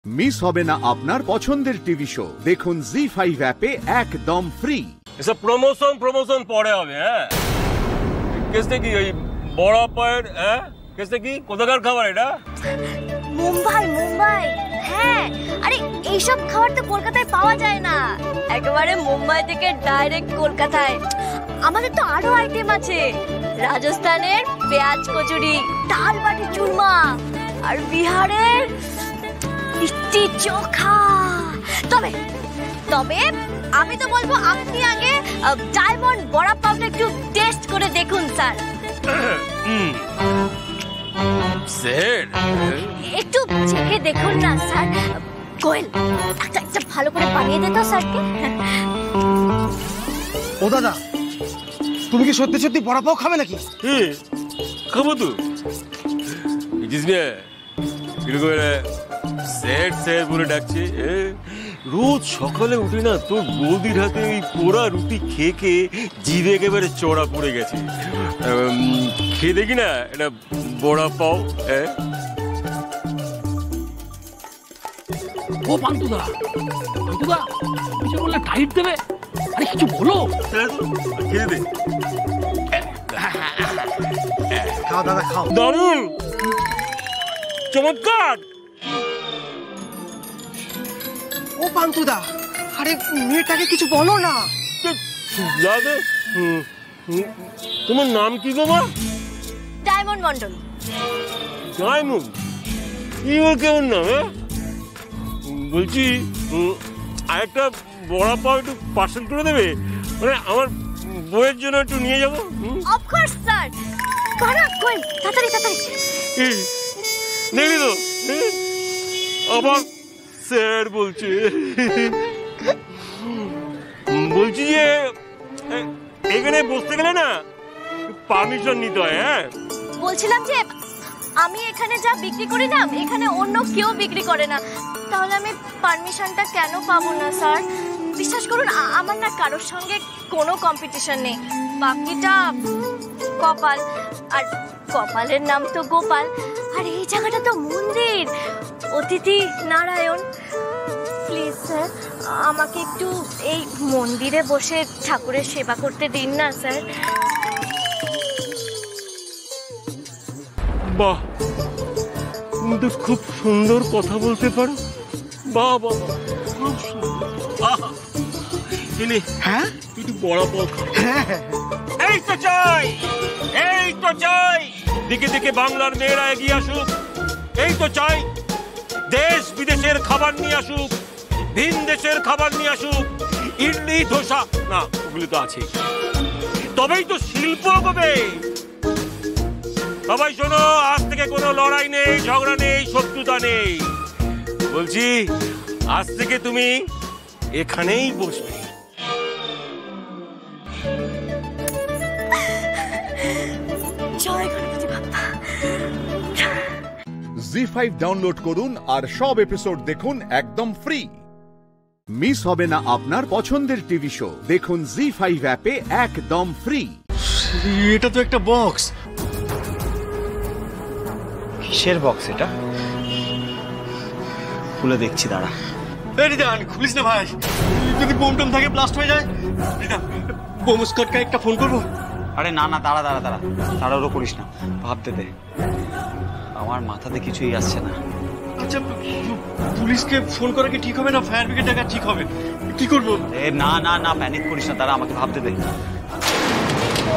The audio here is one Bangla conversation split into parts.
মিস হবে না আপনার পছন্দের টিভি শো। দেখুন জি5 অ্যাপে একদম ফ্রি। এসব প্রমোশন পরে হবে। হ্যাঁ, কেসটা কি ওই বড় পায়ের? হ্যাঁ, কেসটা কি কোথাকার খাবার এটা? মুম্বাই। হ্যাঁ, আরে এইসব খাবার তো কলকাতায় পাওয়া যায় না, একেবারে মুম্বাই থেকে ডাইরেক্ট কলকাতায়। আমাদের তো আরো আইটেম আছে, রাজস্থানের পেঁয়াজ কচুরি, ডাল বাটি চুরমা, আর বিহারের লিট্টি চোখা। তবে আমি তো বলবো আপনি আগে ডায়মন্ড বড়া পাউটা একটু টেস্ট করে দেখুন স্যার। স্যার একটু চেখে দেখুন না স্যার। কোয়েল, একটা ভালো করে বানিয়ে দে তো স্যারকে। ও দাদা, তুমি কি সত্যি বড়া পাও খাবে নাকি? খাবো তো। স্যার বলে ডাকছে। রোজ সকালে উঠে না তোর বৌদির হাতে ওই পোড়া রুটি খেয়ে জিভে একেবারে চড়া পড়ে গেছে। খেয়ে দেখি না এটা বড়া পাও। ও পান্তুদা কিছু বললে টাইট দেবে। আরে কিছু বলো। খেয়ে দে। খাও দাদা, খাও। দারুণ, চমৎকার। ও পান্তুদা, আরে মেয়েটাকে কিছু বলো না। দাদা, তোমার নাম কি গো মা? ডায়মন্ড মন্ডল। ডায়মন্ড? কি ওর কেমন নাম? বলছি আরেকটা বড়া পাও একটু পার্সেল করে দেবে, মানে আমার বইয়ের জন্য একটু নিয়ে যাবো। Of course sir. কোয়েল, তাড়াতাড়ি। দেখলি তো আবার স্যার বলছি যে এখানে বসতে গেলে না পারমিশন নিতে হয়। হ্যাঁ, বলছিলাম যে আমি এখানে যা বিক্রি করি না, এখানে অন্য কেউ বিক্রি করে না, তাহলে আমি পারমিশনটা কেন পাবো না স্যার? বিশ্বাস করুন, আমার না কারোর সঙ্গে কোনো কম্পিটিশন নেই। বাকিটা কপাল, আর কপালের নাম তো গোপাল। আর এই জায়গাটা তো মন্দির, অতিথি নারায়ণ। প্লিজ স্যার, আমাকে একটু এই মন্দিরে বসে ঠাকুরের সেবা করতে দিন না স্যার। বাহ, তুমি তো খুব সুন্দর কথা বলতে পারো। বাহ, খুব সুন্দর। হ্যাঁ, একটু বড় পাও। এই তো চাই দিকে দিকে বাংলার মেয়েরা এগিয়ে আসুক। এই তো চাই দেশ বিদেশের খাবার নিয়ে আসুক, ভিন দেশের খাবার নিয়ে আসুক। ইডলি ধোসা না, ওগুলো তো আছে, তবেই তো শিল্প হবে। সবাই শোনো, আজ থেকে কোনো লড়াই নেই, ঝগড়া নেই, শত্রুতা নেই। বলছি আজ থেকে তুমি এখানেই বসবে। জি5 ডাউনলোড করুন আর সব এপিসোড দেখুন একদম ফ্রি। মিস হবে না আপনার পছন্দের টিভি শো। দেখুন জি5 অ্যাপে একদম ফ্রি। এটা তো একটা বক্স। কিসের বক্স এটা? খুলে দেখছি, দাঁড়া। খুলিস না ভাই, যদি বোম টোম থাকে ব্লাস্ট হয়ে যায়। বোম স্কটকে একটা ফোন করবো। আরে না, দাঁড়া, তাড়াহুড়ো করিস না, ভাবতে দে। আমার মাথাতে কিছুই আসছে না। আচ্ছা, পুলিশকে ফোন করা কি ঠিক হবে না ফায়ার ব্রিগেড ডাকা ঠিক হবে? কি করবো? না, প্যানিক করিস না, তারা আমাকে ভাবতে দে।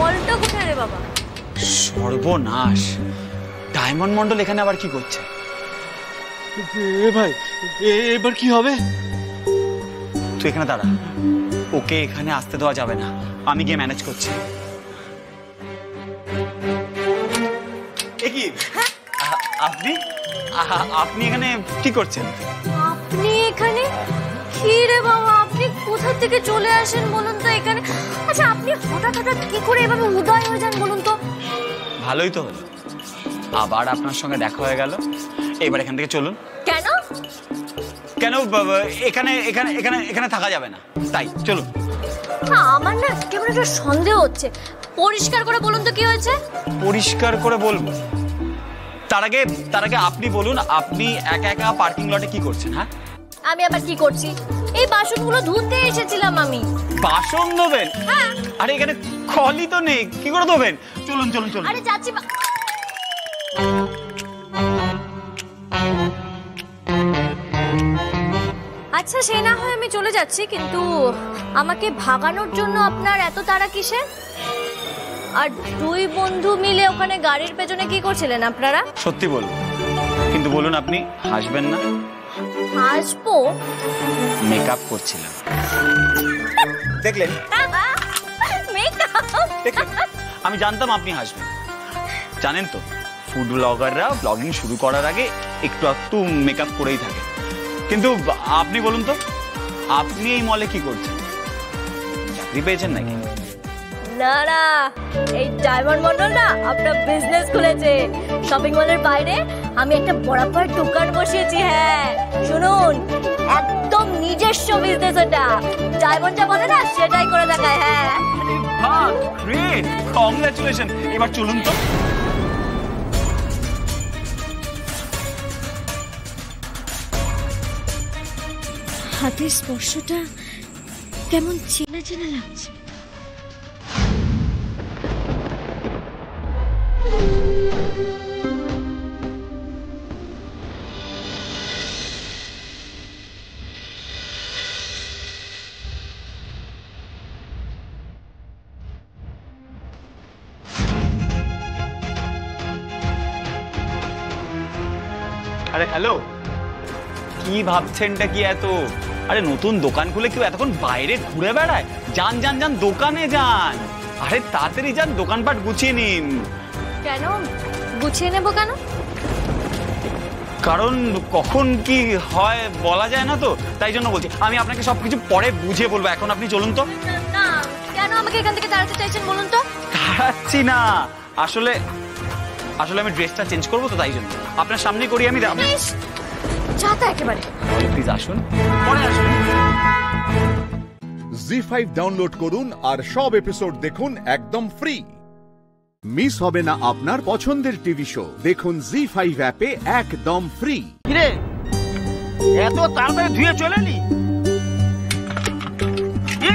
বলটা কোথায় রে বাবা? সর্বনাশ, ডায়মন্ড মন্ডল এখানে আবার কি করছে? ভাই, এবার কি হবে? তুই এখানে দাঁড়া, ওকে এখানে আসতে দেওয়া যাবে না, আমি গিয়ে ম্যানেজ করছি। আপনি এখানে কি করছেন? আপনি এখানে? কি রে বাবা, আপনি কোথা থেকে চলে আসেন বলুন তো এখানে? আচ্ছা, আপনি হঠাৎ কি করে এভাবে উদয় হয়ে যান বলুন তো? ভালোই তো হলো, আবার আপনার সঙ্গে দেখা হয়ে গেল। এবার এখান থেকে চলুন। কেন? এখানে থাকা যাবে না, তাই চলুন। আমার না কেমন একটা সন্দেহ হচ্ছে, পরিষ্কার করে বলুন তো কি হয়েছে? পরিষ্কার করে বলবো? তার আগে আপনি বলুন, আপনি একা একা পার্কিং লটে কি করছেন? হ্যাঁ, আমি আবার কি করছি? এই বাসনগুলো ধুতে এসেছিলাম আমি। বাসন ধোবেন? হ্যাঁ। আরে এখানে কলই তো নেই, কি করে ধোবেন? চলুন চলুন চলুন। আরে যাচ্ছি। আচ্ছা সে না হয় আমি চলে যাচ্ছি, কিন্তু আমাকে ভাগানোর জন্য আপনার এত তাড়া কিসের? আর দুই বন্ধু মিলে ওখানে গাড়ির পেছনে কি করছিলেন আপনারা? সত্যি বলুন, কিন্তু বলুন আপনি হাসবেন না। হাসবো? মেকআপ করছিলাম, দেখলেন? দেখলেন? আমি জানতাম আপনি হাসবেন। জানেন তো, ফুড ব্লগাররা ব্লগিং শুরু করার আগে একটু একটু মেকআপ করেই থাকে। কিন্তু আপনি বলুন তো, আপনি এই মলে কি করছেন? চাকরি পেয়েছেন নাকি? না না, এই ডায়মন্ড মন্ডল না আপনার বিজনেস খুলেছে শপিং মলের বাইরে। আমি একটা বরাবর দোকান বসিয়েছি। হ্যাঁ শুনুন, একদম নিজস্ব বিজনেস ওটা। ডায়মন্ড যা বলে না সেটাই করে দেখায়। হ্যাঁ গ্রেট, কংগ্রাচুলেশন। এবার চলুন তো। হাতের স্পর্শটা কেমন চেনা চেনা লাগছে। আরে হ্যালো, কি ভাবছেনটা কি এত? আরে নতুন দোকান খুলে কেউ এতক্ষণ বাইরে ঘুরে বেড়ায়? যান যান যান, দোকানে যান। আরে তাড়াতাড়ি যান, দোকানপাট গুছিয়ে নিন। কেন গুছিয়ে নেব কেন? কারণ কখন কি হয় বলা যায় না তো, তাই জন্য বলছি। আমি আপনাকে সবকিছু পরে বুঝিয়ে বলবো, এখন আপনি চলুন তো। না, কেন আমাকে এখান থেকে তাড়াতে চাইছেন বলুন তো? তাড়াচ্ছি না, আসলে আমি ড্রেসটা চেঞ্জ করবো তো, তাই জন্য আপনার সামনে করি আমি। যাতা একেবারে। প্লিজ আসুন, পরে আসুন। জি5 ডাউনলোড করুন আর সব এপিসোড দেখুন একদম ফ্রি। মিস হবে না আপনার পছন্দের টিভি শো। দেখুন জি5 অ্যাপে একদম ফ্রি। কিরে এত তাড়াতাড়ি ধুয়ে চলে এলি?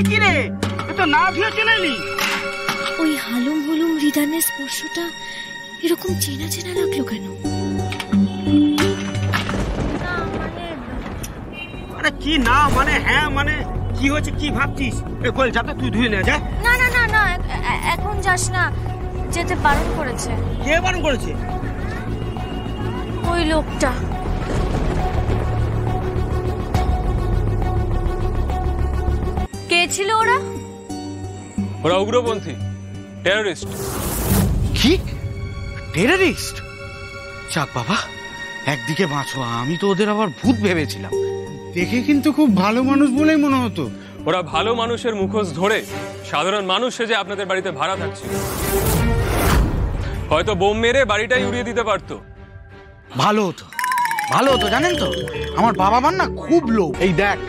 কিরে এত না ধুয়ে চলে এলি? ওই হালুম হুলুম হৃদয়ের স্পর্শটা এরকম চেনা চেনা লাগলো কেন? আরে কি না মানে, হ্যাঁ মানে কি হয়েছে, কি ভাবছিস? কই যাতে তুই ধুয়ে নে। যা। না না না না, এখন যাস না, যেতে বারণ করেছে। কে বারণ করেছে? ওই লোকটা। কে ছিল ওরা? ওরা উগ্রপন্থী, টেররিস্ট। কি টেররিস্ট? যাক বাবা, একদিকে বাঁচো। আমি তো ওদের আবার ভূত ভেবেছিলাম। দেখে কিন্তু খুব ভালো মানুষ বলেই মনে হতো। ওরা ভালো মানুষের মুখোশ ধরে সাধারণ মানুষ সেজে আপনাদের বাড়িতে ভাড়া থাকছিল। হয়তো বোম মেরে বাড়িটাই উড়িয়ে দিতে পারতো। ভালো হতো, ভালো হতো। জানেন তো, আমার বাবা মার না খুব লোভ। এই দেখ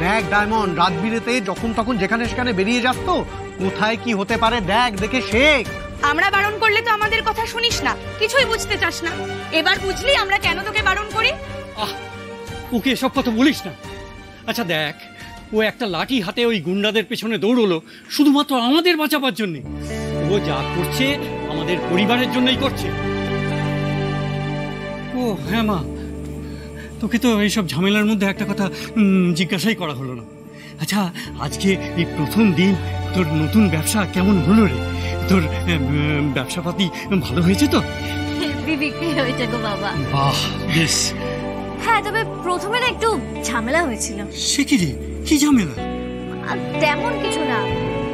দেখ ডায়মন্ড, রাত বিরেতে যখন তখন যেখানে সেখানে বেরিয়ে যাস তো, কোথায় কি হতে পারে দেখ, দেখে শেখ। আমরা বারণ করলে তো আমাদের কথা শুনিস না, কিছুই বুঝতে চাস না। এবার বুঝলি আমরা কেন তোকে বারণ করি? ওকে এসব কথা বলিস না। আচ্ছা দেখ, ও একটা লাঠি হাতে ওই গুন্ডাদের পেছনে দৌড়লো শুধুমাত্র আমাদের বাঁচাবার জন্যে। ও যা করছে আমাদের পরিবারের জন্যই করছে। ও হ্যাঁ মা, তোকে তো এইসব ঝামেলার মধ্যে একটা কথা জিজ্ঞাসাই করা হলো না। আচ্ছা আজকে এই প্রথম দিন তোর নতুন ব্যবসা কেমন হলো রে? তোর ব্যবসাপাতি ভালো হয়েছে তো? বিক্রি হয়েছে গো বাবা। বাহ বেশ। হ্যাঁ, তবে প্রথমে না একটু ঝামেলা হয়েছিল। সে কি রে, কি ঝামেলা? তেমন কিছু না।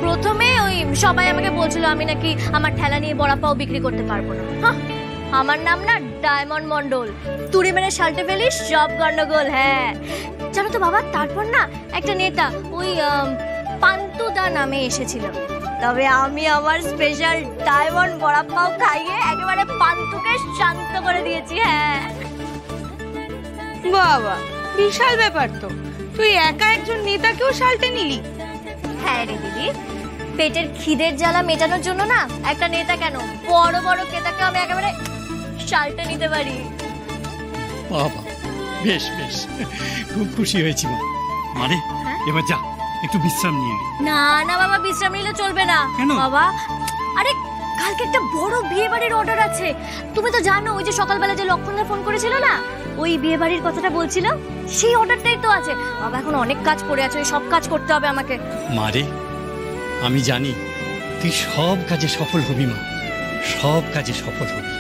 প্রথমে ওই সবাই আমাকে বলছিল আমি নাকি আমার ঠেলা নিয়ে বড়া পাও বিক্রি করতে পারবো না। আমার নাম না ডায়মন্ড মন্ডল, তুড়ি মেরে শাল্টে ফেলি সব গন্ডগোল। হ্যাঁ জানো তো বাবা, তারপর না একটা নেতা ওই পান্তুদা নামে এসেছিল। তবে আমি আমার স্পেশাল ডায়মন্ড বড়া পাও খাইয়ে একেবারে পান্তুকে শান্ত করে দিয়েছি। হ্যাঁ বাবা, বিশাল ব্যাপার তো। তুই একা একজন নেতাকেও শাল্টে নিলি? হ্যাঁ রে দিদি, পেটের খিদের জ্বালা মেটানোর জন্য না একটা নেতা কেন, বড় বড় ক্রেতাকে আমি একেবারে শালটা নিতে পারি। বাবা বেশ বেশ, খুব খুশি হয়েছি মা। মানে এবার যা একটু বিশ্রাম নিয়ে নে। না না বাবা, বিশ্রাম নিলে চলবে না। কেন বাবা? আরে কালকে একটা বড় বিয়ে বাড়ির অর্ডার আছে। তুমি তো জানো ওই যে সকালবেলা যে লক্ষণদা ফোন করেছিল না, ওই বিয়ে বাড়ির কথাটা বলছিল, সেই অর্ডারটাই তো আছে। বাবা এখন অনেক কাজ পড়ে আছে, ওই সব কাজ করতে হবে আমাকে। মারে আমি জানি তুই সব কাজে সফল হবি মা, সব কাজে সফল হবি।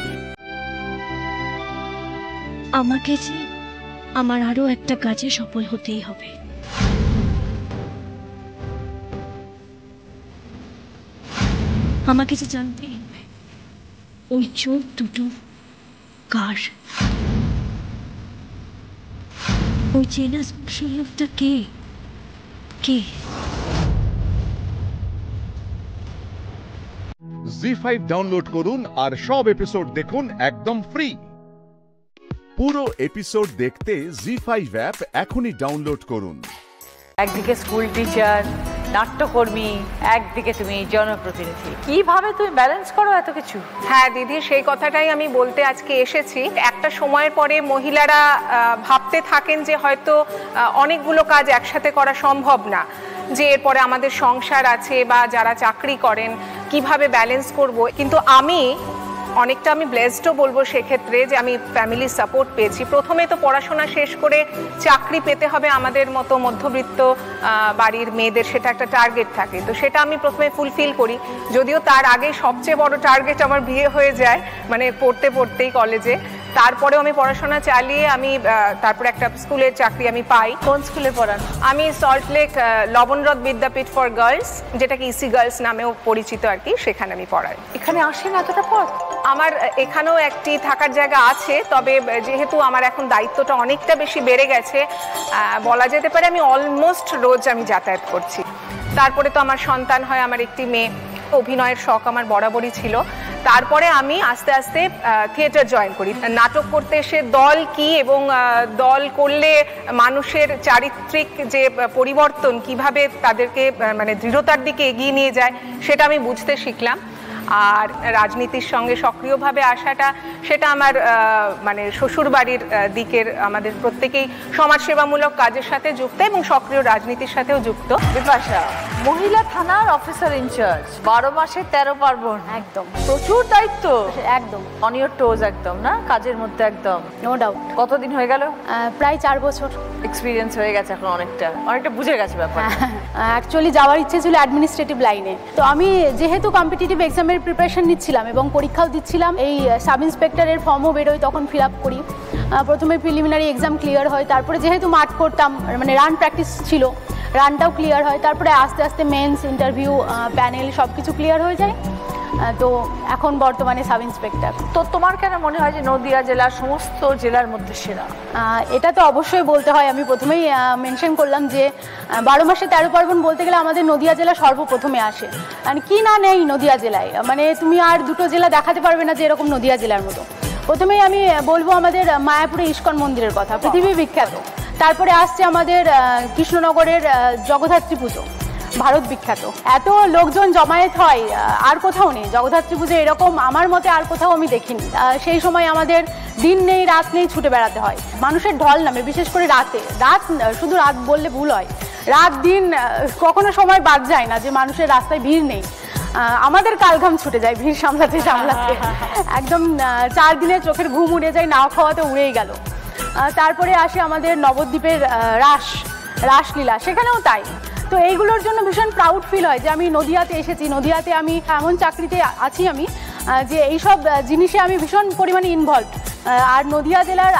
আমাকে যে আমার আরো একটা কাজে সফল হতেই হবে। আমাকে যে জানতে ওই চোখ দুটো কার, ওই চেনা স্পেশাল লোকটা কে কে? জি5 ডাউনলোড করুন আর সব এপিসোড দেখুন একদম ফ্রি। পুরো এপিসোড দেখতে জি5 অ্যাপ এখনই ডাউনলোড করুন। একদিকে স্কুল টিচার, নাট্যকর্মী, একদিকে তুমি জনপ্রতিনিধি, কিভাবে তুমি ব্যালেন্স করো এত কিছু? হ্যাঁ দিদি, সেই কথাটাই আমি বলতে আজকে এসেছি। একটা সময়ের পরে মহিলারা ভাবতে থাকেন যে হয়তো অনেকগুলো কাজ একসাথে করা সম্ভব না, যে এরপরে আমাদের সংসার আছে বা যারা চাকরি করেন কিভাবে ব্যালেন্স করব। কিন্তু আমি ব্লেসডও বলবো সেক্ষেত্রে যে আমি ফ্যামিলি সাপোর্ট পেয়েছি। প্রথমে তো পড়াশোনা শেষ করে চাকরি পেতে হবে আমাদের মতো মধ্যবিত্ত বাড়ির মেয়েদের, সেটা একটা টার্গেট থাকে, তো সেটা আমি প্রথমে ফুলফিল করি। যদিও তার আগে সবচেয়ে বড় টার্গেট আমার বিয়ে হয়ে যায়, মানে পড়তে পড়তেই কলেজে। তারপরেও আমি পড়াশোনা চালিয়ে আমি তারপরে একটা স্কুলের চাকরি আমি পাই। কোন স্কুলে পড়ান? আমি সল্টলেক লবণরথ বিদ্যাপীঠ ফর গার্লস, যেটাকে ইসি গার্লস নামেও পরিচিত আর কি, সেখানে আমি পড়াই। এখানে আসেন এতটা পথ? আমার এখানেও একটি থাকার জায়গা আছে, তবে যেহেতু আমার এখন দায়িত্বটা অনেকটা বেশি বেড়ে গেছে, বলা যেতে পারে আমি অলমোস্ট রোজ আমি যাতায়াত করছি। তারপরে তো আমার সন্তান হয়, আমার একটি মেয়ে। অভিনয়ের শখ আমার বরাবরই ছিল। তারপরে আমি আস্তে আস্তে থিয়েটার জয়েন করি। নাটক করতে এসে দল কি এবং দল করলে মানুষের চারিত্রিক যে পরিবর্তন কিভাবে তাদেরকে মানে দৃঢ়তার দিকে এগিয়ে নিয়ে যায়, সেটা আমি বুঝতে শিখলাম। আর রাজনীতির সঙ্গে সক্রিয়ভাবে আসাটা, সেটা আমার মানে শ্বশুর বাড়ির দিকের আমাদের প্রত্যেকেই সমাজসেবামূলক কাজের সাথে যুক্ত এবং সক্রিয় রাজনীতির সাথেও যুক্ত। বিপাশা, মহিলা থানার অফিসার ইনচার্জ, 12 মাসে 13 পার্বণ, একদম প্রচুর দায়িত্ব, একদম অন ইওর টোজ, একদম না কাজের মধ্যে, একদম নো ডাউট। কতদিন হয়ে গেল? প্রায় 4 বছর। এক্সপিরিয়েন্স হয়ে গেছে এখন, অনেকটা বুঝে গেছে ব্যাপার। অ্যাকচুয়ালি যাওয়ার ইচ্ছে ছিল অ্যাডমিনিস্ট্রেটিভ লাইনে, তো আমি যেহেতু কম্পিটিটিভ এক্সামের প্রিপারেশন নিচ্ছিলাম এবং পরীক্ষাও দিচ্ছিলাম, এই সাব ইন্সপেক্টরের ফর্মও বেরোয়, তখন ফিল আপ করি। প্রথমে প্রিলিমিনারি এক্সাম ক্লিয়ার হয়, তারপরে যেহেতু মাঠ করতাম, মানে রান প্র্যাকটিস ছিল, রানটাও ক্লিয়ার হয়, তারপরে আস্তে আস্তে মেন্স, ইন্টারভিউ, প্যানেল সব কিছু ক্লিয়ার হয়ে যায়। তো এখন বর্তমানে সাব ইন্সপেক্টর। তো তোমার কেন মনে হয় যে নদিয়া জেলার সমস্ত জেলার মধ্যে সেরা? এটা তো অবশ্যই বলতে হয়, আমি প্রথমেই মেনশন করলাম যে 12 মাসে 13 পার্বণ বলতে গেলে আমাদের নদিয়া জেলা সর্বপ্রথমে আসে। আর কি না নেই নদিয়া জেলায়, মানে তুমি আর দুটো জেলা দেখাতে পারবে না যে এরকম নদিয়া জেলার মতো। প্রথমেই আমি বলবো আমাদের মায়াপুরে ইস্কন মন্দিরের কথা, পৃথিবী বিখ্যাত। তারপরে আসছে আমাদের কৃষ্ণনগরের জগদ্ধাত্রী পুজো, ভারত বিখ্যাত। এত লোকজন জমায়েত হয় আর কোথাও নেই, জগদ্ধাত্রী পুজো এরকম আমার মতে আর কোথাও আমি দেখিনি। সেই সময় আমাদের দিন নেই রাত নেই ছুটে বেড়াতে হয়, মানুষের ঢল নামে, বিশেষ করে রাতে। শুধু রাত বললে ভুল হয়, রাত দিন কখনো সময় বাদ যায় না যে মানুষের রাস্তায় ভিড় নেই। আমাদের কালঘাম ছুটে যায় ভিড় সামলাতে সামলাতে, একদম 4 দিনের চোখের ঘুম উড়ে যায়, নাও খাওয়াতে উড়েই গেল। তারপরে আসে আমাদের নবদ্বীপের রাসলীলা, সেখানেও তাই। তো এইগুলোর জন্য ভীষণ প্রাউড ফিল হয় যে আমি নদিয়াতে এসেছি, নদিয়াতে আমি এমন চাকরিতে আছি আমি যে এইসব জিনিসে আমি ভীষণ পরিমাণে ইনভলভ। আর নদিয়া জেলার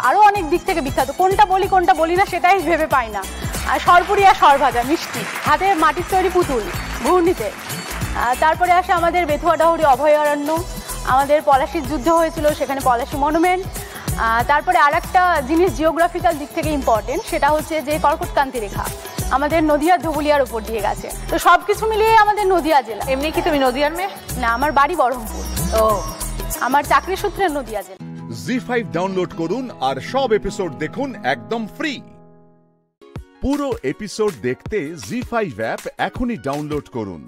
আরও অনেক দিক থেকে বিখ্যাত, কোনটা বলি না সেটাই ভেবে পাই না। আর সরপুরি আর সরভাজা মিষ্টি, হাতে মাটির তৈরি পুতুল ঘূর্ণিতে। তারপরে আসে আমাদের বেথুয়াডাহুরি অভয়ারণ্য, আমাদের পলাশির যুদ্ধ হয়েছিল, সেখানে পলাশি মনুমেন্ট। তারপরে আর একটা জিনিস জিওগ্রাফিক্যাল দিক থেকে ইম্পর্টেন্ট, সেটা হচ্ছে যে কর্কটক্রান্তি রেখা আমাদের নদিয়ার ধুবুলিয়ার উপর দিয়ে গেছে। তো সবকিছু মিলিয়ে আমাদের নদিয়া জেলা। এমনি কি তুমি নদিয়ার মেয়ে? না, আমার বাড়ি বহরমপুর। ও, আমার চাকরি সূত্রে নদিয়া জেলা। জি5 ডাউনলোড করুন আর সব এপিসোড দেখুন একদম ফ্রি। পুরো এপিসোড দেখতে জি5 অ্যাপ এখনই ডাউনলোড করুন।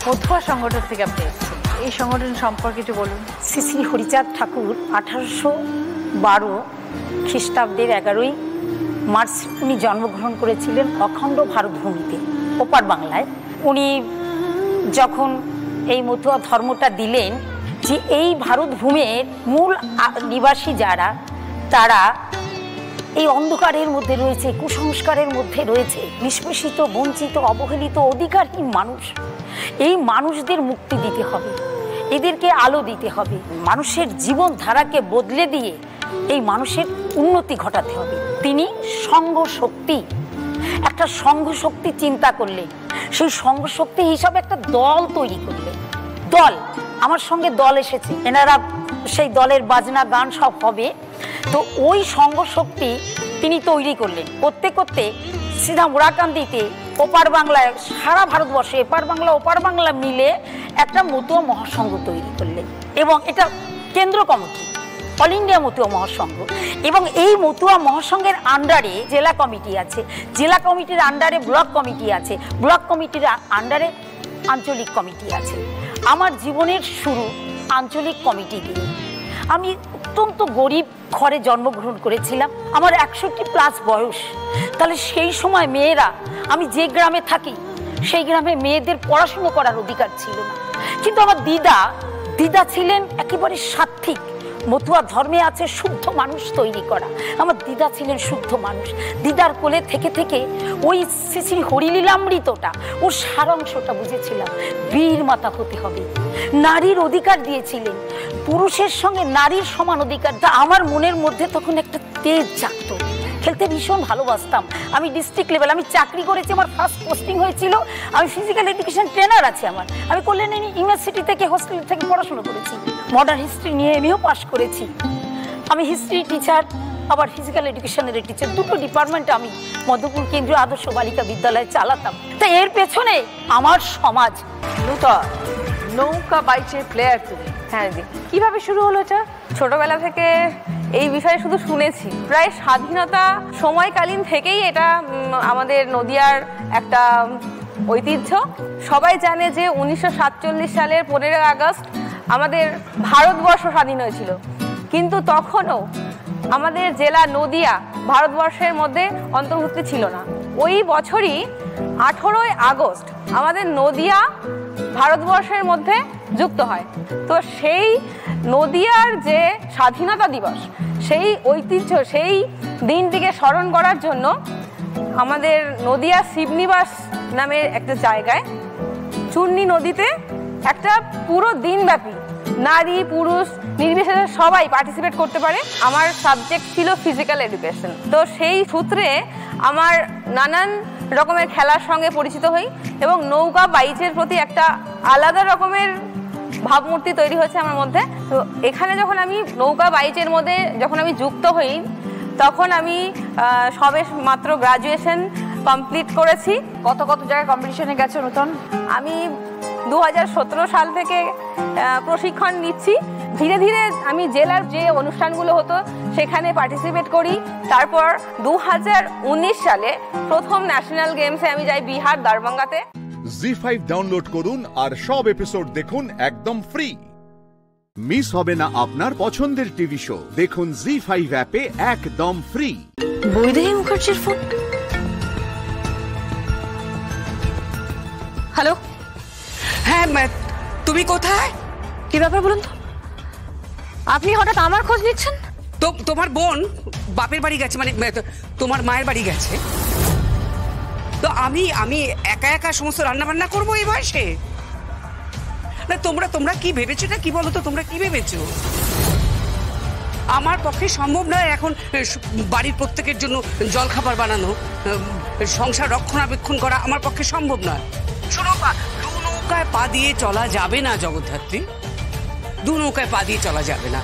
মধুয়া সংগঠন থেকে আপনি এসেছেন, এই সংগঠন সম্পর্কে একটু বলুন। শ্রী শ্রী হরিচাঁদ ঠাকুর 1812 খ্রিস্টাব্দের 11ই মার্চ উনি জন্মগ্রহণ করেছিলেন অখণ্ড ভারতভূমিতে, ওপার বাংলায়। উনি যখন এই মতুয়া ধর্মটা দিলেন, যে এই ভারতভূমির মূল নিবাসী যারা, তারা এই অন্ধকারের মধ্যে রয়েছে, কুসংস্কারের মধ্যে রয়েছে, নিষ্পেষিত, বঞ্চিত, অবহেলিত, অধিকারহীন মানুষ। এই মানুষদের মুক্তি দিতে হবে, এদেরকে আলো দিতে হবে, মানুষের জীবনধারাকে বদলে দিয়ে এই মানুষের উন্নতি ঘটাতে হবে। তিনি সংঘ শক্তি, একটা সংঘ শক্তি চিন্তা করলেন, সেই সংঘ শক্তি হিসাবে একটা দল তৈরি করলেন। দল, আমার সঙ্গে দল এসেছে, এনারা সেই দলের বাজনা গান সব হবে। তো ওই সংঘ শক্তি তিনি তৈরি করলেন। করতে করতে সিধা মোড়াকান্দিতে ওপার বাংলায়, সারা ভারতবর্ষে এপার বাংলা ওপার বাংলা মিলে একটা মতুয়া মহাসংঘ তৈরি করলেন, এবং এটা কেন্দ্র কমিটি, অল ইন্ডিয়া মতুয়া মহাসংঘ। এবং এই মতুয়া মহাসংঘের আন্ডারে জেলা কমিটি আছে, জেলা কমিটির আন্ডারে ব্লক কমিটি আছে, ব্লক কমিটির আন্ডারে আঞ্চলিক কমিটি আছে। আমার জীবনের শুরু আঞ্চলিক কমিটি দিয়ে। আমি অত্যন্ত গরিব ঘরে জন্মগ্রহণ করেছিলাম, আমার 61+ বয়স। তাহলে সেই সময় মেয়েরা, আমি যে গ্রামে থাকি সেই গ্রামে মেয়েদের পড়াশুনো করার অধিকার ছিল না। কিন্তু আমার দিদা ছিলেন একেবারে সাত্ত্বিক, মতুয়া ধর্মে আছে শুদ্ধ মানুষ তৈরি করা। আমার দিদা ছিলেন শুদ্ধ মানুষ। দিদার কোলে থেকে থেকে ওই শ্রী হরিলীলামৃতটা, ওর সারাংশটা বুঝেছিলাম। বীর মাতা হতে হবে, নারীর অধিকার দিয়েছিলেন, পুরুষের সঙ্গে নারীর সমান অধিকার। আমার মনের মধ্যে তখন একটা তেজ জাগত। খেলতে ভীষণ ভালোবাসতাম। আমি ডিস্ট্রিক্ট লেভেল, আমি চাকরি করেছি, আমার ফার্স্ট পোস্টিং হয়েছিল। আমি ফিজিক্যাল এডুকেশন ট্রেনার আছে আমার। আমি কল্যাণী ইউনিভার্সিটি থেকে হোস্টেল থেকে পড়াশোনা করেছি, মডার্ন হিস্ট্রি নিয়ে এমএও পাস করেছি। আমি হিস্ট্রি টিচার, আবার ফিজিক্যাল এডুকেশনের টিচার, দুটো ডিপার্টমেন্ট আমি মধুপুর কেন্দ্রীয় আদর্শ বালিকা বিদ্যালয়ে চালাতাম। তাই এর পেছনে আমার সমাজ। নৌকা বাইচের প্লেয়ার তুমি? হ্যাঁ দিদি। কিভাবে শুরু হলো এটা? ছোটবেলা থেকে এই বিষয়ে শুধু শুনেছি। প্রায় স্বাধীনতা সময়কালীন থেকেই এটা আমাদের নদিয়ার একটা ঐতিহ্য। সবাই জানে যে 1947 সালের 15 আগস্ট আমাদের ভারতবর্ষ স্বাধীন হয়েছিল, কিন্তু তখনও আমাদের জেলা নদিয়া ভারতবর্ষের মধ্যে অন্তর্ভুক্ত ছিল না। ওই বছরই 18 আগস্ট আমাদের নদিয়া ভারতবর্ষের মধ্যে যুক্ত হয়। তো সেই নদিয়ার যে স্বাধীনতা দিবস, সেই ঐতিহ্য, সেই দিনটিকে স্মরণ করার জন্য আমাদের নদিয়া শিবনিবাস নামের একটা জায়গায় চূর্ণী নদীতে একটা পুরো দিনব্যাপী নারী পুরুষ নির্বিশেষে সবাই পার্টিসিপেট করতে পারে। আমার সাবজেক্ট ছিল ফিজিক্যাল এডুকেশন। তো সেই সূত্রে আমার নানান রকমের খেলার সঙ্গে পরিচিত হই, এবং নৌকা বাইচের প্রতি একটা আলাদা রকমের ভাবমূর্তি তৈরি হয়েছে আমার মধ্যে। তো এখানে যখন আমি নৌকা বাইচের মধ্যে যখন আমি যুক্ত হই, তখন আমি সবে মাত্র গ্রাজুয়েশন কমপ্লিট করেছি। কত জায়গায় কম্পিটিশনে গেছো নতুন? আমি 2017 সাল থেকে প্রশিক্ষণ নিচ্ছি। ধীরে ধীরে আমি জেলার যে অনুষ্ঠানগুলো হতো সেখানে পার্টিসিপেট করি। তারপর 2019 সালে প্রথম ন্যাশনাল গেমসে আমি যাই বিহার দারভাঙ্গাতে। জি5 ডাউনলোড করুন আর সব এপিসোড দেখুন একদম ফ্রি। মিস হবে না আপনার পছন্দের টিভি শো। দেখুন জি5 অ্যাপে একদম ফ্রি। বৈদেহী মুখার্জির ফোন। হ্যালো। হ্যাঁ, তুমি কোথায়? কি ব্যাপার বলুন তো? আপনি হঠাৎ আমার খোঁজ নিচ্ছেন? তো তোমার বোন বাপের বাড়ি গেছে, মানে তোমার মায়ের বাড়ি গেছে। তো আমি একা একা সমস্ত রান্না বান্না করবো এই বয়সে? না, তোমরা কি ভেবেছো? না কি বলো তো, তোমরা কি ভেবেছো? আমার পক্ষে সম্ভব নয় এখন বাড়ির প্রত্যেকের জন্য জলখাবার বানানো, সংসার রক্ষণাবেক্ষণ করা আমার পক্ষে সম্ভব নয়। শোনো, দু নৌকায় পা দিয়ে চলা যাবে না জগদ্ধাত্রী, দু নৌকায় পা দিয়ে চলা যাবে না।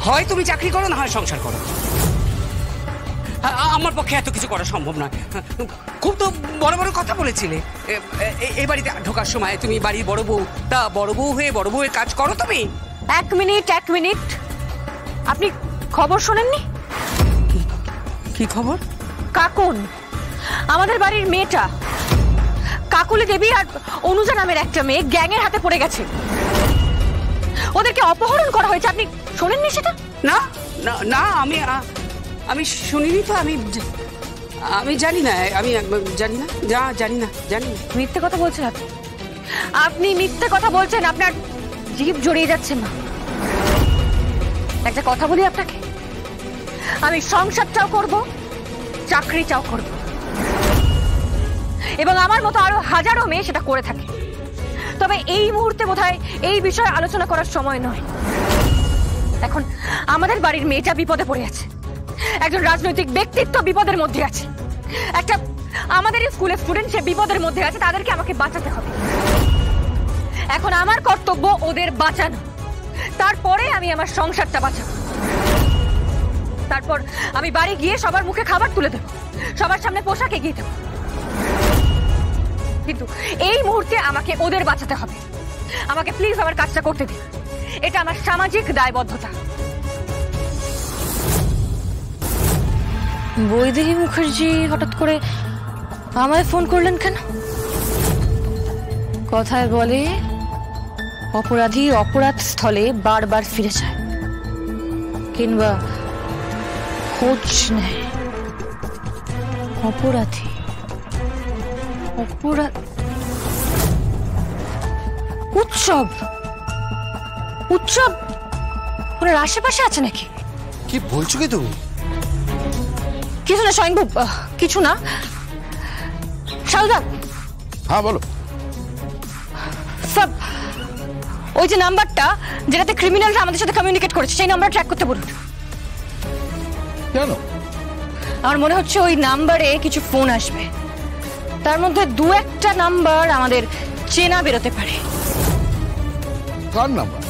হয় তুমি চাকরি করো, না হয় সংসার করো। আমার পক্ষে এত কিছু করা সম্ভব নয়। খুব তো বড় বড় কথা বলেছিলে এই বাড়িতে ঢোকার সময়, তুমি বাড়ির বড় বউ। তা বড় বউ হয়ে বড় বউয়ের কাজ করো তুমি। এক মিনিট, আপনি খবর শোনেননি? কি খবর? কাকুন, আমাদের বাড়ির মেয়েটা কাকুলি দেবী আর অনুজা নামের একটা মেয়ে গ্যাংয়ের হাতে পড়ে গেছে। ওদেরকে অপহরণ করা হয়েছে। আপনি শোনেননি সেটা? না না না, আমি শুনিনি তো। আমি জানি না, আমি জানি না, জানি না। মিথ্যে কথা বলছেন আপনি। আপনি মিথ্যে কথা বলছেন, আপনার জিভ জড়িয়ে যাচ্ছে। মা, একটা কথা বলি আপনাকে, আমি সংসারটাও করব, চাকরিটাও করব, এবং আমার মতো আরো হাজারো মেয়ে সেটা করে থাকে। তবে এই মুহূর্তে বোধহয় এই বিষয়ে আলোচনা করার সময় নয়। এখন আমাদের বাড়ির মেয়েটা বিপদে পড়ে আছে, একজন রাজনৈতিক ব্যক্তিত্ব বিপদের মধ্যে আছে, একটা আমাদের স্কুলের স্টুডেন্ট সে বিপদের মধ্যে আছে, তাদেরকে আমাকে বাঁচাতে হবে। এখন আমার কর্তব্য ওদের বাঁচানো, তারপরে আমি আমার সংসারটা বাঁচাবো। তারপর আমি বাড়ি গিয়ে সবার মুখে খাবার তুলে দেবো, সবার সামনে পোশাক এগিয়ে দেবো। কিন্তু এই মুহূর্তে আমাকে ওদের বাঁচাতে হবে। আমাকে প্লিজ আমার কাজটা করতে দিন, এটা আমার সামাজিক দায়বদ্ধতা। বৈদেহী মুখার্জি হঠাৎ করে আমায় ফোন করলেন কেন? কথায় বলে অপরাধী অপরাধ স্থলে বারবার ফিরে যায়, কিংবা খোঁজ নেয়। অপরাধী উৎসব ওনার আশেপাশে আছে নাকি? কি বলছো কি তুমি? কিছু না স্বয়ংভূ, কিছু না। শারদা। হ্যাঁ বলো। সব ওই যে নাম্বারটা যেটাতে ক্রিমিনালরা আমাদের সাথে কমিউনিকেট করেছে, সেই নাম্বার ট্র্যাক করতে বলুন। কেন? আমার মনে হচ্ছে ওই নাম্বারে কিছু ফোন আসবে, তার মধ্যে দু একটা নাম্বার আমাদের চেনা বেরোতে পারে। কার নাম্বার?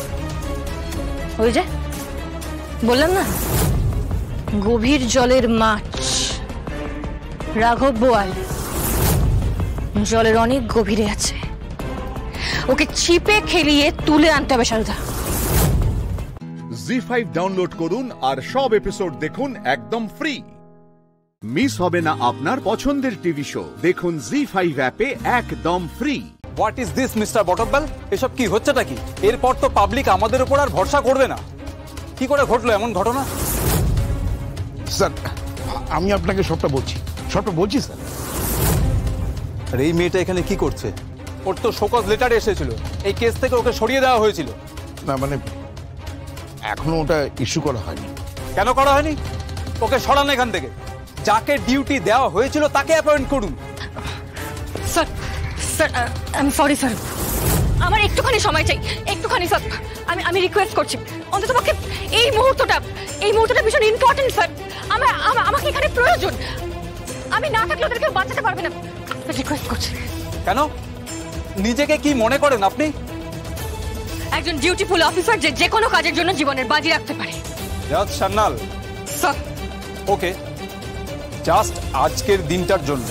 ওই যে বললাম না, গভীর জলের মাছ রাঘব বোয়াল জলের অনেক গভীরে আছে, ওকে ছিপে খেলিয়ে তুলে আনতে হবে। শারদা, জি5 ডাউনলোড করুন আর সব এপিসোড দেখুন একদম ফ্রি। মিস হবে না আপনার পছন্দের টিভি শো, দেখুন জি5 অ্যাপে একদম free. What is this mister Batabyal? এসব কি হচ্ছেটা কি? এরপর তো পাবলিক আমাদের উপর আর ভরসা করবে না। কি করে ঘটলো এমন ঘটনা? স্যার, আমি আপনাকে সবটা বলছি স্যার। আর এই মেয়েটা এখানে কি করছে? ওর তো শোকজ লেটার এসেছিল, এই কেস থেকে ওকে সরিয়ে দেওয়া হয়েছিল। না মানে এখনো ওটা ইস্যু করা হয়নি। কেন করা হয়নি? ওকে সরান এখান থেকে। যাকে ডিউটি দেওয়া হয়েছিল তাকে অ্যাপয়েন্ট করুন। Sir I am sorry sir, আমার একটুখানি সময় চাই, একটুখানি স্যার। আমি রিকোয়েস্ট করছি, অন্ততপক্ষে এই মুহূর্তটা ভীষণ ইম্পর্টেন্ট স্যার। আমাকে এখানে প্রয়োজন, আমি না থাকলে ওদেরকে বাঁচাতে পারবে না। রিকোয়েস্ট করছি। কেন? নিজেকে কি মনে করেন আপনি? একজন ডিউটিফুল অফিসার যে কোনো কাজের জন্য জীবনের বাজি রাখতে পারে। জাজ সান্যাল স্যার। ওকে, জাস্ট আজকের দিনটার জন্য।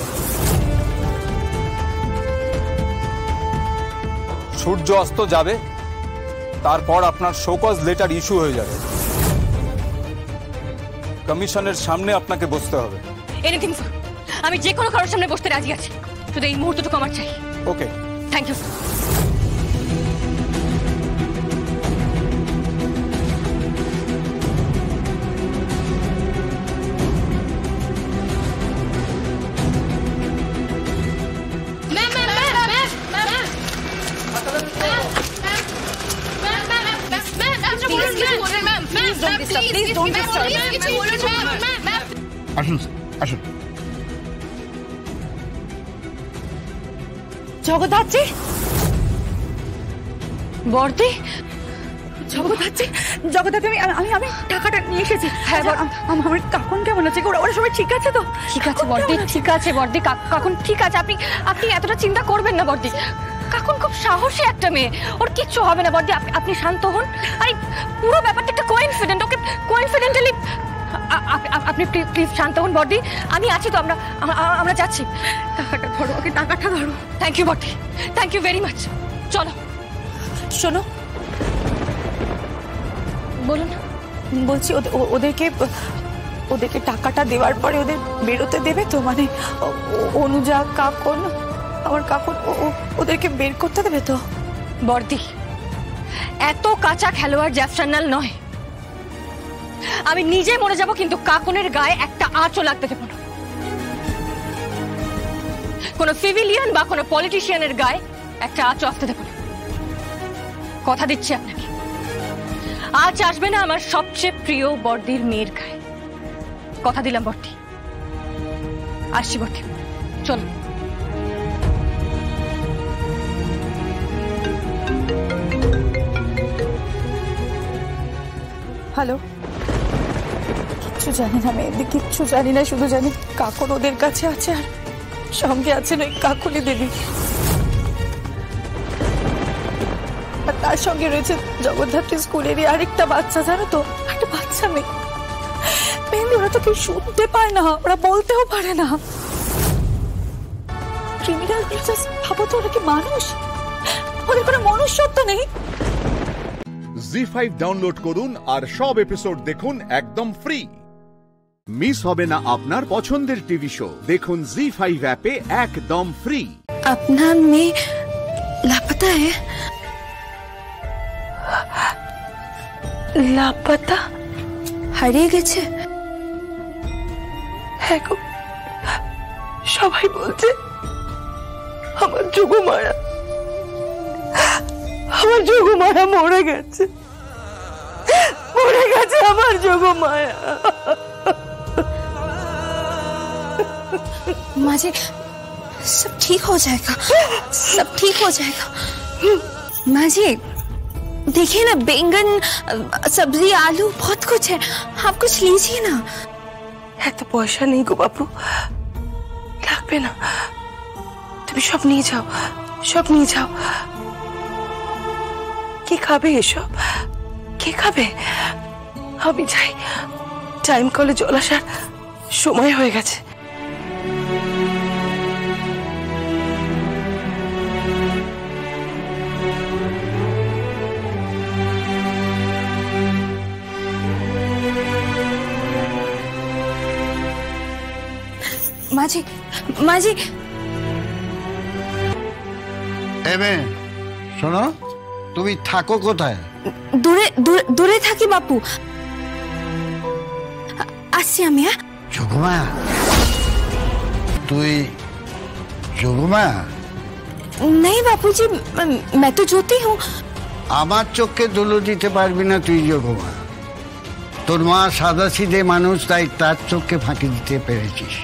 সূর্য অস্ত যাবে, তারপর আপনার শোকজ লেটার ইস্যু হয়ে যাবে। কমিশনের সামনে আপনাকে বসতে হবে। এনিথিং স্যার, আমি যে কোনো কারোর সামনে বসতে রাজি আছি, শুধু এই মুহূর্তটুকু আমার চাই। ওকে, থ্যাংক ইউ স্যার। আসুন আসুন। জগদ্ধাত্রী, বর্দি, জগদ্ধাত্রী, আমি টাকাটা নিয়ে এসেছি। হ্যাঁ, আমার কাকুন কেমন আছে? ওরা সবাই ঠিক আছে তো? ঠিক আছে বর্দি, ঠিক আছে বর্দি, কাকুন ঠিক আছে। আপনি এতটা চিন্তা করবেন না বর্দি। কাকুন খুব সাহসী একটা মেয়ে, ওর কিচ্ছু হবে না বর্দি, আপনি শান্ত হন। আরে পুরো ব্যাপারটা একটা কোইন্সিডেন্ট, ওকে কোইন্সিডেন্টালি। আপনি প্লিজ শান্ত হন বর্দি, আমি আছি তো, আমরা যাচ্ছি। টাকাটা ধরো, ওকে টাকাটা ধরো। থ্যাংক ইউ বর্দি, থ্যাংক ইউ ভেরি মাচ। চলো। শোনো, বলুন। বলছি ওদেরকে টাকাটা দেওয়ার পরে ওদের বেরোতে দেবে তো? মানে অনুজা, কাকন, আমার কাকুন ওদেরকে বের করতে দেবে তো? বর্দি, এত কাঁচা খেলোয়াড় জ্যাফসান্নাল নয়। আমি নিজে মরে যাব, কিন্তু কাকুনের গায়ে একটা আঁচও লাগতে দেব না। কোনো সিভিলিয়ান বা কোনো পলিটিশিয়ানের গায়ে একটা আঁচও আসতে দেব না। কথা দিচ্ছি আপনাকে, আজ আসবে না আমার সবচেয়ে প্রিয় বর্দির মেয়ের গায়ে। কথা দিলাম বর্দি। আসছি বর্দি, চলো। হ্যালো, কিচ্ছু জানি না মেয়েদের, কিচ্ছু জানি না, শুধু জানি কাকুন ওদের কাছে আছে আর সঙ্গে আছেন ওই কাকুলি দেবী, আর তার সঙ্গে রয়েছে জগদ্ধাত্রী স্কুলেরই আরেকটা বাচ্চা, জানো তো, একটা বাচ্চা মেয়ে। মেহেন্দি, ওরা তো কেউ শুনতে পায় না, ওরা বলতেও পারে না। ক্রিমিনাল, ভাবো তো, ওরা কি মানুষ? ওদের কোনো মনুষ্যত্ব নেই। জি5 ডাউনলোড করুন আর সব এপিসোড দেখুন একদম ফ্রি। মিস হবে না আপনার পছন্দের টিভি শো। দেখুন জি5 অ্যাপে একদম ফ্রি। আপনার মেয়ে লাপাতা লাপাতা হারিয়ে গেছে? হ্যাঁ গো, সবাই বলছে আমার যোগমায়া মরে গেছে, আমার যোগমায়া। माजी, सब ठीक हो जाएगा, सब ठीक हो जाएगा। माजी, देखिए ना, बैंगन, सब्जी, आलू, बहुत कुछ है, आप कुछ लीजिए ना। है तो पैसा नहीं गो बापू, লাগবে না, তুমি সব নিয়ে যাও, সব নিয়ে যাও। কে খাবে এসব? কে খাবে? আমি যাই, টাইম কলে জল আসার সময় হয়ে গেছে। माजी, माजी, এমে শোনো, তুমি থাকো কোথায়? দূরে দূরে দূরে থাকি বাপু, আসছি আমি। যোগমা, তুই যোগমা? नहीं बापूजी, मैं तो ज्योति हूँ। আমার চোখে ধুলো দিতে পারবি না তুই যোগমা। তোর মা সাদা সিধে মানুষ, তাই তার চোখে ফাঁকি দিতে পেরেছিস,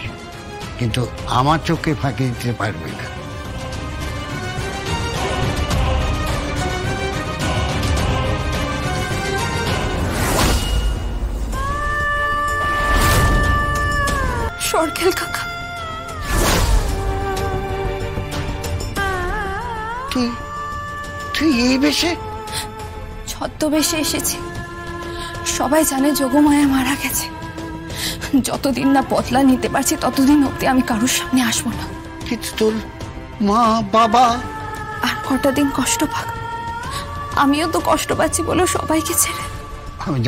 কিন্তু আমার চোখে ফাঁকি দিতে পারবি না। সরকেল কাকা, তুই এই বেশে? ছদ্মবেশে এসেছি। সবাই জানে যোগমায়া মারা গেছে। যতদিন না বদলা নিতে পারছি ততদিন অব্দি আমি কারোর সামনে আসবো না। কিন্তু তোর মা বাবা আর কটা দিন কষ্ট পাক, আমিও তো কষ্ট পাচ্ছি বলে সবাইকে ছেড়ে। আমি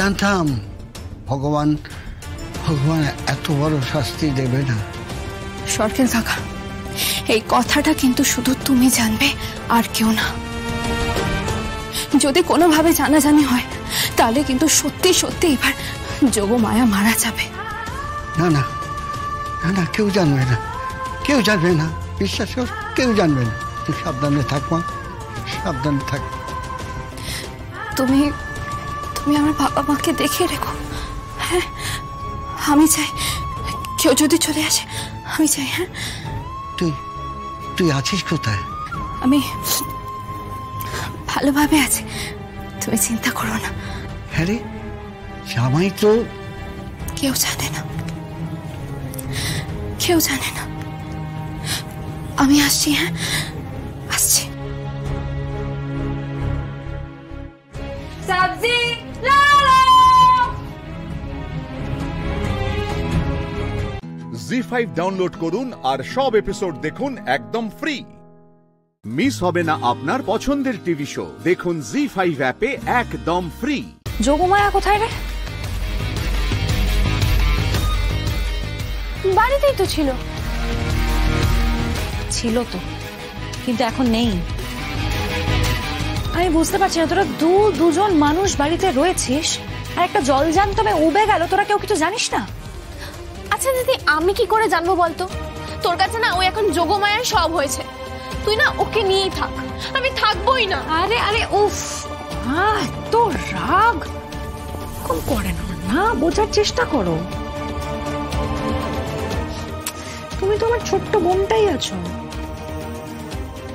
জানতাম ভগবান এত বড় শাস্তি দেবে না। সরকেল কাকা, এই কথাটা কিন্তু শুধু তুমি জানবে, আর কেউ না। যদি কোনোভাবে জানাজানি হয় তাহলে কিন্তু সত্যি সত্যি এবার যোগমায়া মারা যাবে। না না না না, কেউ জানবে না, কেউ জানবে না, বিশ্বাস কর, কেউ জানবে না। তুই সাবধানে থাক মা, সাবধানে থাক। তুমি আমার বাবা মাকে দেখে রেখো। হ্যাঁ, আমি চাই কেউ যদি চলে আসে, আমি চাই। হ্যাঁ, তুই আছিস কোথায়? আমি ভালোভাবে আছি, তুমি চিন্তা করো না। হ্যাঁ রে, জামাই তো কেউ জানে না, কেউ জানে না। আমি আসছি। হ্যাঁ, আসছি। সবজি জি5 ডাউনলোড করুন আর সব এপিসোড দেখুন একদম ফ্রি। মিস হবে না আপনার পছন্দের টিভি শো। দেখুন জি5 অ্যাপে একদম ফ্রি। যোগমায়া কোথায় রে? বাড়িতেই তো ছিল। ছিল তো, কিন্তু এখন নেই। আমি বুঝতে পারছি না, তোরা দুজন মানুষ বাড়িতে রয়েছিস আর একটা জলজান্তমে উবে গেল, তোরা কেউ কিছু জানিস না? আচ্ছা দিদি, আমি কি করে জানবো বলতো? তোর কাছে না ও এখন যোগমায়ার সব হয়েছে, তুই না ওকে নিয়েই থাক, আমি থাকবোই না। আরে আরে উফ, এত রাগ কম করে না, বোঝার চেষ্টা করো। তুমি তো আমার ছোট্ট বোনটাই আছো।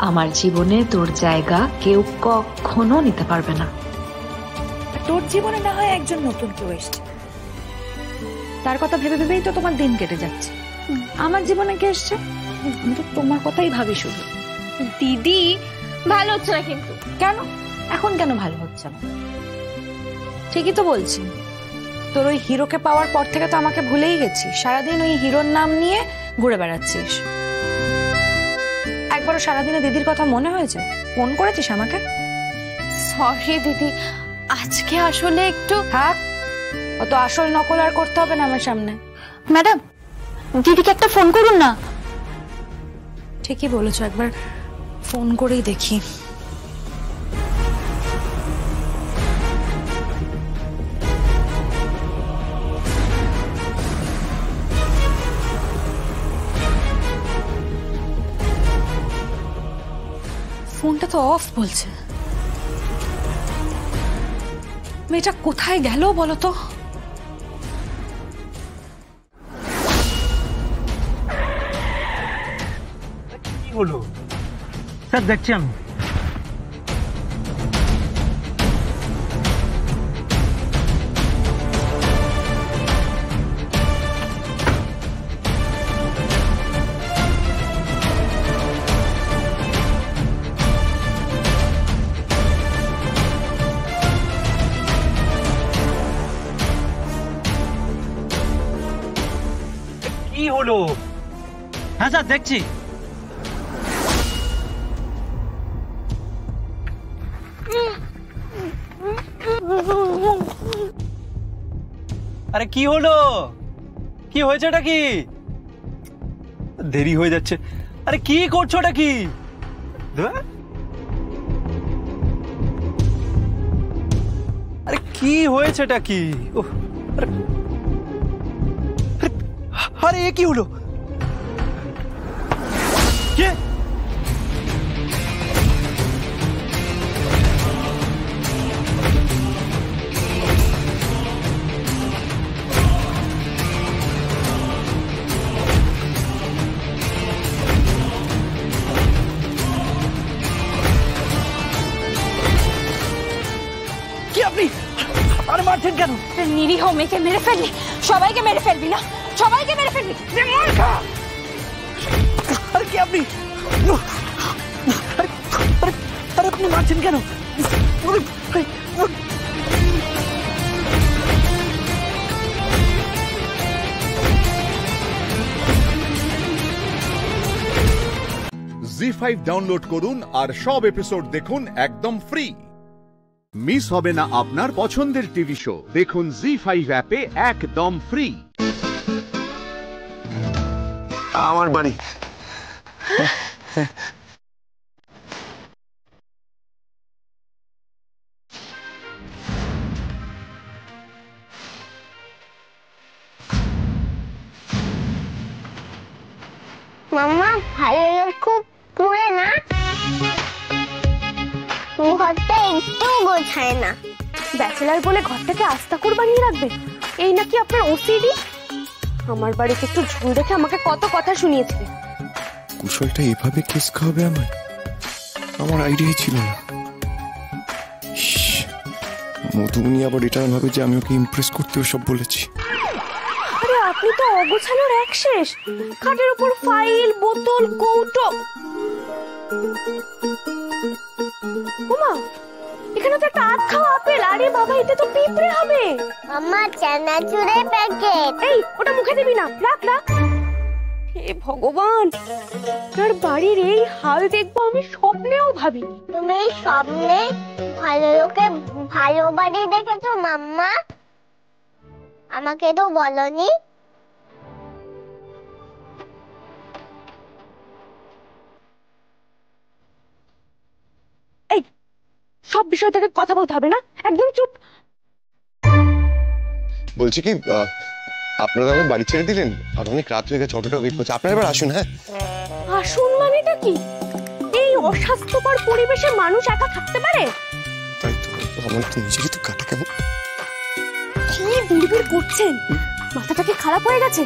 আমার জীবনে তোর জায়গা কেউ কখনো নিতে পারবে না। তোর জীবনে না হয় একজন নতুন কেউ এসছে, তার কথা ভেবে ভেবেই তো তোমার দিন কেটে যাচ্ছে। আমার জীবনে কে এসছে? আমি তো তোমার কথাই ভাবি শুধু। দিদি ভালো হচ্ছে না কিন্তু। কেন? এখন কেন ভালো হচ্ছে না? ঠিকই তো বলছি, তোর ওই হিরোকে পাওয়ার পর থেকে তো আমাকে ভুলেই গেছিস, সারাদিন ওই হিরোর নাম নিয়ে ঘুরে বেড়াচ্ছিস। একবারও সারাদিনে দিদির কথা মনে হয়েছে? ফোন করেছিস আমাকে? সরি দিদি, আজকে আসলে একটু। থাক, অত আসল নকল আর করতে হবে না আমার সামনে। ম্যাডাম, দিদিকে একটা ফোন করুন না। ঠিকই বলেছো, একবার ফোন করেই দেখি। ফোনটা তো অফ বলছে। মেয়েটা কোথায় গেল বলো তো? কি হলো স্যার? দেখছি আমি। কি হলো? হ্যাঁ স্যার দেখছি। আরে কি হলো? কি হয়েছে? এটা কি? দেরি হয়ে যাচ্ছে। আরে কি করছো? এটা কি? আরে কি হয়েছে? এটা কি? আরে এ কি হলো? কে? কি আপনি? আরে মারছেন কেন? নিরীহ মেয়েকে মেরে ফেললি, সবাইকে মেরে ফেলবি না? সবাইকে মেরে ফেলবি? আরে কি আপনি? আরে আপনি মারছেন কেন? জি5 ডাউনলোড করুন আর সব এপিসোড দেখুন একদম ফ্রি। মিস হবে না আপনার পছন্দের টিভি শো, দেখুন জি5 অ্যাপে একদম ফ্রি। আমার বাড়ি। মাম্মা, ভালো খুব পুরে না, ঘরটা একটু গোছায় না। ব্যাচেলার বলে ঘরটাকে আস্তা করে বানিয়ে রাখবে, এই নাকি আপনার ওসিডি? আমার বাড়িতে একটু ঝুল দেখে আমাকে কত কথা শুনিয়েছিলেন। কুশলটা এভাবে কেস খাওয়াবে আমায়? আমার আইডিয়াই ছিল না। মধুমনি আবার রিটার্ন হবে যে আমি ওকে ইমপ্রেস করতে সব বলেছি। আরে আপনি তো অগোছানোর এক শেষ, খাটের উপর ফাইল, বোতল, কৌটো। ওমা, এখানে তো একটা আধ খাওয়া আপেল। আরে বাবা, এটা তো পিঁপড়ে হবে। মাম্মা, চানাচুরের প্যাকেট। এই, ওটা মুখে দিবি না, রাখ রাখ। হে ভগবান, আপনার বাড়ির এই হাল দেখবো আমি স্বপ্নেও ভাবিনি। তুমি স্বপ্নে ভালো লোকে ভালো বাড়ি দেখেছো মাম্মা? আমাকে তো বলনি। সব বিষয় থেকে কথা বলতে হবে না, একদম চুপ। বলছি কি আপনারা আমার বাড়ি ছেড়ে দিলেন, আর অনেক রাত হয়ে গেছে, অটোটা ওয়েট করছে, আপনারা এবার আসুন। হ্যাঁ আসুন মানেটা কি? এই অস্বাস্থ্যকর পরিবেশে মানুষ একা থাকতে পারে? তাই তো, আমার তো নিজেরই তো কাটা কেমন। কি বিড়বিড় করছেন? মাথাটা কি খারাপ হয়ে গেছে?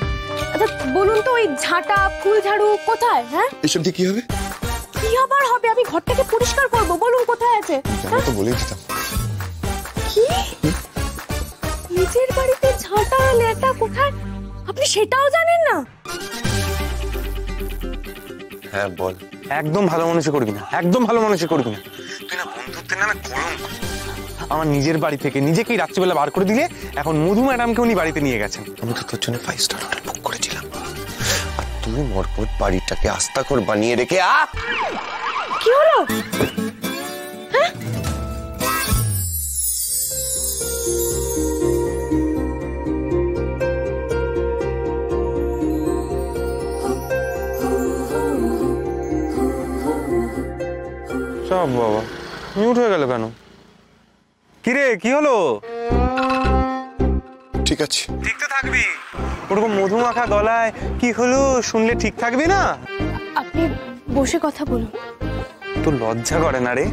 আচ্ছা বলুন তো, ওই ঝাঁটা ফুল ঝাড়ু কোথায়? হ্যাঁ এসব দিয়ে কি হবে? কি আবার হবে? আমি ঘরটাকে পরিষ্কার করব, বলুন কোথায় আছে? আমি তো বলেই দিতাম। কি নিজের বাড়িতে ঝাঁটা লেটা কোথায়, আপনি সেটাও জানেন না? হ্যাঁ বল। একদম ভালো মানুষই করবি না, একদম ভালো মানুষই করবি না। তুই না বন্ধুত্বের নামে কলঙ্ক। আমার নিজের বাড়ি থেকে নিজেকেই রাত্রিবেলা বার করে দিলে, এখন মধু ম্যাডামকে উনি বাড়িতে নিয়ে গেছেন। আমি তো তোর জন্য 5 স্টার হোটেল বুক করেছিলাম, আর তুই মরপট বাড়িটাকে আস্তাঘর বানিয়ে রেখে কি হলো? হ্যাঁ সব বাবা মিউট হয়ে গেল কেন? কিরে কি হলো? ঠিক আছে, ঠিক তো থাকবি। ওরকম মধুমাখা গলায় কি হলো শুনলে ঠিক থাকবি না? আপনি বসে কথা বলুন। তোর লজ্জা করে না রে?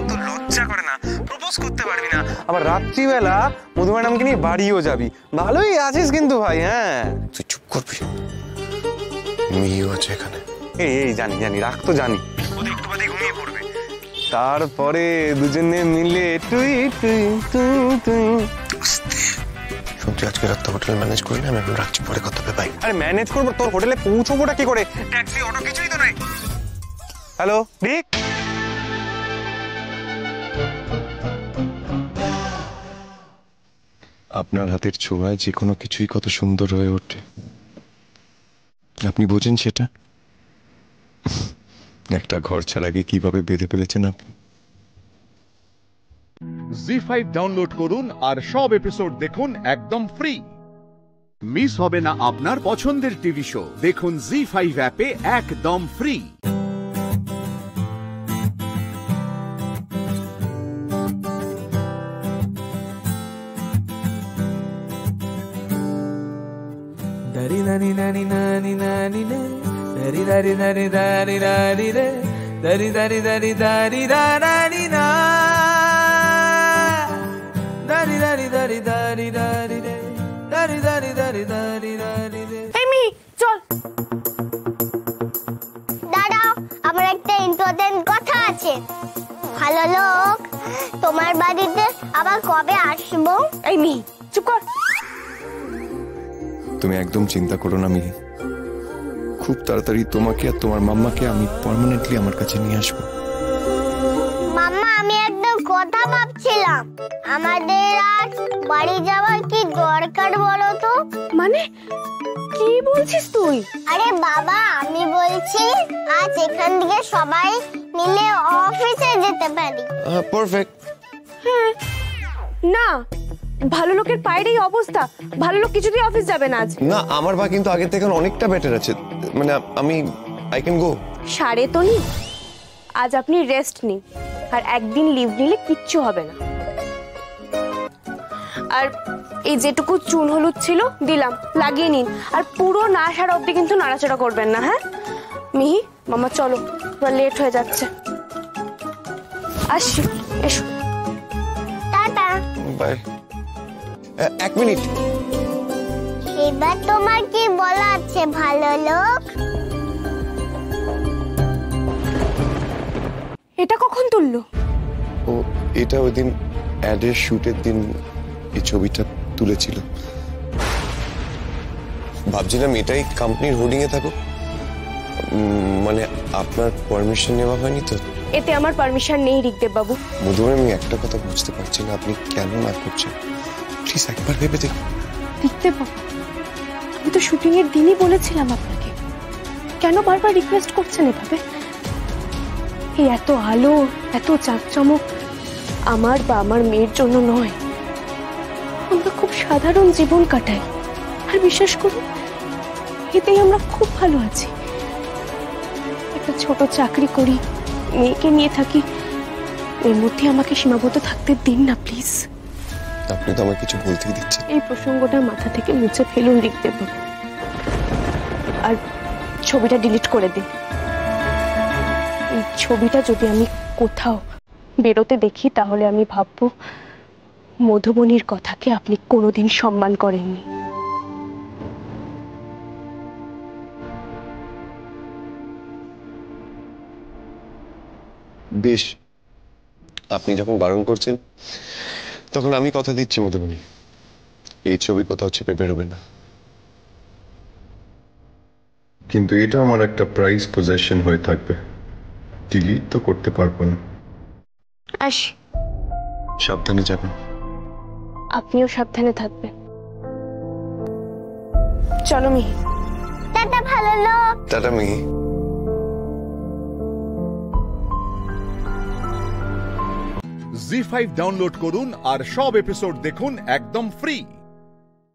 তোর লজ্জা করে না? প্রপোজ করতে পারবি না, আবার রাত্রিবেলা মধু ম্যাডামকে নিয়ে বাড়িও যাবি। ভালোই আছিস কিন্তু ভাই। হ্যাঁ তুই চুপ করবি, মেয়েও আছে এখানে। এই জানি জানি, রাখ তো জানি। একটু বাদে ঘুমিয়ে পড়বে, তারপরে দুজনে মিলে তুই তুই তুই তুই। শুনছি আজকে রাতটা হোটেল ম্যানেজ করি না, আমি এখন রাখছি, পরে কথা হবে। বাই। আরে ম্যানেজ করবো, তোর হোটেলে পৌঁছবোটা কি করে? ট্যাক্সি অটো কিছুই তো নেই। হ্যালো রিক, আপনার হাতের ছোঁয়ায় যে কোনো কিছুই কত সুন্দর হয়ে ওঠে, আপনি বোঝেন সেটা? একটা ঘর ছাড়া গিয়ে কিভাবে বেঁধে ফেলেছেন আপনি। জি5 ডাউনলোড করুন আর সব এপিসোড দেখুন একদম ফ্রি। মিস হবে না আপনার পছন্দের টিভি শো, দেখুন জি5 অ্যাপে একদম free. Dari dari dari dari dari dari dari dari dari dari dari dari dari dari dari na dari dari dari dari dari dari dari dari dari dari এমি চল। দাঁড়াও, আমার একটা ইম্পর্টেন্ট কথা আছে। ভালো লোক, তোমার বাড়িতে আবার কবে আসবো? এমি চুপ কর। তুমি একদম চিন্তা করো না মিহি, খুব তাড়াতাড়ি তোমাকে আর তোমার মাম্মাকে আমি পার্মানেন্টলি আমার কাছে নিয়ে আসবো। মাম্মা, আমি একদম কথা ভাবছিলাম, আমাদের আর বাড়ি যাওয়ার কি দরকার বলো তো? মানে কি বলছিস তুই? আরে বাবা, আমি বলছি আজ এখান থেকে সবাই মিলে অফিসে যেতে পারি। পারফেক্ট। হ্যাঁ না, ভালো লোকের পায়ের এই অবস্থা, ভালো লোক কিছুতেই অফিস যাবে না আজ। না, আমার পা কিন্তু আগের থেকে অনেকটা বেটার আছে, মানে আমি আই ক্যান গো। সারে তো নি, আজ আপনি রেস্ট নিন, আর একদিন লিভ নিলে কিচ্ছু হবে না। আর এই যেটুকু চুন হলুদ ছিল দিলাম, লাগিয়ে নিন, আর পুরো না সারা অবধি কিন্তু নাড়াচাড়া করবেন না। হ্যাঁ মিহি, মামা চলো, এবার লেট হয়ে যাচ্ছে। আসছি, এসো। টাটা। বাই। এক মিনিট, এবার তোমার কি বলা আছে ভালো লোক? এটা কখন তুললো? ও এটা ওই দিন অ্যাডের শুটের দিন এই ছবিটা তুলেছিল। ভাবছিলাম এটাই কোম্পানির হোর্ডিং এ থাকো, মানে আপনার পারমিশন নেওয়া হয়নি তো? এতে আমার পারমিশন নেই ঋকদেব বাবু। মধুর, আমি একটা কথা বুঝতে পারছি না, আপনি কেন না করছেন, প্লিজ একবার ভেবে দেখুন। ঋকদেব বাবু, আমি তো শুটিং এর দিনই বলেছিলাম আপনাকে, কেন বারবার রিকোয়েস্ট করছেন এভাবে? এই এত আলো, এত চাকচমক আমার বা আমার মেয়ের জন্য নয়। আমরা খুব সাধারণ জীবন কাটাই, আর বিশ্বাস করুন এতেই আমরা খুব ভালো আছি। একটা ছোট চাকরি করি, মেয়েকে নিয়ে থাকি, এর মধ্যে আমাকে সীমাবদ্ধ থাকতে দিন না প্লিজ। আপনি তো আমাকে কিছু বলতেই দিচ্ছেন। এই প্রসঙ্গটা মাথা থেকে মুছে ফেলুন লিখদেব, আর ছবিটা ডিলিট করে দিন। এই ছবিটা যদি আমি কোথাও বেরোতে দেখি তাহলে আমি ভাববো মধুবনীর কথাকে আপনি কোনোদিন সম্মান করেননি। বেশ, আপনি যখন বারণ করছেন তখন আমি কথা দিচ্ছি মধুবনী, এই ছবি কোথাও চেপে বেরোবে না। কিন্তু এটা আমার একটা প্রাইজ পজেশন হয়ে থাকবে, ডিলিট তো করতে পারবো না। আসি। সাবধানে যাবেন। আপনিও সাবধানে থাকবেন। চলো মিহি। টাটা ভালো লোক। টাটা মিহি। জি5 ডাউনলোড করুন আর সব এপিসোড দেখুন একদম ফ্রি।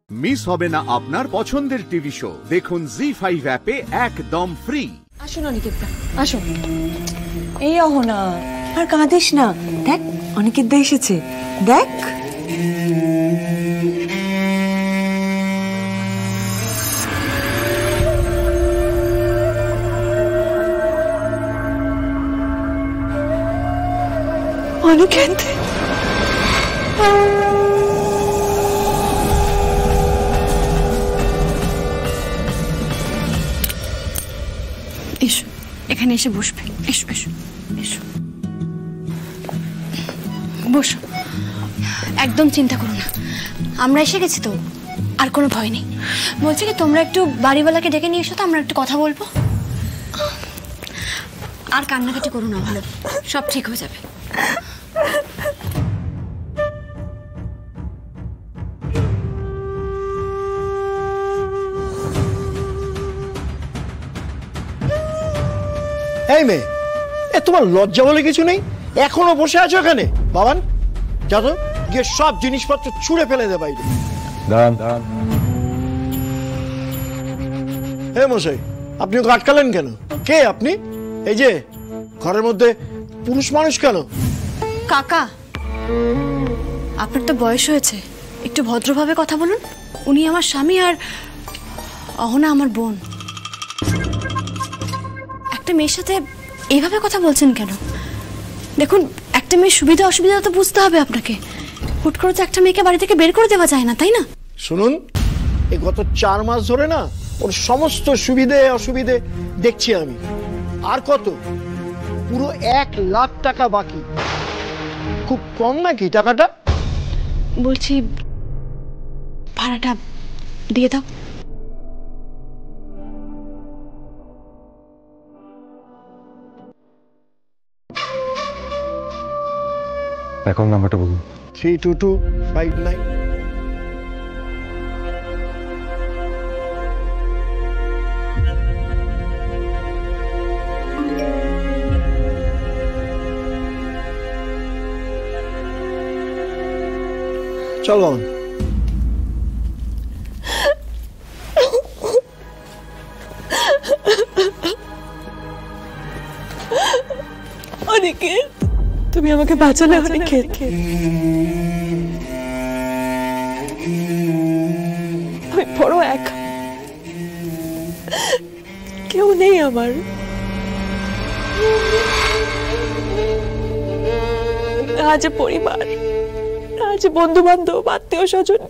মিস হবে না আপনার পছন্দের টিভি শো, দেখুন জি5 অ্যাপে একদম ফ্রি। আসুন অনিকেতদা, আসুন। এই অহনা, আর কাঁদিস না, দেখ অনিকেতদা এসেছে, দেখ। অনিকেত, এসো, এখানে এসে বসবে। এসো এসো এসো, বসো। একদম চিন্তা করো না, আমরা এসে গেছি তো, আর কোনো ভয় নেই। বলছি কি, তোমরা একটু বাড়িওয়ালাকে ডেকে নিয়ে এসো তো, আমরা একটু কথা বলবো। আর কান্নাকাটি করো না, ভালো, সব ঠিক হয়ে যাবে। এই মেয়ে, তোমার লজ্জা বলে কিছু নেই? এখনো বসে আছো এখানে? বাবান, যা তো গিয়ে সব জিনিসপত্র ছুঁড়ে ফেলে দে বাইরে। দাঁড়ান। হে মশাই, আপনি ওকে আটকালেন কেন? কে আপনি? এই যে ঘরের মধ্যে পুরুষ মানুষ কেন? কাকা, আপনার তো বয়স হয়েছে, একটু ভদ্রভাবে কথা বলুন। উনি আমার স্বামী আর অহনা আমার বোন। একটা মেয়ের সাথে এইভাবে কথা বলছেন কেন? দেখুন, একটা মেয়ের সুবিধা অসুবিধা তো বুঝতে হবে আপনাকে। হুট করে তো একটা মেয়েকে বাড়ি থেকে বের করে দেওয়া যায় না, তাই না? শুনুন, এই গত 4 মাস ধরে না ওর সমস্ত সুবিধে অসুবিধে দেখছি আমি। আর কত? পুরো 1 লাখ টাকা বাকি। খুব কম নাকি টাকাটা? বলছি ভাড়াটা দিয়ে দাও। অ্যাকাউন্ট নাম্বারটা বলুন। 32259। চল বাবা। অনিকেত, তুমি আমাকে বাঁচালে অনিকেত। আমি বড় একা, কেউ নেই আমার। আজ পরিবার, আজ বন্ধু বান্ধব, আত্মীয় স্বজন।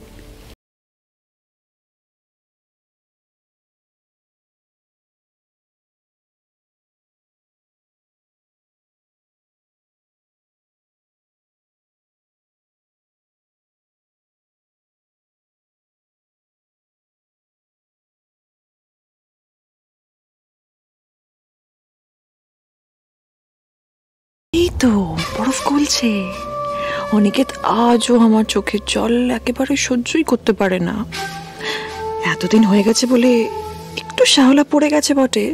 এই তো বরফ গলছে। অনিকেত আজও আমার চোখের জল একেবারে সহ্যই করতে পারে না। এতদিন হয়ে গেছে বলে একটু শ্যাওলা পড়ে গেছে বটে,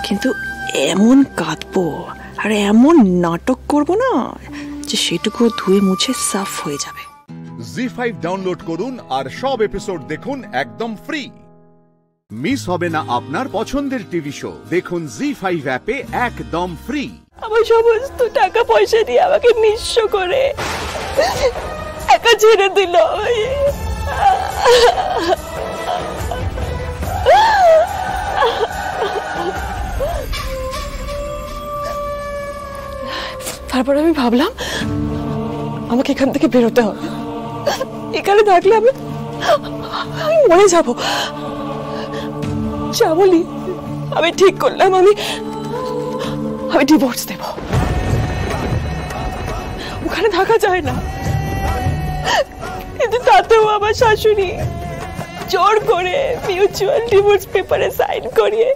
কিন্তু এমন কাঁদবো আর এমন নাটক করব না যে সেটুকু ধুয়ে মুছে সাফ হয়ে যাবে। জি5 ডাউনলোড করুন আর সব এপিসোড দেখুন একদম ফ্রি। মিস হবে না আপনার পছন্দের টিভি শো, দেখুন জি5 অ্যাপে একদম ফ্রি। আমার সমস্ত টাকা পয়সা দিয়ে আমাকে নিঃস্ব করে একা ছেড়ে দিল। তারপর আমি ভাবলাম আমাকে এখান থেকে বেরোতে হবে, এখানে থাকলে আমি মরে যাব। শ্যামলী, আমি ঠিক করলাম আমি ডিভোর্স দেব। ওখানে থাকা যায় না, কিন্তু তাতেও আমার শাশুড়ি জোর করে মিউচুয়াল ডিভোর্স পেপারে সাইন করিয়ে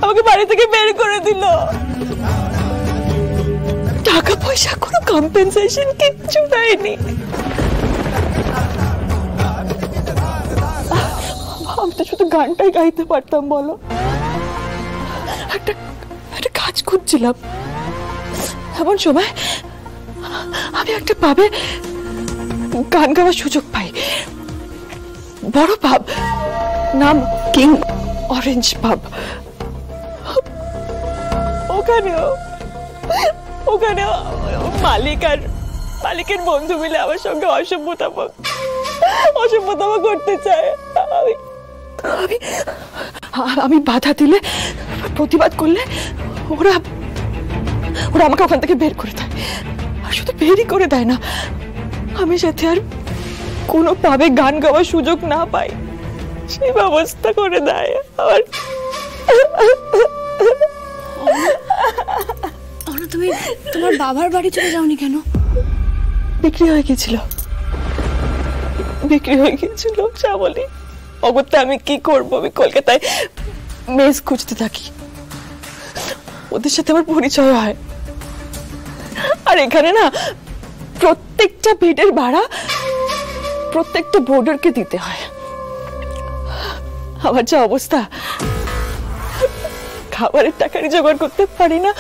আমাকে বাড়ি থেকে বের করে দিল। টাকা পয়সা কোনো কম্পেনসেশন কিচ্ছু দেয়নি। আমি তো শুধু গানটাই গাইতে পারতাম বলো। একটা কাজ খুঁজছিলাম, এমন সময় আমি একটা পাবে গান গাওয়ার সুযোগ পাই। বড় পাব, নাম কিং অরেঞ্জ পাব। ওখানেও মালিকের বন্ধু মিলে আমার সঙ্গে অসভ্যতাম করতে চায়। আমি বাধা দিলে, প্রতিবাদ করলে ওরা আমাকে ওখান থেকে বের করে দেয়। আর শুধু বেরই করে দেয় না, আমি সাথে আর কোনো পাবে গান গাওয়ার সুযোগ না পাই সেই ব্যবস্থা করে দেয়। আবার তুমি তোমার বাবার বাড়ি চলে যাওনি কেন? বিক্রি হয়ে গেছিল শ্যামলী। অগত্যা আমি কি করবো? আমি কলকাতায় মেস খুঁজতে থাকি, ওদের সাথে আমার পরিচয় হয়। আর এখানে না প্রত্যেকটা বেডের ভাড়া প্রত্যেকটা বোর্ডারকে দিতে হয়। আমার যা অবস্থা, খাবারের টাকারই জোগাড় করতে পারি না,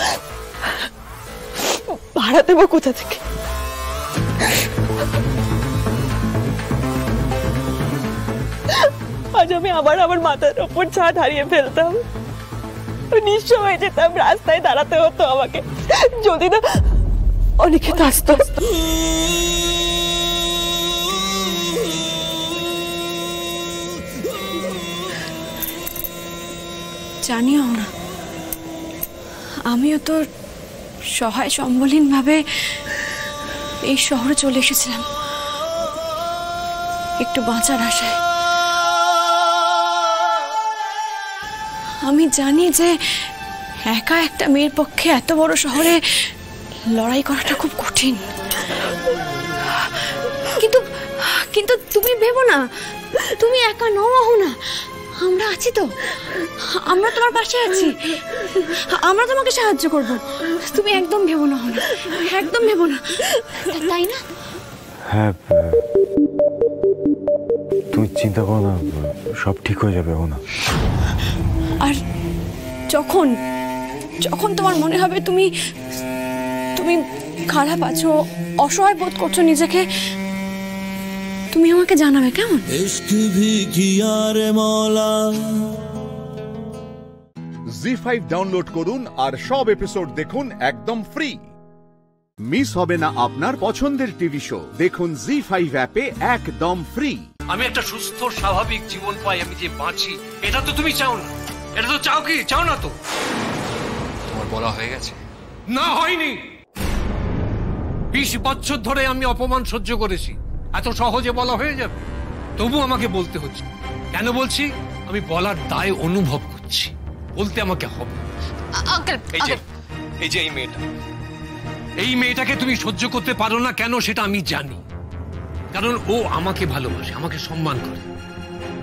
ভাড়া দেবো কোথা থেকে? আজ আমি আমার মাথার ওপর ছাদ হারিয়ে ফেলতাম, নিঃস্ব হয়ে যেতাম, রাস্তায় দাঁড়াতে হতো আমাকে, যদি না অনিকেত আসতো। জানিও না, আমিও তো সহায় সম্বলহীন ভাবে এই শহরে চলে এসেছিলাম একটু বাঁচার আশায়। আমি জানি যে একা একটা মেয়ের পক্ষে এত বড় শহরে লড়াই করাটা খুব কঠিন, কিন্তু তুমি ভেবো না, তুমি একা নও না, আমরা আছি তো, আমরা তোমার পাশে আছি, আমরা তোমাকে সাহায্য করব। তুমি একদম ভেবো না, একদম ভেবো না, তাই না? হ্যাঁ, তুমি চিন্তা করো না, সব ঠিক হয়ে যাবে না। আর যখন তোমার মনে হবে তুমি খারাপ আছো, অসহায় বোধ করছো নিজেকে, তুমি আমাকে জানাবে, কেমন? জি5 ডাউনলোড করুন আর সব এপিসোড দেখুন একদম ফ্রি। মিস হবে না আপনার পছন্দের টিভি শো, দেখুন জি5 অ্যাপে একদম ফ্রি। আমি একটা সুস্থ স্বাভাবিক জীবন পাই, আমি যে বাঁচি, এটা তো তুমি চাও না। এটা তো চাও কি? চাও না তো? তোমার বলা হয়ে গেছে? না, হয়নি। 20 বছর ধরে আমি অপমান সহ্য করেছি, এত সহজে বলা হয়ে যাবে? তবু আমাকে বলতে হচ্ছে। কেন বলছি? আমি বলার দায় অনুভব করছি, বলতে আমাকে হবে। এই মেয়েটাকে তুমি সহ্য করতে পারো না কেন সেটা আমি জানি, কারণ ও আমাকে ভালোবাসে, আমাকে সম্মান করে।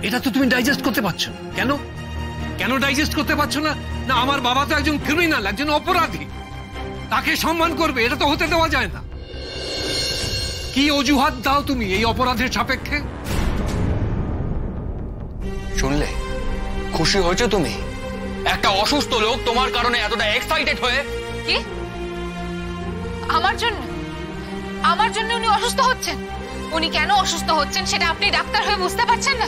এটা তো তুমি ডাইজেস্ট করতে পারছো না। কেন ডাইজেস্ট করতে পারছো না? না, আমার বাবা তো একজন ক্রিমিনাল, একজন অপরাধী, তাকে সম্মান করবে, এটা তো হতে দেওয়া যায় না। কি অজুহাত দাও তুমি এই অপরাধের সাপেক্ষে? শুনলে খুশি হয়েছো তুমি? একটা অসুস্থ লোক তোমার কারণে এতটা এক্সাইটেড হয়ে। কি? আমার জন্য উনি অসুস্থ হচ্ছেন? উনি কেন অসুস্থ হচ্ছেন সেটা আপনি ডাক্তার হয়ে বুঝতে পারছেন না?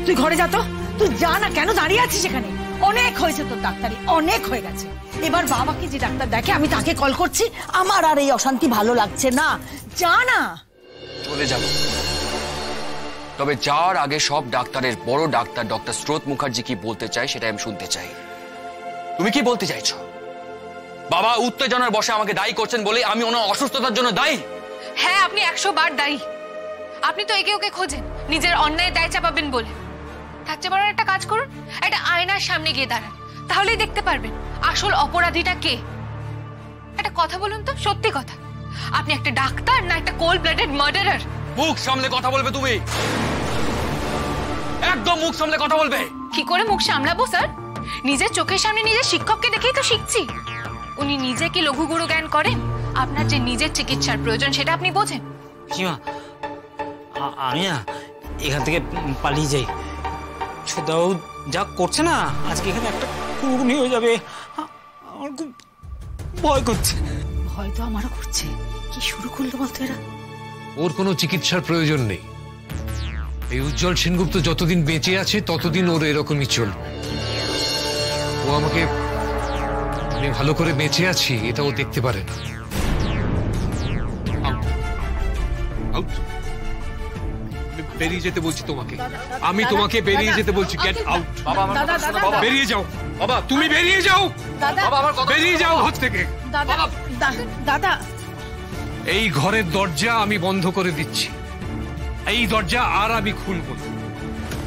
তুই ঘরে যা তো, তুই যা না, কেন দাঁড়িয়ে আছিস এখানে? অনেক হয়েছে তোর ডাক্তারি, অনেক হয়ে গেছে। এবার বাবাকে যে ডাক্তার দেখে আমি তাকে কল করছি। আমার আর এই অশান্তি ভালো লাগছে না, যা না। চলে যাব, তবে যাওয়ার আগে সব ডাক্তারের বড় ডাক্তার ডক্টর স্রোত মুখার্জি কি বলতে চাই সেটা আমি শুনতে চাই। তুমি কি বলতে চাইছো? বাবা উত্তেজনার বশে আমাকে দায়ী করছেন বলে আমি ওনার অসুস্থতার জন্য দায়ী? হ্যাঁ, আপনি 100 বার দায়ী। আপনি তো একে ওকে খোঁজেন নিজের অন্যায় দায় চাপাবেন বলে। তার চেয়ে বরং একটা কাজ করুন, একটা আয়নার সামনে গিয়ে দাঁড়ান, তাহলেই দেখতে পারবেন আসল অপরাধীটা কে। একটা কথা বলুন তো, সত্যি কথা, আপনি একটা ডাক্তার না একটা কোল্ড ব্লাডেড মার্ডারার? মুখ সামলে কথা বলবে তুমি, একদম মুখ সামলে কথা বলবে। কি করে মুখ সামলাবো স্যার? নিজের চোখের সামনে নিজের শিক্ষককে দেখেই তো শিখছি। উনি নিজে কি লঘু গুরু জ্ঞান করেন? আপনার যে নিজের চিকিৎসার প্রয়োজন সেটা আপনি বোঝেন? সীমা, আমি না এখান থেকে পালিয়ে যাই। ছোটদাও যা করছে না, আজকে এখানে একটা কুকুরনি হয়ে যাবে। আমার খুব ভয় করছে। ভয় তো আমারও করছে। কি শুরু করলো বলতো এরা? ওর কোনো চিকিৎসার প্রয়োজন নেই। এই উজ্জ্বল সেনগুপ্ত যতদিন বেঁচে আছে ততদিন ওর এরকমই চলবে। ও আমাকে, আমি ভালো করে বেঁচে আছি এটা ও দেখতে পারে না। বেরিয়ে যেতে বলছি তোমাকে, আমি তোমাকে বেরিয়ে যেতে বলছি। Get out. বেরিয়ে যাও বাবা, তুমি বেরিয়ে যাও। বেরিয়ে যাও ঘর থেকে। দাদা, এই ঘরের দরজা আমি বন্ধ করে দিচ্ছি। এই দরজা আর আমি খুলব না।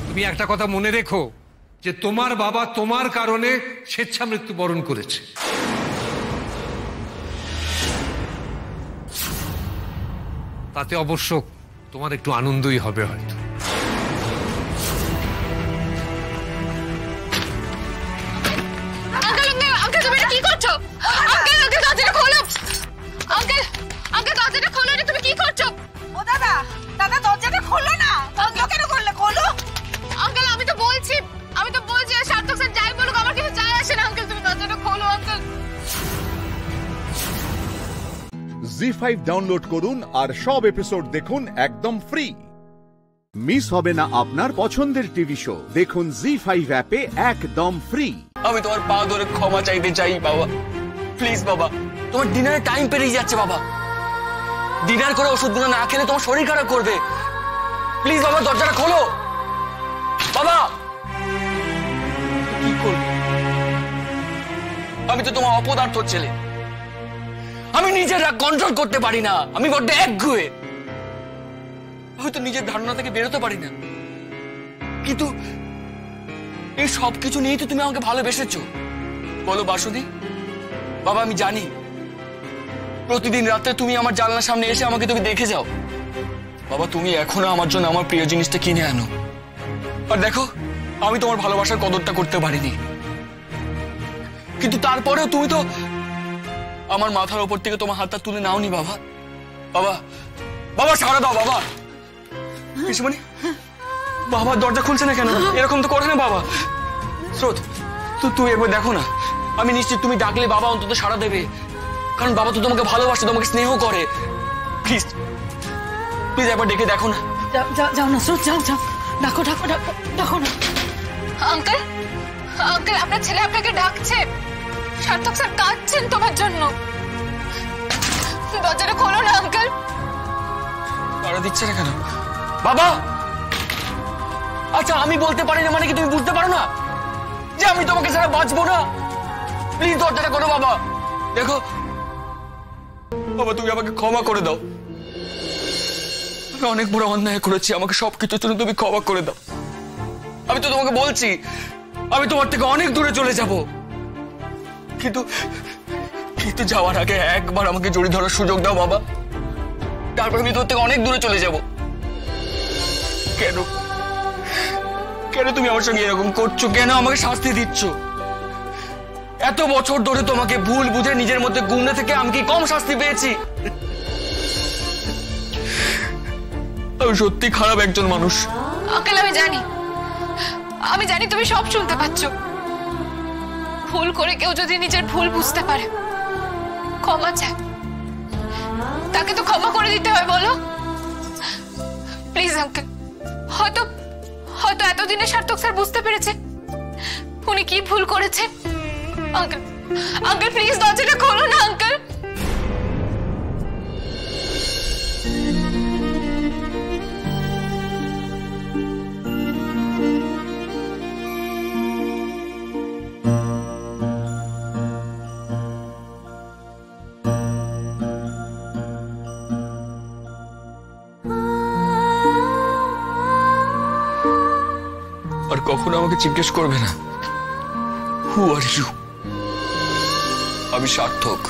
তুমি একটা কথা মনে রেখো যে তোমার বাবা তোমার কারণে স্বেচ্ছা মৃত্যুবরণ করেছে। তাতে অবশ্য তোমার একটু আনন্দই হবে হয়তো। আঙ্কেল তুমি কি করছো? আঙ্কেল দরজাটা খোলো। আঙ্কেল দরজাটা খোলো। তুমি কি করছো? ও দাদা দরজাটা খোলো না। দরজা কেন করলে? খোলো। আঙ্কেল আমি তো বলছি সার্থক স্যার যাই বলুক আমার কিছু যায় আসে না। আঙ্কেল তুমি দরজাটা খোলো। আঙ্কেল জি5 ডাউনলোড করুন আর সব এপিসোড দেখুন একদম ফ্রি। মিস হবে না আপনার পছন্দের টিভি শো। দেখুন জি5 অ্যাপে একদম ফ্রি। আমি তোমার পা ধরে ক্ষমা চাইতে চাই বাবা, প্লিজ বাবা। তোমার ডিনারের টাইম পেরিয়ে যাচ্ছে বাবা। ডিনার করে ওষুধগুলো না খেলে তোমার শরীর খারাপ করবে। প্লিজ বাবা দরজাটা খোলো বাবা। কি করবে? আমি তো তোমার অপদার্থ ছেলে। আমি নিজের রাগ কন্ট্রোল করতে পারি না। আমি বড্ড একগুঁয়ে। হয়তো নিজের ধারণা থেকে বেরোতে পারি না, কিন্তু এই সব কিছু নিয়েই তো তুমি আমাকে ভালোবেসেছো। বলো বাসুদি। বাবা আমি জানি প্রতিদিন রাতে তুমি আমার জানলার সামনে এসে আমাকে তুমি দেখে যাও। বাবা তুমি এখনো আমার জন্য আমার প্রিয় জিনিসটা কিনে আনো। আর দেখো আমি তোমার ভালোবাসার কদরটা করতে পারিনি, কিন্তু তারপরেও তুমি তো আমার মাথার উপর থেকে তোমার হাতটা তুলে নাওনি বাবা। বাবা বাবা সারা দাও বাবা। পিসিমণি, বাবা দরজা খুলছে না কেন? এরকম তো করে না বাবা। স্রোত তুই একবার দেখো না। আমি নিশ্চিত তুমি ডাকলে বাবা অন্তত সাড়া দেবে, কারণ বাবা তো তোমাকে ভালোবাসে, তোমাকে স্নেহ করে। প্লিজ প্লিজ একবার ডেকে দেখো না। যাও না স্রোত, যাও ডাকো না। আঙ্কেল আপনার ছেলে আপনাকে ডাকছে। সার্থক স্যার কাঁদছেন তোমার জন্য। দরজাটা খোলো না আঙ্কেল। তারা দিচ্ছে না কেন বাবা? আচ্ছা আমি বলতে পারি না মানে কি তুমি বুঝতে পারো না যে আমি তোমাকে ছাড়া বাঁচবো না? প্লিজ দরজাটা করো বাবা। দেখো বাবা তুমি আমাকে ক্ষমা করে দাও। আমি অনেক বড় অন্যায় করেছি, আমাকে সবকিছুর জন্য তুমি ক্ষমা করে দাও। আমি তো তোমাকে বলছি আমি তোমার থেকে অনেক দূরে চলে যাব, কিন্তু যাওয়ার আগে একবার আমাকে জড়িয়ে ধরার সুযোগ দাও বাবা। তারপর আমি তোর থেকে অনেক দূরে চলে যাব। কেন তুমি আমার সঙ্গে এরকম করছো? কেন আমাকে শাস্তি দিচ্ছ? এত বছর ধরে তোমাকে ভুল বুঝে নিজের মধ্যে গুমনে থেকে আমি কি কম শাস্তি পেয়েছি? আমি সত্যি খারাপ একজন মানুষ। আঙ্কেল আমি জানি তুমি সব শুনতে পাচ্ছ। ভুল করে কেউ যদি নিজের ভুল বুঝতে পারে, ক্ষমা চায়, তাকে তো ক্ষমা করে দিতে হয় বলো। প্লিজ আঙ্কেল, হয়তো এতদিনে সার্থক স্যার বুঝতে পেরেছে উনি কি ভুল করেছে? আঙ্কেল, আঙ্কেল প্লিজ দরজাটা খোলো না আঙ্কেল। আর কখনো আমাকে জিজ্ঞেস করবে না হু আর ইউ। আমি সার্থক,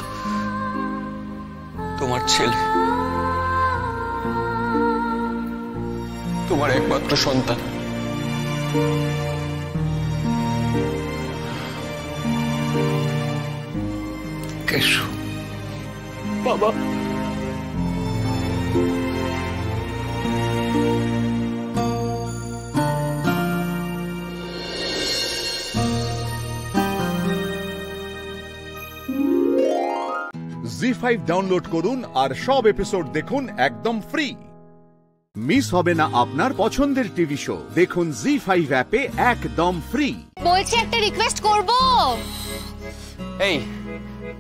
তোমার ছেলে, তোমার একমাত্র সন্তান। কেশু বাবা, জি5 ডাউনলোড করুন আর সব এপিসোড দেখুন একদম ফ্রি। মিস হবে না আপনার পছন্দের টিভি শো, দেখুন জি5 অ্যাপে একদম ফ্রি। বলছি একটা রিকোয়েস্ট করব। এই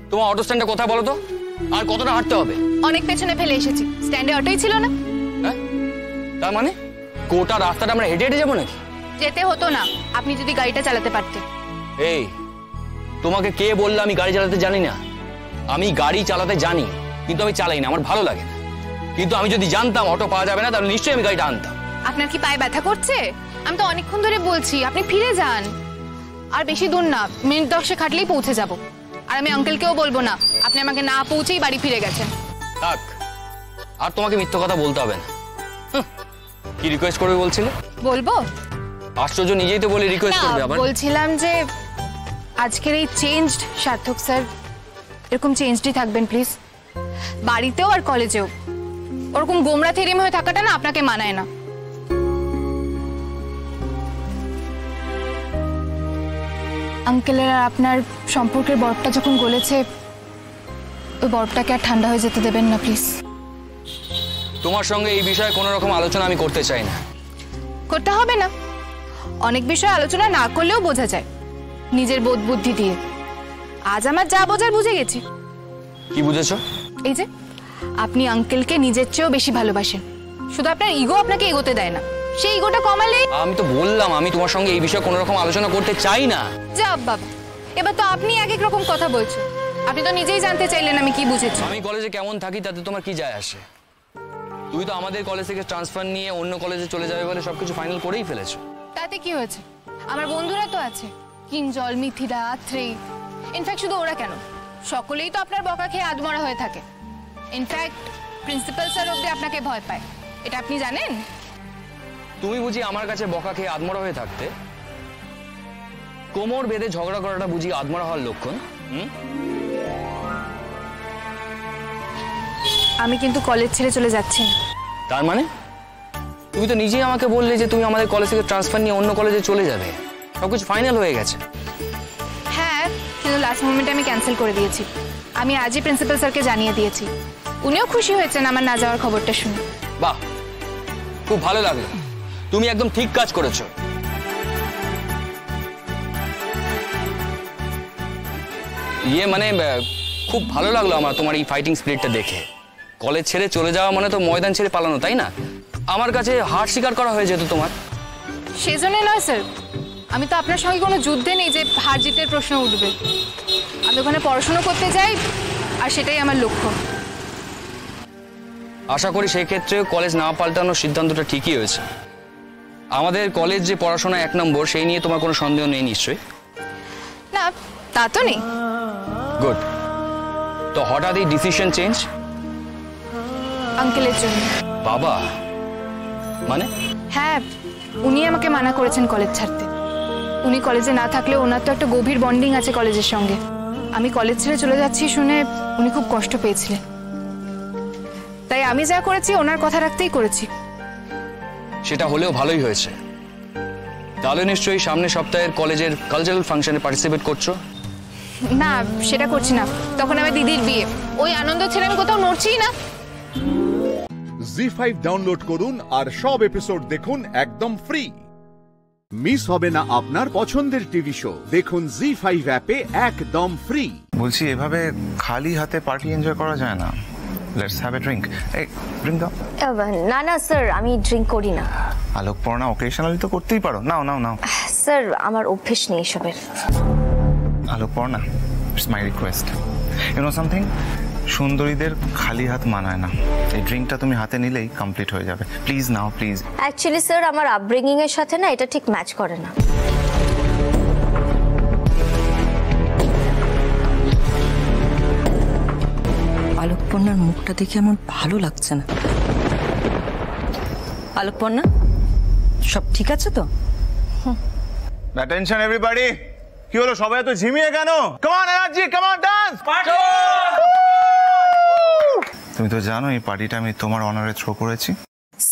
তোমার অটো স্ট্যান্ডে কোথায় বলো তো? আর কতটা হাঁটতে হবে? অনেক পেছনে ফেলে এসেছি, স্ট্যান্ডে অটোই ছিল না। হ্যাঁ, তার মানে গোটা রাস্তাটা আমরা হেঁটে হেঁটে যাবো নাকি? যেতে হতো না, আপনি যদি গাড়িটা চালাতে পারতেন। এই তোমাকে কে বললো আমি গাড়ি চালাতে জানি না? আমি গাড়ি চালাতে জানি, কিন্তু আমি চালাই না, আমার ভালো লাগে না। কিন্তু আমি যদি জানতাম অটো পাওয়া যাবে না, তাহলে নিশ্চয়ই আমি গাড়িটা আনতাম। আপনার কি পায়ে ব্যথা করছে? আমি তো অনেকক্ষণ ধরে বলছি আপনি ফিরে যান। আর বেশি দূর না, মিনিট 10 হাঁটলেই পৌঁছে যাব। আর আমি আঙ্কেলকেও বলবো না আপনি আমাকে না পৌঁছেই বাড়ি ফিরে গেছেন। থাক, আর তোমাকে মিথ্যা কথা বলতে হবে না। কি রিকোয়েস্ট করবে বলছিলে? বলবো? আশ্চর্য, নিজেই তো বলে রিকোয়েস্ট করবে আবার। বলছিলাম যে আজকের এই চেঞ্জড সার্থক স্যার এরকম চেঞ্জডই থাকবেন প্লিজ, বাড়িতেও আর কলেজেও। ওরকম গোমরা থেরিম হয়ে থাকাটা না আপনাকে মানায় না। আঙ্কেলের আর আপনার সম্পর্কের বরফটা যখন গলেছে, ওই বরফটাকে আর ঠান্ডা হয়ে যেতে দেবেন না প্লিজ। তোমার সঙ্গে এই বিষয়ে কোনো রকম আলোচনা আমি করতে চাই না। করতে হবে না, অনেক বিষয়ে আলোচনা না করলেও বোঝা যায় নিজের বোধ বুদ্ধি দিয়ে। আজ আমার যা বোঝার বুঝে গেছি। কি বুঝেছো? এই যে আপনি আঙ্কেলকে নিজের চেয়েও বেশি ভালোবাসেন, শুধু আপনার ইগো আপনাকে এগোতে দেয় না। সেই ইগোটা কমালেই। আমি তো বললাম আমি তোমার সঙ্গে এই বিষয়ে কোনো রকম আলোচনা করতে চাই না। যা বাবা, এবার তো আপনি এক এক রকম কথা বলছেন। আপনি তো নিজেই জানতে চাইলেন আমি কি বুঝেছি। আমি কলেজে কেমন থাকি তাতে তোমার কি যায় আসে? তুই তো আমাদের কলেজ থেকে ট্রান্সফার নিয়ে অন্য কলেজে চলে যাবে বলে সবকিছু ফাইনাল করেই ফেলেছো। তাতে কি হয়েছে? আমার বন্ধুরা তো আছে, কিঞ্জল, মিথিলা, আত্রি। ইনফ্যাক্ট শুধু ওরা কেন, সকলেই তো আপনার বকা খেয়ে আদমরা হয়ে থাকে। ইনফ্যাক্ট প্রিন্সিপাল স্যার অব্দি আপনাকে ভয় পায়, এটা আপনি জানেন? তুমি বুঝি আমার কাছে বকা খেয়ে আদমরা হয়ে থাকতে? কোমর বেঁধে ঝগড়া করাটা বুঝি আদমরা হওয়ার লক্ষণ? আমি কিন্তু কলেজ ছেড়ে চলে যাচ্ছি না। তার মানে? তুমি তো নিজেই আমাকে বললে যে তুমি আমাদের কলেজ থেকে ট্রান্সফার নিয়ে অন্য কলেজে চলে যাবে, সবকিছু ফাইনাল হয়ে গেছে। হ্যাঁ, কিন্তু লাস্ট মোমেন্টে আমি ক্যান্সেল করে দিয়েছি। আমি আজই প্রিন্সিপাল স্যারকে জানিয়ে দিয়েছি, উনিও খুশি হয়েছেন আমার না যাওয়ার খবরটা শুনে। বাহ, খুব ভালো লাগলো, তুমি একদম ঠিক কাজ করেছো। মানে খুব ভালো লাগলো আমার তোমার এই ফাইটিং স্পিরিটটা দেখে। কলেজ ছেড়ে চলে যাওয়া মানে তো ময়দান ছেড়ে পালানো, তাই না? আমার কাছে হার স্বীকার করা হয়ে যেত তোমার। সেজন্য নয় স্যার, আমি তো আপনার সঙ্গে কোনো যুদ্ধে নেই যে হার জিতের প্রশ্ন উঠবে। আমি ওখানে পড়াশোনা করতে যাই, আর সেটাই আমার লক্ষ্য। আশা করি সেই ক্ষেত্রে কলেজ না পাল্টানোর সিদ্ধান্তটা ঠিকই হয়েছে। আমাদের কলেজ যে পড়াশোনা 1 নম্বর, সেই নিয়ে তোমার কোনো সন্দেহ নেই নিশ্চয়ই? না, তা তো নেই। গুড। তো হঠাৎ এই ডিসিশন চেঞ্জ? আঙ্কেলের জন্য। বাবা, মানে? হ্যাঁ, উনি আমাকে মানা করেছেন কলেজ ছাড়তে। উনি কলেজে না থাকলে ওনার তো একটা গভীর বন্ডিং আছে কলেজের সঙ্গে। আমি কলেজ ছেড়ে চলে যাচ্ছি শুনে উনি খুব কষ্ট পেয়েছিলেন, তাই আমি যা করেছি ওনার কথা রাখতেই করেছি। সেটা হলেও ভালোই হয়েছে। তাহলে নিশ্চয়ই সামনের সপ্তাহের কলেজের কালচারাল ফাংশনে পার্টিসিপেট করছো? না, সেটা করছি না, তখন আমার দিদির বিয়ে। ওই আনন্দ ছেড়ে আমি কোথাও নড়ছিই না। জি5 ডাউনলোড করুন আর সব এপিসোড দেখুন একদম ফ্রি। মিস হবে না আপনার পছন্দের টিভি শো, দেখুন জি5 অ্যাপে একদম ফ্রি। বলছি এভাবে খালি হাতে পার্টি এনজয় করা যায় না। Let's have a drink. এই ড্রিঙ্ক দাও। না না স্যার, আমি ড্রিঙ্ক করি না। আলোকপর্ণা, ওকেশনালি তো করতেই পারো। নাও নাও নাও। স্যার আমার অভ্যেস নেই এসবের। Alokparna, it's my request, you know something, সুন্দরীদের খালি হাত মানায় না। এই ড্রিঙ্কটা তুমি হাতে নিলেই কমপ্লিট হয়ে যাবে। Please now please. Actually sir আমার আপব্রিঙ্গিং এর সাথে না এটা ঠিক ম্যাচ করে না। আলোকপর্ণার মুখটা দেখে আমার ভালো লাগছে না। আলোকপর্ণা, সব ঠিক আছে তো? Attention everybody. কি হলো, সবাই এত ঝিমিয়ে কেন? Come on energy, come on dance. তুমি তো জানো এই পার্টিটা আমি তোমার অনারে থ্রো করেছি।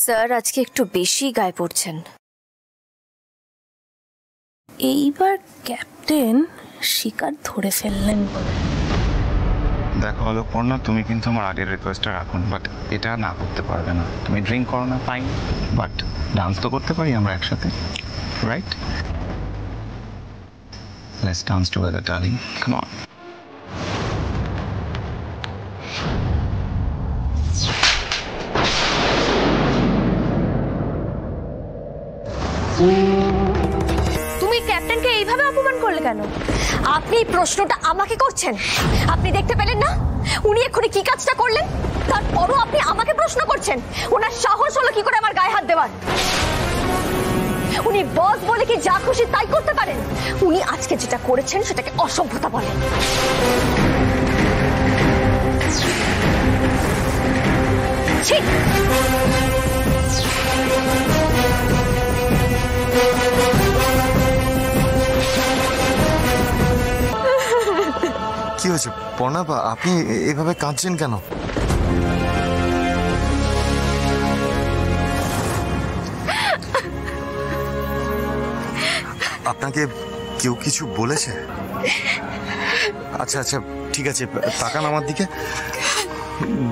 স্যার আজকে একটু বেশি গায়ে পড়ছেন। এইবার ক্যাপ্টেন শিকার ধরে ফেললেন বলে। দেখো আলোকপর্ণা, তুমি কিন্তু আমার আগের রিকোয়েস্টটা রাখুন, বাট এটা না করতে পারবে না। তুমি ড্রিঙ্ক করো না ফাইন, বাট ডান্স তো করতে পারি আমরা একসাথে, right? Let's dance together darling, come on. তুমি ক্যাপ্টেনকে এইভাবে অপমান করলে কেন? আপনি এই প্রশ্নটা আমাকে করছেন? আপনি দেখতে পেলেন না উনি এক্ষুনি কি কাজটা করলেন? তারপরও আপনি আমাকে প্রশ্ন করছেন? ওনার সাহস হলো কি করে আমার গায়ে হাত দেওয়ার? উনি বস বলে কি যা খুশি তাই করতে পারেন? উনি আজকে যেটা করেছেন সেটাকে অসভ্যতা বলেন। ঠিক কি হয়েছে পর্ণা, আপনি এভাবে কাঁদছেন কেন? আপনাকে কেউ কিছু বলেছে? আচ্ছা আচ্ছা ঠিক আছে, তাকান আমার দিকে।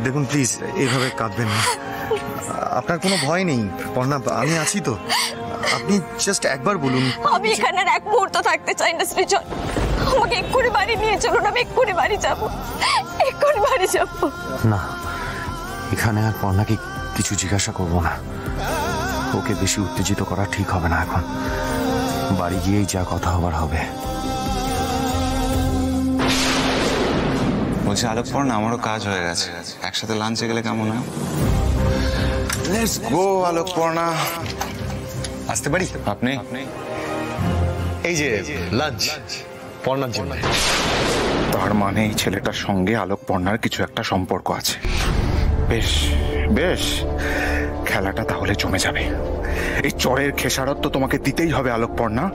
দেখুন প্লিজ এইভাবে কাঁদবেন না। আপনার কোনো ভয় নেই পর্ণা, আমি আছি তো। আপনি জাস্ট একবার বলুন। আমি এখানে আর এক মুহূর্ত থাকতে চাই না সৃজন। আমাকে এক্ষুনি বাড়ি নিয়ে চলুন, আমি এক্ষুনি বাড়ি যাবো, এক্ষুনি বাড়ি যাবো। না, এখানে আর পর্ণাকে কিছু জিজ্ঞাসা করবো না। ওকে বেশি উত্তেজিত করা ঠিক হবে না। এখন বাড়ি গিয়েই যা কথা হবার হবে। বলছি আলোকপর্ণা, আমারও কাজ হয়ে গেছে, একসাথে লাঞ্চে গেলে কেমন হয়? Let's go Alokparna. আসতে পারি? আপনি এই যে লাঞ্চ পর্ণার জন্য। তার মানে এই ছেলেটার সঙ্গে আলোকপর্ণার কিছু একটা সম্পর্ক আছে। বেশ বেশ, খেলাটা তাহলে জমে যাবে। এই চরের খেসারত তো তোমাকে দিতেই হবে আলোকপর্ণা।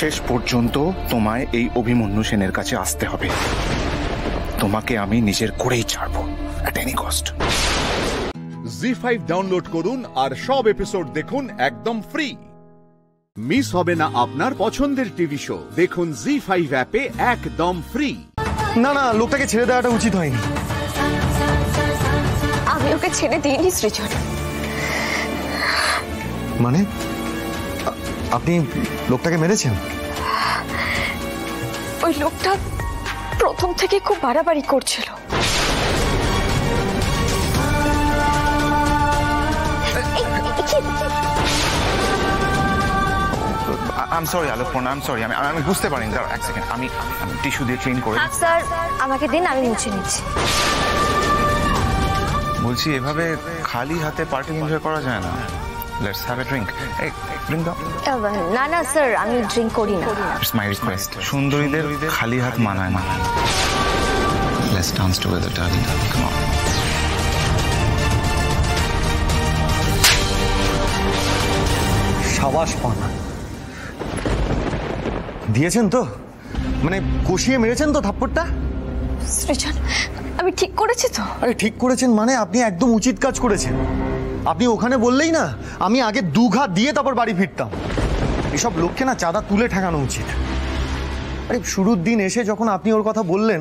শেষ পর্যন্ত তোমায় এই অভিমন্যু সেনের কাছে আসতে হবে। তোমাকে আমি নিজের করেই ছাড়বো, at any cost. ZEE5 download করুন আর সব এপিসোড দেখুন একদম ফ্রি। মিস হবে না আপনার পছন্দের টিভি শো, দেখুন জি5 অ্যাপে একদম ফ্রি। না না, লোকটাকে ছেড়ে দেওয়াটা উচিত হয়নি। আমি ওকে ছেড়ে দিইনি সৃজন। মানে আপনি লোকটাকে মেরেছেন? ওই লোকটা প্রথম থেকে খুব বাড়াবাড়ি করছিল। I am sorry Alokparna, I am sorry. আমি বুঝতে পারিনি। দাঁড়াও এক সেকেন্ড, আমি টিস্যু দিয়ে ক্লিন করে। স্যার আমাকে দিন, আমি মুছে নিচ্ছি। বলছি এভাবে খালি হাতে পার্টি এনজয় করা যায় না। Let's have a drink. এই ড্রিঙ্ক দাও। না না স্যার, আমি ড্রিঙ্ক করি না। ইটস মাই রিকোয়েস্ট, সুন্দরীদের খালি হাত মানায় না। Let's dance together darling, come on. সাবাস পর্ণা, দিয়েছেন তো? মানে কষিয়ে মেরেছেন তো থাপ্পড়টা? সৃজন, আমি ঠিক করেছি তো? আরে ঠিক করেছেন মানে আপনি একদম উচিত কাজ করেছেন। আপনি ওখানে বললেই না আমি আগে দুঘাত দিয়ে তারপর বাড়ি ফিরতাম। এসব লোককে না চাঁদা তুলে ঠেকানো উচিত। আরে শুরুর দিন এসে যখন আপনি ওর কথা বললেন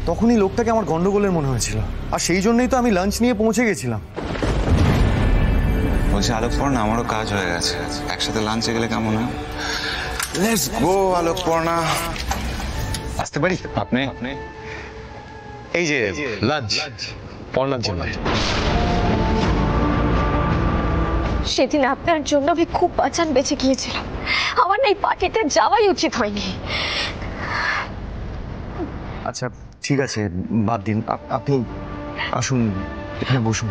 তখনই লোকটাকে আমার গন্ডগোলের মনে হয়েছিল, আর সেই জন্যই তো আমি লাঞ্চ নিয়ে পৌঁছে গেছিলাম। বলছি আলোকপর্ণা, আমারও কাজ হয়ে গেছে, একসাথে লাঞ্চে গেলে কেমন হয়? Let's go Alokparna. আসতে পারি? আপনি এই যে লাঞ্চ পর্ণার জন্য। সেদিন আপনার জন্য আমি খুব বাঁচান বেঁচে গিয়েছিলাম। আমার না এই পার্টিতে যাওয়াই উচিত হয়নি। আচ্ছা ঠিক আছে, বাদ দিন। আপনি আসুন, এখানে বসুন।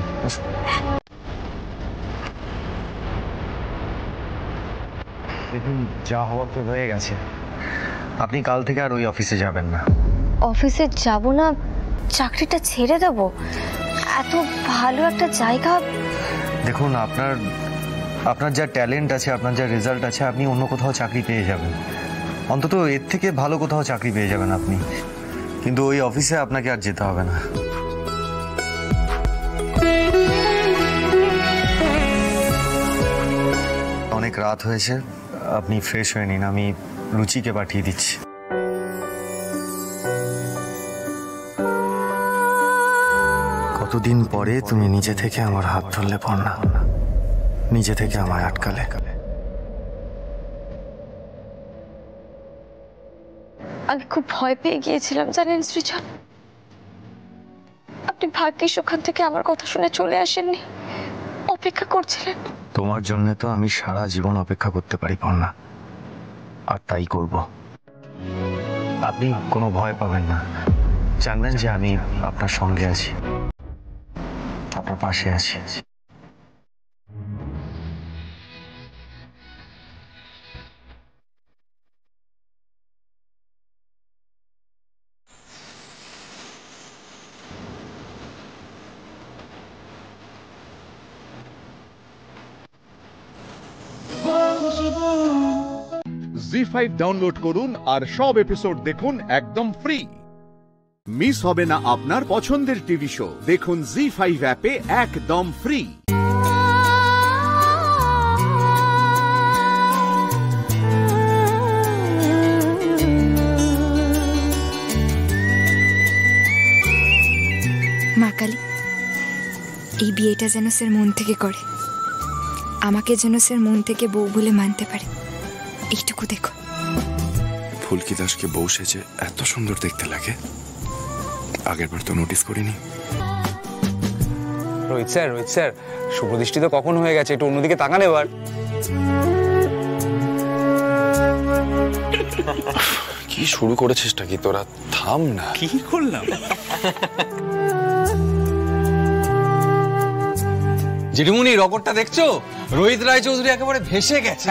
দেখুন, যা হওয়ার তো হয়ে গেছে। আপনি কাল থেকে আর ওই অফিসে যাবেন না। অফিসে যাব না? চাকরিটা ছেড়ে দেব? এত ভালো একটা জায়গা। দেখুন, আপনার যা ট্যালেন্ট আছে, আপনার যা রেজাল্ট আছে, আপনি অন্য কোথাও চাকরি পেয়ে যাবেন। অন্তত এর থেকে ভালো কোথাও চাকরি পেয়ে যাবেন আপনি। কিন্তু ওই অফিসে আপনাকে আর যেতে হবে না। অনেক রাত হয়েছে, আপনি ফ্রেশ হয়ে নিন, আমি রুচিকে পাঠিয়ে দিচ্ছি। কতদিন পরে তুমি নিজে থেকে আমার হাত ধরলে পর্ণা, নিজে থেকে আমায় আটকালে। আমি খুব ভয় পেয়ে গিয়েছিলাম জানেন সৃজন। আপনি ভাগ্যিস ওখান থেকে আমার কথা শুনে চলে আসেননি, অপেক্ষা করছিলেন। তোমার জন্য তো আমি সারা জীবন অপেক্ষা করতে পারি পর্ণা, আর তাই করব। আপনি কোনো ভয় পাবেন না, জানবেন যে আমি আপনার সঙ্গে আছি, আপনার পাশে আছি। জি5 ডাউনলোড করুন আর সব এপিসোড দেখুন একদম ফ্রি। মিস হবে না আপনার পছন্দের টিভি শো, দেখুন জি5 অ্যাপে একদম ফ্রি। মা কালী, এই বিয়েটা যেন স্যার মন থেকে করে, আমাকে যেন স্যার মন থেকে বউ বলে মানতে পারে, এইটুকু দেখো। ফুলকি দাসকে বউ সেজে এত সুন্দর দেখতে লাগে, আগের বার তো নোটিস করিনি। রোহিত স্যার শুভদৃষ্টি তো কখন হয়ে গেছে, একটু অন্যদিকে তাকান এবার। কি শুরু করেছিস নাকি তোরা, থাম না। কি করলাম? জেঠুমনি রকরটা দেখছো? রোহিত রায় চৌধুরী একেবারে ভেসে গেছে।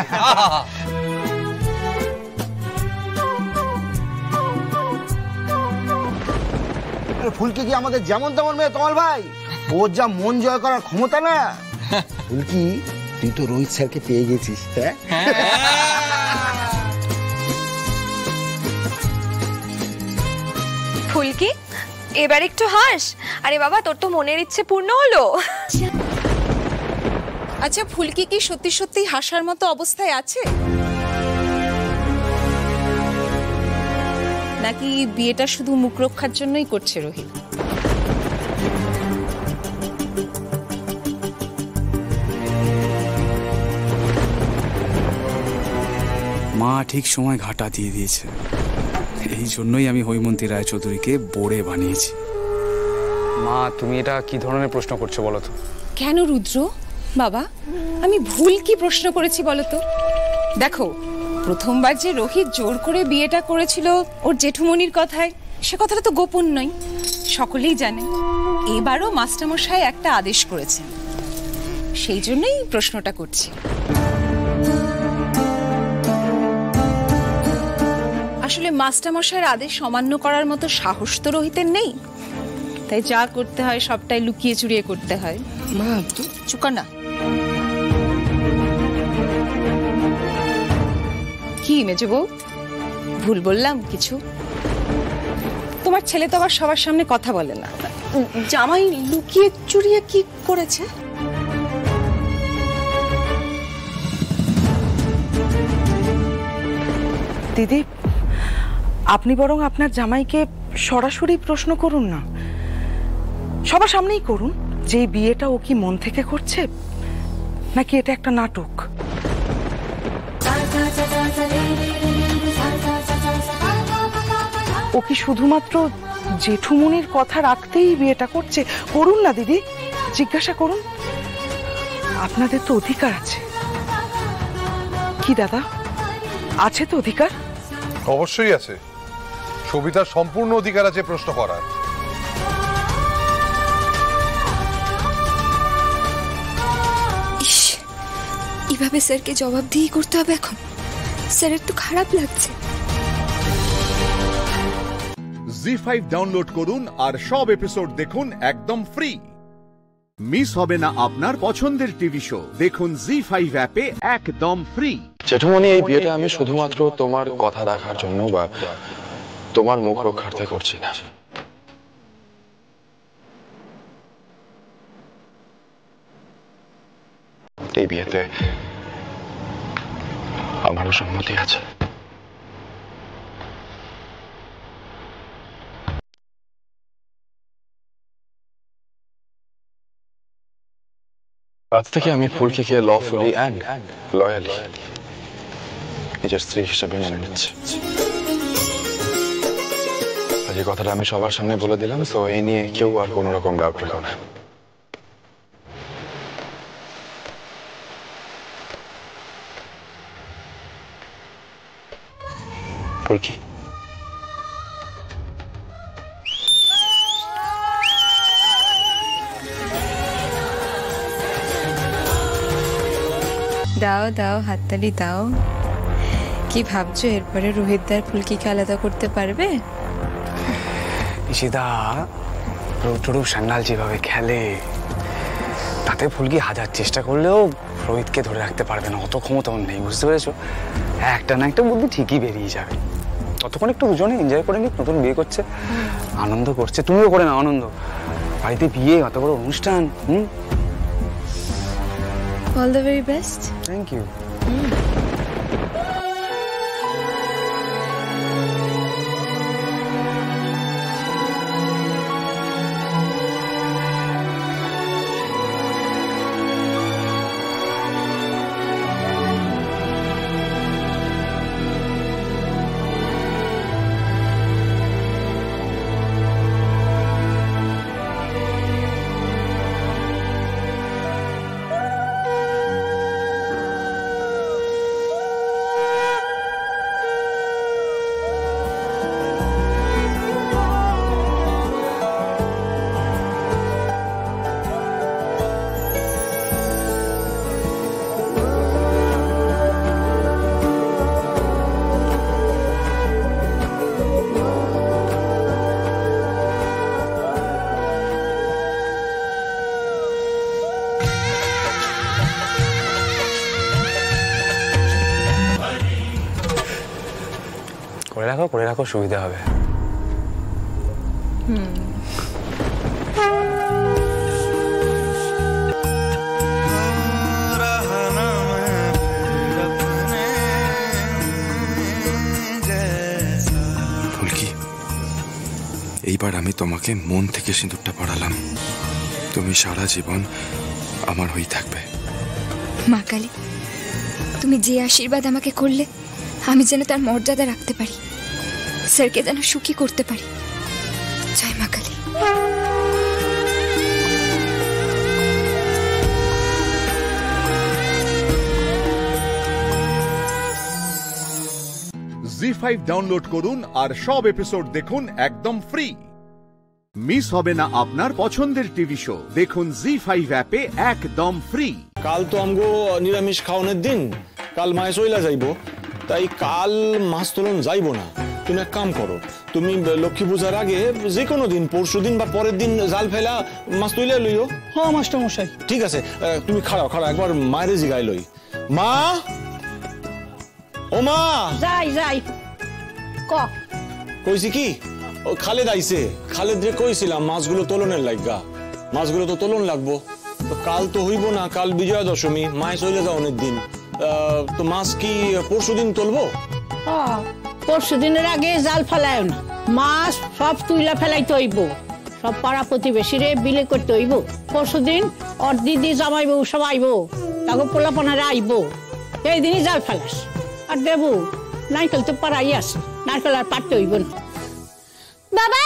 ফুলকি কি আমাদের যেমন তেমন মেয়ে তমাল ভাই? ওর যা মন জয় করার ক্ষমতা না। ফুলকি, তুই তো রোহিত স্যারকে পেয়ে গেছিস। হ্যাঁ, ফুলকি এবার একটু হাস। আরে বাবা, তোর তো মনের ইচ্ছে পূর্ণ হলো। আচ্ছা, ফুলকি কি সত্যি সত্যি হাসার মতো অবস্থায় আছে, নাকি বিয়েটা শুধু মুখ রক্ষার জন্যই করছে রোহিত? মা ঠিক সময় ঘাটা দিয়ে দিয়েছে, এই জন্যই আমি হৈমন্তী রায়চৌধুরীকে বোরে বানিয়েছি। মা, তুমি এটা কি ধরনের প্রশ্ন করছো বলো তো? কেন রুদ্র বাবা, আমি ভুল কি প্রশ্ন করেছি বলো তো? দেখো, প্রথমবার যে রোহিত জোর করে বিয়েটা করেছিল ওর জেঠুমনির কথায়, সে কথাটা তো গোপন নয়, সকলেই জানে। এবারও মাস্টারমশাই একটা আদেশ করেছেন, সেই জন্যই প্রশ্নটা করছি। আসলে মাস্টারমশাইয়ের আদেশ অমান্য করার মতো সাহস তো রোহিতের নেই, তাই যা করতে হয় সবটাই লুকিয়ে চুরিয়ে করতে হয়। মা চুপ কর না। কি মেজো বউ, ভুল বললাম কিছু? তোমার ছেলে তো আবার সবার সামনে কথা বলে না। জামাই লুকিয়ে চুরিয়ে কি করেছে? দিদি, আপনি বরং আপনার জামাইকে সরাসরি প্রশ্ন করুন না, সবার সামনেই করুন যে বিয়েটা ও কি মন থেকে করছে, নাকি এটা একটা নাটক? ও কি শুধুমাত্র জেঠুমনির কথা রাখতেই বিয়েটা করছে? করুন না দিদি, জিজ্ঞাসা করুন, আপনাদের তো অধিকার আছে। কি দাদা, আছে তো অধিকার? অবশ্যই আছে, সবিতার সম্পূর্ণ অধিকার আছে প্রশ্ন করার। এভাবে স্যারকে জবাবদিহি করতে হবে এখন? স্যারের তো খারাপ লাগছে। জি5 ডাউনলোড করুন আর সব এপিসোড দেখুন একদম ফ্রি। মিস হবে না আপনার পছন্দের টিভি শো, দেখুন জি5 অ্যাপে একদম ফ্রি। জেঠুমনি, এই বিয়েটা আমি শুধুমাত্র তোমার কথা রাখার জন্য বা তোমার মুখ রক্ষার্থে করছি না। এই বিয়েতে আমারও সম্মতি আছে। আজ থেকে আমি ফুলকিকে লফুলি অ্যান্ড লয়ালি নিজের স্ত্রী হিসেবে মেনে নিচ্ছি। আজ এই কথাটা আমি সবার সামনে বলে দিলাম, তো এই নিয়ে কেউ আর কোনো রকম ডাউট রেখো না। ফুলকি, দাও দাও, হাততালি দাও। কি ভাবছো এরপরে রোহিতদার ফুলকিকে আলাদা করতে পারবে? ইশিদা, রৌদ্ররূপ সান্যাল যেভাবে খেলে তাতে ফুলকি হাজার চেষ্টা করলেও রোহিতকে ধরে রাখতে পারবে না, অত ক্ষমতা ওর নেই, বুঝতে পেরেছো? একটা না একটা বুদ্ধি ঠিকই বেরিয়ে যাবে। ততক্ষণ একটু দুজনে এনজয় করে নিক, নতুন বিয়ে করছে, আনন্দ করছে, তুমিও করে না আনন্দ। বাড়িতে বিয়ে, অত বড় অনুষ্ঠান। All the very best. Thank you. করে রাখো, সুবিধা হবে। ফুলকি, এইবার আমি তোমাকে মন থেকে সিঁদুরটা পড়ালাম, তুমি সারা জীবন আমার হয়ে থাকবে। মা কালী, তুমি যে আশীর্বাদ আমাকে করলে আমি যেন তার মর্যাদা রাখতে পারি, স্যারকে যেন সুখী করতে পারি। জয় মা কালী। জি5 ডাউনলোড করুন আর সব এপিসোড দেখুন একদম ফ্রি। মিস হবে না আপনার পছন্দের টিভি শো, দেখুন জি5 অ্যাপে একদম ফ্রি। কাল তো আমগো নিরামিষ খাওয়ানোর দিন, কাল মাছ চইলা যাইবো, তাই কাল মাছ তোলন যাইবো না। তুমি এক কাম করো, তুমি লক্ষ্মী পূজার আগে যে কোনো দিন, পরশু দিন বা পরের দিন জাল ফেলা মাছ তুইলে লইও। হ্যাঁ মাস্টার মশাই, ঠিক আছে। তুমি খাড়াও একবার মায়ের জিগাই লই। মা, ও মা। যাই যাই, কইছি কি, ও খালেদ আইছে, খালেদ রে কইছিলাম মাছগুলো তোলনের লাগা, মাছগুলো তো তোলন লাগবো। তো কাল তো হইব না, কাল বিজয়া দশমী, মাছ চলে যাও অনেক দিন। তো মাছ কি পরশু দিন তুলবো? পরশু দিনের আগে জাল ফেলায় না, মাছ সব তুইলা ফেলাইতে হইব, সব পাড়া প্রতিবেশীরে বিলে করতে হইব। পরশু দিন ওর দিদি জামাইবো সব আইব, তাকে পোলাপনারে আইবো এই দিনই জাল ফেলাস আর দেবু নারকেল তো পাড়াই আছে নারকেল আর পারতে হইব না বাবা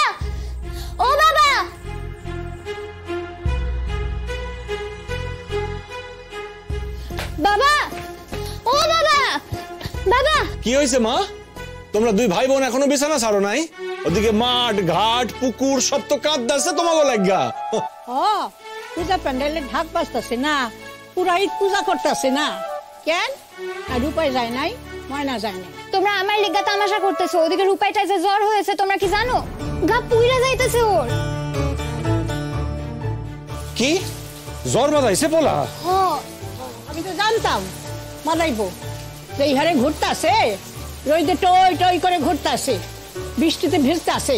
ও বাবা বাবা ও বাবা বাবা কি হয়েছে মা? তোমরা দুই ভাই বোন এখনো বিছানা ছাড়ো নাই? ওদিকে মাঠ ঘাট পুকুর সব তো কাঁদতেছে তোমাকে লাগা। ও পূজা প্যান্ডেলে ঢাক বাজতেছে না, পুরাহিত পূজা করতেছে না, কেন আর রূপাই যায় নাই, ময়না যায় নাই। তোমরা আমার লিগা তামাশা করতেছো, ওদিকে রূপাইটা যে জ্বর হয়েছে তোমরা কি জানো? গা পুইরা যাইতেছে ওর। কি জ্বর বাজাইছে পোলা? আমি তো জানতাম মাদাইবো, এই হারে ঘুরতেছে, রইদে টই টই করে ঘুরতেছে, বৃষ্টিতে ভিজতেছে,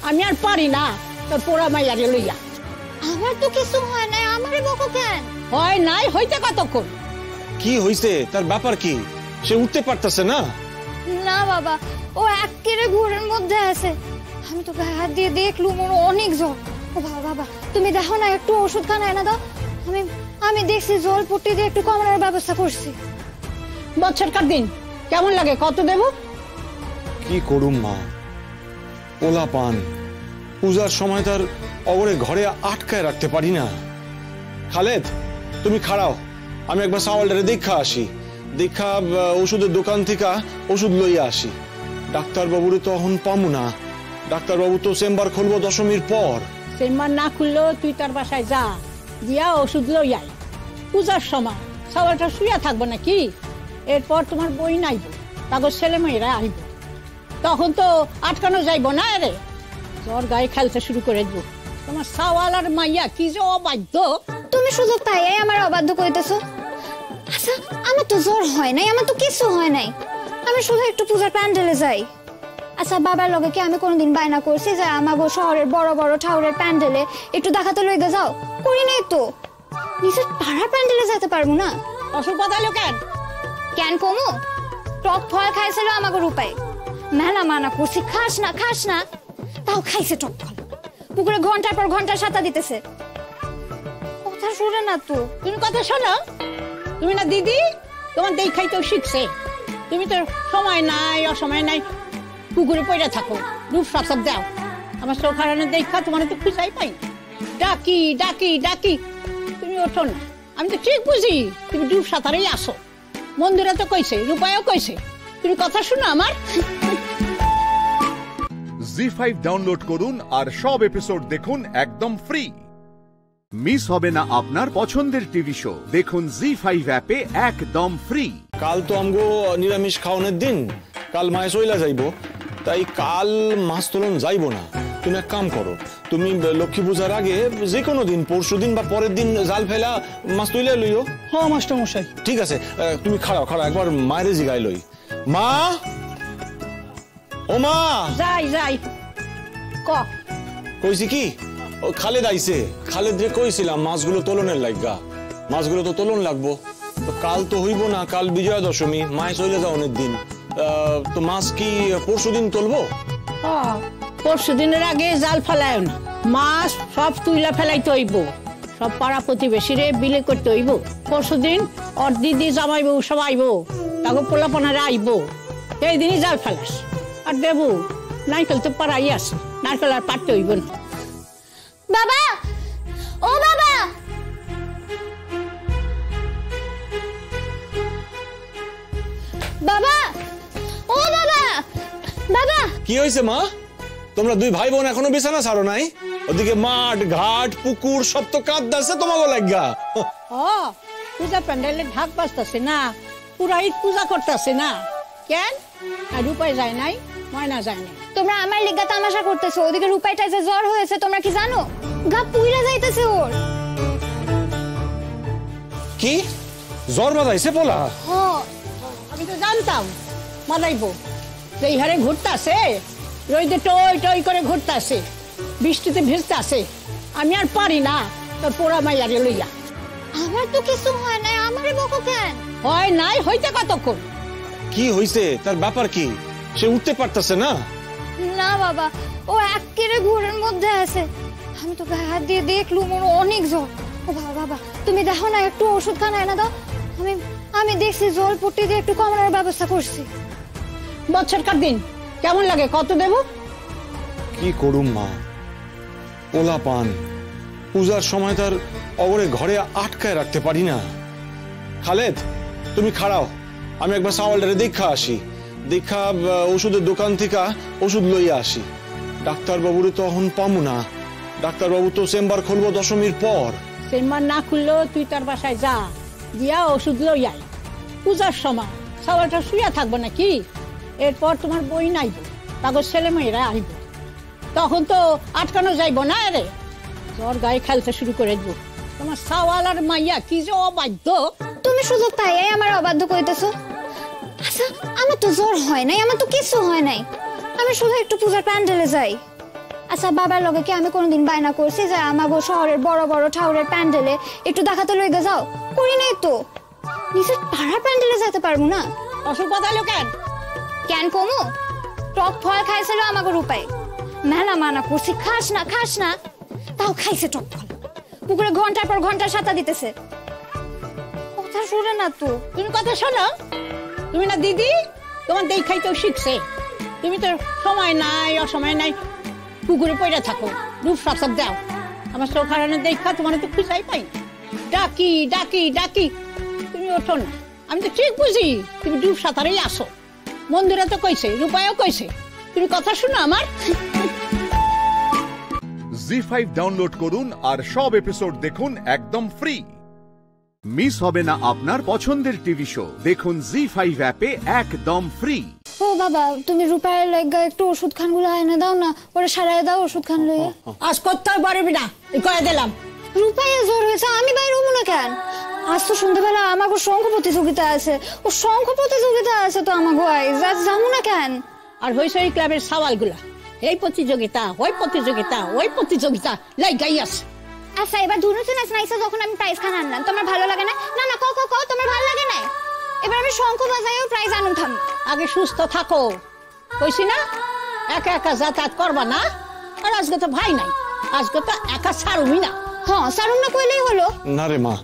আমি আর পারি না তোর পোড়া মাইয়ারে লইয়া। আমার তো কিছু হয় নাই, আমারে বকো কেন? হয় নাই হইতে কতক্ষণ? কি হইছে, তার ব্যাপার কি? সে উঠতে পারতেছে না? না বাবা, ও একেবারে ঘোরের মধ্যে আছে। আমি তো গায়ে হাত দিয়ে দেখলুম ওর অনেক জ্বর। ও বাবা বাবা, তুমি দেখো না, একটু ওষুধ খানা এনে দাও। আমি দেখছি জল পট্টি দিয়ে একটু কমানোর ব্যবস্থা করছি। বছরকার দিন কেমন লাগে, কত দেব? কি করুম মা, পোলা পান পূজার সময় তার অগরে ঘরে আটকায় রাখতে পারি না। খালেদ তুমি খাড়াও, আমি একবার সাওয়ালটারে দেখা আসি, দেখা ওষুধের দোকান থেকে ওষুধ লইয়া আসি। ডাক্তার বাবুরে তো এখন পামু না, ডাক্তার বাবু তো চেম্বার খুলবো দশমীর পর। চেম্বার না খুললেও তুই তার বাসায় যা, দিয়া ওষুধ লই আই। পূজার সময় সাওয়ালটা শুয়ে থাকবো নাকি? এরপর তোমার বই নাইব, তাগর ছেলে মেয়েরা আইব, তখন তো আটকানো যাইব না। রে জ্বর গায়ে খেলতে শুরু করে দিব। তোমার সাওয়াল আর মাইয়া কি যে অবাধ্য। তুমি শুধু তাই আমার অবাধ্য কইতেছো। আচ্ছা আমার তো জ্বর হয় নাই, আমার তো কিছু হয় নাই, আমি শুধু একটু পূজার প্যান্ডেলে যাই। আচ্ছা বাবার লগে কি আমি কোনদিন বায়না করছি যে আমাগো শহরের বড় বড় ঠাউরের প্যান্ডেলে একটু দেখাতে লইগে যাও? করি নাই তো। নিজের পাড়ার প্যান্ডেলে যেতে পারবো না? অসুখ বাতালো কেন? কেন কমু? টক ফল খাইছিল আমাগো রূপাই, মেলা মানা করছি খাস না খাস না, তাও খাইছে টক ফল। পুকুরে ঘন্টার পর ঘন্টা সাঁতা দিতেছে, কথা শুনে না তো। তুমি কথা শোনো, তুমি না দিদি, তোমার দেখাই তো শিখছে। তুমি তো সময় নাই অসময় নাই পুকুরে পড়ে থাকো, রূপ সব দাও। আমার চোখ হারানো দেখা তোমার তো খুঁজাই পাই, ডাকি ডাকি ডাকি, তুমি ওঠো না। আমি তো ঠিক বুঝি তুমি ডুব সাঁতারেই আসো। মন্দিরা তো কইছে, রূপায়ও কইছে, তুমি কথা শুনো আমার। জি5 ডাউনলোড করুন আর সব এপিসোড দেখুন একদম ফ্রি। মিস হবে না আপনার পছন্দের টিভি শো, দেখুন জি5 অ্যাপে একদম ফ্রি। কাল তো আমগো নিরামিষ খাওয়ানোর দিন, কাল মায়ে চইলা যাইব, তাই কাল মাছ তোলন যাইব না। তুমি এক কাম করো, তুমি লক্ষ্মী পূজার আগে যে কোনো দিন, পরশু দিন বা পরের দিন জাল ফেলা মাছ তুইলে লইও। হ্যাঁ মাস্টার মশাই। ঠিক আছে, তুমি খাড়াও খাড়াও, একবার মায়ের জিগাই লই। মা, ও মা। যাই যাই, ক কইছি কি, ও খালেদ আইছে, খালেদ রে কইছিলাম মাছগুলো তোলনের লাগা, মাছগুলো তো তোলন লাগবো। তো কাল তো হইব না, কাল বিজয়া দশমী, মায়ে চলে যাও অনেক দিন, তো মাছ কি পরশু দিন তুলবো? পরশু দিনের আগে জাল ফেলায় না, মাছ সব তুইলা ফেলাইতে হইব, সব পাড়া প্রতিবেশীরে বিলে করতে হইব। পরশু দিন ওর দিদি জামাইব সব আইব, তাকে পোলাপনারে আইব, এই দিনই জাল ফেলাস। আর দেবু নারকেল তো পাড়াই আছে, নারকেল আর পারতে হইব না। বাবা, ও বাবা, বাবা, ও বাবা, বাবা। কি হয়েছে মা, তোমরা দুই ভাই বোন এখনো বিছানা ছাড়ো নাই? ওদিকে মাঠ ঘাট পুকুর সব তো কাঁদতেছে তোমাকে লাগা। পূজা প্যান্ডেলে ঢাক বাজতেছে না, পুরাহিত পূজা করতেছে না, কেন আর রূপাই যায় নাই, ময়না যায় নাই। তোমরা আমার লিগা তামাশা করতেছো, ওদিকে রূপাইটা যে জ্বর হয়েছে তোমরা কি জানো? গা পুইরা যাইতেছে ওর। কি জ্বর বাজাইছে পোলা? আমি তো জানতাম মাদাইবো, এই হারে ঘুরতেছে, রইদে টই টই করে ঘুরতেছে, বৃষ্টিতে ভিজতেছে, আমি আর পারি না তোর পোড়া মাইয়ারে লইয়া। আমার তো কিছু হয় নাই, আমারে বকো কেন? হয় নাই হইতে কতক্ষণ? কি হইছে, তার ব্যাপার কি? সে উঠতে পারতেছে না? না বাবা, ও একেবারে ঘোরের মধ্যে আছে। আমি তো গায়ে হাত দিয়ে দেখলুম ওর অনেক জ্বর। ও বাবা বাবা, তুমি দেখো না, একটু ওষুধ খানা এনে দাও। আমি দেখছি জলপট্টি দিয়ে একটু কমানোর ব্যবস্থা করছি। বছরকার দিন কেমন লাগে কত দেব? কি করুম মা, পোলা পান পূজার সময় তার অগরে ঘরে আটকায় রাখতে পারি না। খালেদ তুমি খাড়াও, আমি একবার সাওয়ালটারে দেখা আসি, দেখা ওষুধের দোকান থেকে ওষুধ লইয়া আসি। ডাক্তারবাবুরে তো এখন পামু না, ডাক্তারবাবু তো চেম্বার খুলবো দশমীর পর। চেম্বার না খুললেও তুই তার বাসায় যা, দিয়া ওষুধ লই আই। পূজার সময় সাওয়ালটা শুয়ে থাকবো নাকি? এরপর তোমার বই নাইব, তাগর ছেলে মেয়েরা আইব, তখন তো আটকানো যাইব না। রে জ্বর গায়ে খেলতে শুরু করে দিব। তোমার সাওয়াল আর মাইয়া কি যে অবাধ্য। তুমি শুধু তাই আমার অবাধ্য কইতেছো? আচ্ছা আমার তো জ্বর হয় নাই, আমার তো কিছু হয় নাই, আমি শুধু একটু পূজার প্যান্ডেলে যাই। আচ্ছা বাবার লগে কি আমি কোনোদিন বায়না করছি যে আমাগো শহরের বড় বড় ঠাউরের প্যান্ডেলে একটু দেখাতে লইগে যাও? করি নাই তো। নিজের পাড়ার প্যান্ডেলে যেতে পারবো না? অসুখ বাদাইলো কেন? কেন কমু? টক ফল খাইছিল আমাগো রূপাই, মেলা মানা করছি খাস না খাস না, তাও খাইছে টক ফল। পুকুরে ঘন্টার পর ঘন্টা সাঁতা দিতেছে, কথা শুনে না তো। তুমি কথা শোনো, তুমি না দিদি তোমার দেখাই তো শিখছে। তুমি তো সময় নাই অসময় নাই পুকুরে পড়ে থাকো, রূপ সব দাও। আমার চোখ হারানো দেখা তোমার তো খুঁজাই পাই, ডাকি ডাকি ডাকি তুমি ওঠো না। আমি তো ঠিক বুঝি তুমি ডুব সাঁতারেই আসো। মন্দিরা তো কইছে, রূপায়ও কইছে, তুমি কথা শুনো আমার। জি5 ডাউনলোড করুন আর সব এপিসোড দেখুন একদম ফ্রি। মিস হবে না আপনার পছন্দের টিভি শো, দেখুন জি5 অ্যাপে একদম ফ্রি। ও বাবা, তুমি রূপায়ের লাগা একটু ওষুধ খান গুলো আয়না দাও না, ওরে সারায় দাও ওষুধ খান লইয়া। আজ কোথাও পারবি না, কয়ে দিলাম। রূপায়ের জ্বর হয়েছে, আমি বাইরে হবো না কেন? আজ তো সন্ধ্যাবেলা আমাকে শঙ্খ প্রতিযোগিতা আছে, ও শঙ্খ প্রতিযোগিতা আছে তো আমাকে যাবো না কেন? আর হয়েছে এই ক্লাবের সওয়াল গুলা, এই প্রতিযোগিতা ওই প্রতিযোগিতা ওই প্রতিযোগিতা লাগাই আছে। আচ্ছা এবার ধুনুচি নাচ নাইছে যখন আমি প্রাইজ খান আনলাম, তোমার ভালো লাগে না? না না কও তোমার ভালো লাগে না? এবার আমি শঙ্খ বাজাইও প্রাইজ আনুন থাম। আগে সুস্থ থাকো, কইছি না একা একা যাতায়াত করবা না। আর আজকে তো ভাই নাই, আজকে তো একা ছাড়ুমি না। হ্যাঁ ছাড়ুম না কইলেই হলো। না রে মা,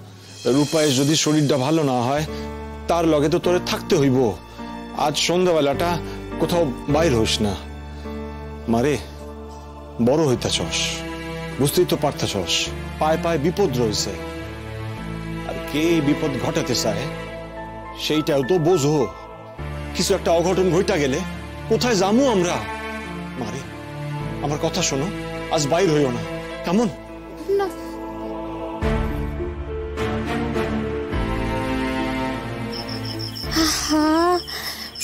রূপায়ের যদি শরীরটা ভালো না হয় তার লগে তো তোরে থাকতে হইব। আজ সন্ধ্যাবেলাটা কোথাও বাইর হইস না। মারে বড় হইতাছস, বুঝতেই তো পারতাছস পায়ে পায়ে বিপদ রয়েছে, আর কে বিপদ ঘটাতে চায় সেইটাও তো বোঝো। কিছু একটা অঘটন ঘটা গেলে কোথায় যামু আমরা? মারে আমার কথা শোনো, আজ বাইর হইও না কেমন? না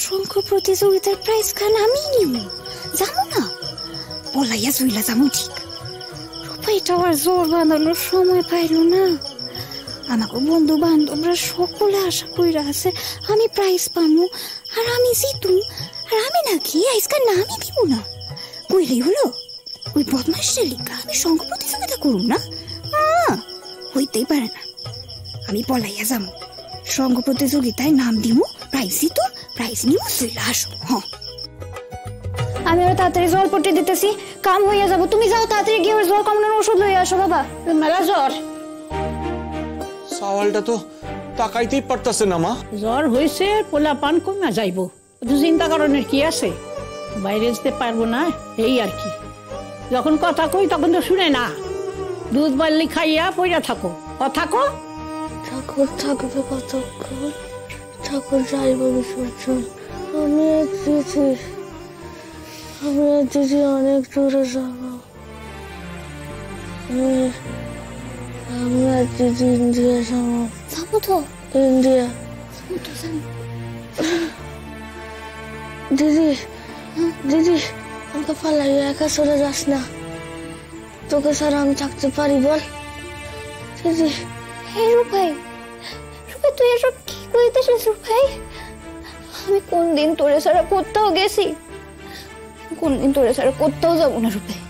শঙ্খ প্রতিযোগিতার প্রাইজ খান আমি নিব, যাবো না বলাইয়া জুইলা যাবো ঠিক। রূপাইটা আর জোর বাঁধানোর সময় পাইল না। আমাকে বন্ধু বান্ধবরা সকলে আশা কইরা আছে আমি প্রাইজ পামু আর আমি জিতু, আর আমি নাকি আজকাল নামই দিব না। কইলেই হলো ওই বদমাইশের লিগা আমি শঙ্খ প্রতিযোগিতা করুম না? হইতেই পারে না। আমি পলাইয়া যাবো, শঙ্খ প্রতিযোগিতায় নাম দিব, প্রাইজ জিতু, প্রাইজ নিব, চইলা আসো। হ্যাঁ আমি আরো তাড়াতাড়ি জল পট্টি দিতেছি, কাম হইয়া যাবো। তুমি যাও তাড়াতাড়ি গিয়ে ওর জ্বর কমানোর ওষুধ লইয়া আসো। বাবা মেলা জ্বর। সাওয়ালটা তো তাকাইতেই পারতাছে না মা। জ্বর হয়েছে, পোলা পান কমা যাইব, চিন্তা করানোর কি আছে? বাইরে যেতে পারবো না এই আর কি। যখন কথা কই তখন তো শুনে না, দুধ বাল্লি খাইয়া পইরা থাকো। কথা কো ঠাকুর থাকবে কতক্ষণ? ঠাকুর যাইব বিসর্জন। আমি দিদি অনেক দূরে যাব। আমরা দিদি ইন্ডিয়া যাবো তো। ইন্ডিয়া দিদি দিদি আমাকে ফালাই একা চলে যাস না, তোকে ছাড়া আমি থাকতে পারি বল? দিদি হে রূপাই, রূপাই তুই এসব কি কইতেছিস? রূপাই আমি কোন দিন তোরে ছাড়া কোথাও গেছি? কোনদিন তোরে ছাড়া কোথাও যাবো না রূপাই।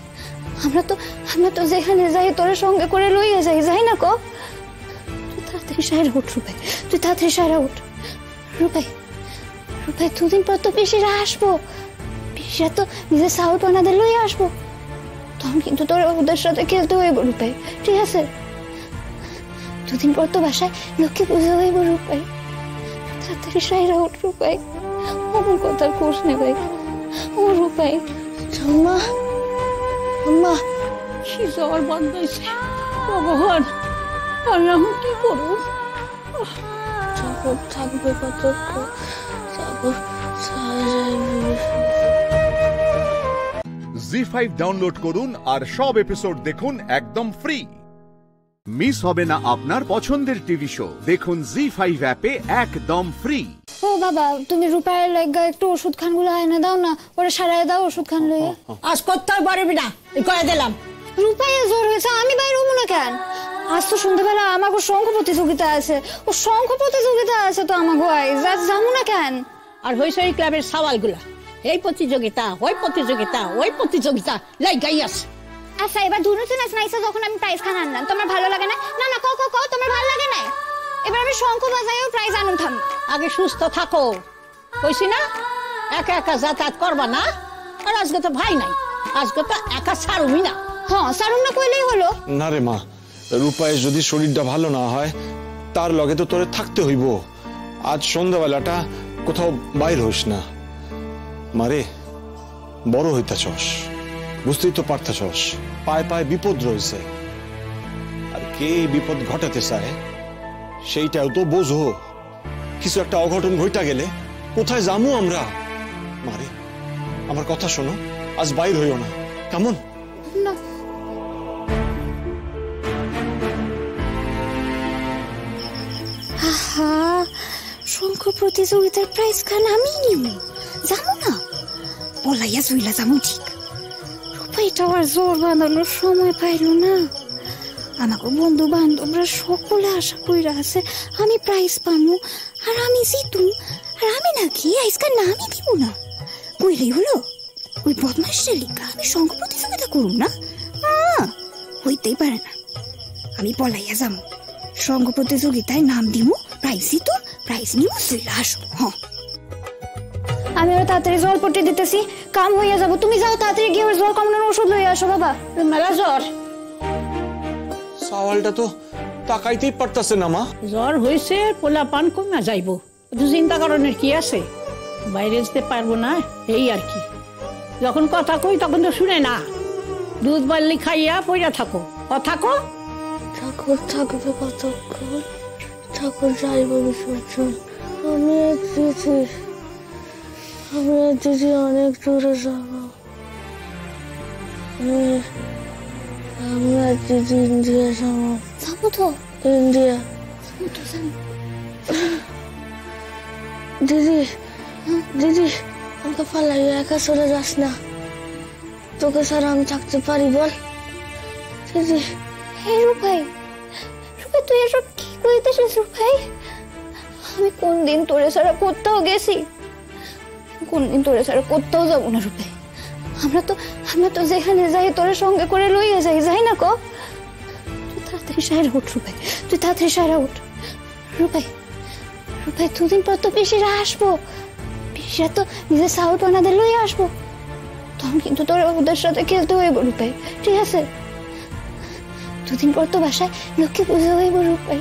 আমরা তো যেখানে যাই তোরে সঙ্গে করে লইয়া যাই না কো? তুই তাড়াতাড়ি সাইরা উঠ রূপাই, তুই তাড়াতাড়ি সাইরা উঠ। রূপাই দুদিন পর তো পিসিরা আসবো, পিসিরা তো নিজের সাউট বানাদের লইয়া আসবো, তখন কিন্তু তোর ওদের সাথে খেলতে হইব রূপাই, ঠিক আছে? দুদিন পর তো বাসায় লক্ষ্মী পুজো হইব রূপাই, তাড়াতাড়ি সাইরা উঠ রূপাই, আমার কথা কোষ নে ভাই। ও রূপাই, আম্মা আম্মা কি জ্বর বাঁধাইছে ভগবান, আমি এখন কি করব? ঠাকুর থাকবে কতক্ষণ, ঠাকুর জি5 ডাউনলোড করুন আর সব এপিসোড দেখুন একদম ফ্রি। মিস হবে না আপনার পছন্দের টিভি শো, দেখুন জি5 অ্যাপে একদম ফ্রি। ও বাবা, তুমি রূপায়ের লাগা একটু ওষুধ খান গুলো আয়না দাও না, ওরা সারায় দাও ওষুধ খান লইয়া। আজ করতে পারবি না, কয়ে দিলাম। রূপায়ের জ্বর হয়েছে, আমি বাইরে হবো না কেন? আজ তো সন্ধ্যাবেলা আমাকে শঙ্খ প্রতিযোগিতা আছে, ও শঙ্খ প্রতিযোগিতা আছে তো আমাকে আজ যাবো না কেন? আর হয়েছে এই ক্লাবের সওয়াল গুলা, এই প্রতিযোগিতা ওই প্রতিযোগিতা ওই প্রতিযোগিতা লাগাই আছে। আচ্ছা এবার ধুনুচুন নাইছে যখন আমি প্রাইজ খান আনলাম, তোমার ভালো লাগে না? না না কও কও কও, তোমার ভালো লাগে না? এবার আমি শঙ্খ বাজাইও প্রাইজ আনুন থাম। আগে সুস্থ থাকো, কইছি না একা একা যাতায়াত করবা না। আর আজকে তো ভাই নাই, আজকে তো একা ছাড়ুমি না। হ্যাঁ ছাড়ুম না কইলেই হলো। না রে মা, রূপায়ের যদি শরীরটা ভালো না হয় তার লগে তো তোরে থাকতে হইব। আজ সন্ধ্যাবেলাটা কোথাও বাইর হইস না। মারে বড় হইতাছস, বুঝতেই তো পারতাছস পায়ে পায়ে বিপদ রয়েছে, আর কে বিপদ ঘটাতে চায় সেইটাও তো বোঝো। কিছু একটা অঘটন ঘটা গেলে কোথায় যামু আমরা? মারে আমার কথা শোনো, আজ বাইর হইও না কেমন? না আহা, শঙ্খ প্রতিযোগিতার প্রাইজ খান আমি নিব, জানো না? বলাইয়া জুইলা যামু ঠিক। রূপাইটা আর জোর বাঁধানোর সময় পাইল না। আমাকে বন্ধু বান্ধবরা সকলে আশা কইরা আছে আমি প্রাইজ পামু আর আমি জিতুম, আর আমি নাকি আজকাল নামই দিব না। কইলেই হলো ওই বদমাইশের লিগা আমি শঙ্খ প্রতিযোগিতা করুম না? হইতেই পারে না। আমি পলাইয়া যাবো, শঙ্খ প্রতিযোগিতায় নাম দিব, প্রাইজ জিতুম, প্রাইজ নিব, চলে আসো। হ্যাঁ আমি ওরা তাড়াতাড়ি জল পট্টি দিতেছি, কাম হইয়া যাবো। তুমি যাও তাড়াতাড়ি গিয়ে ওর জ্বর কমানোর ওষুধ লইয়া আসো। বাবা মেলা জ্বর, সওয়ালটা তো তাকাইতেই পারতাছে না মা। জ্বর হয়েছে, পোলা পান কমা যাইব, চিন্তা করানোর কি আছে? বাইরে যেতে পারবো না এই আর কি। যখন কথা কই তখন তো শুনে না, দুধ বাল্লি খাইয়া পইরা থাকো, কথা কো। ঠাকুর থাকবে কতক্ষণ, ঠাকুর যাইব বিসর্জন। আমি দিদি অনেক দূরে যাব। আমরা দিদি ইন্ডিয়া যাবো। যাবো তো ইন্ডিয়া। দিদি দিদি আমাকে ফালাইয়া একা চলে যাস না, তোকে ছাড়া আমি থাকতে পারি বল? দিদি হে রূপাই, রূপাই তুই এসব কি কইতেছিস রূপাই? আমি কোন দিন তোরে ছাড়া কোথাও গেছি? কোন দিন তোরে ছাড়া কোথাও যাবো না রূপাই। আমরা তো যেখানে যাই তোরে সঙ্গে করে লইয়া যাই না কো? তুই তাড়াতাড়ি সাইরা উঠ রূপাই, তুই তাড়াতাড়ি সাইরা উঠ রূপাই। রূপাই দুদিন পর তো পিসিরা আসবো, পিসিরা তো নিজের সাউট বানাদের লইয়া আসবো, তখন কিন্তু তোরে ওদের সাথে খেলতে হইব রূপাই, ঠিক আছে? দুদিন পর তো বাসায় লক্ষ্মী পুজো হইব রূপাই,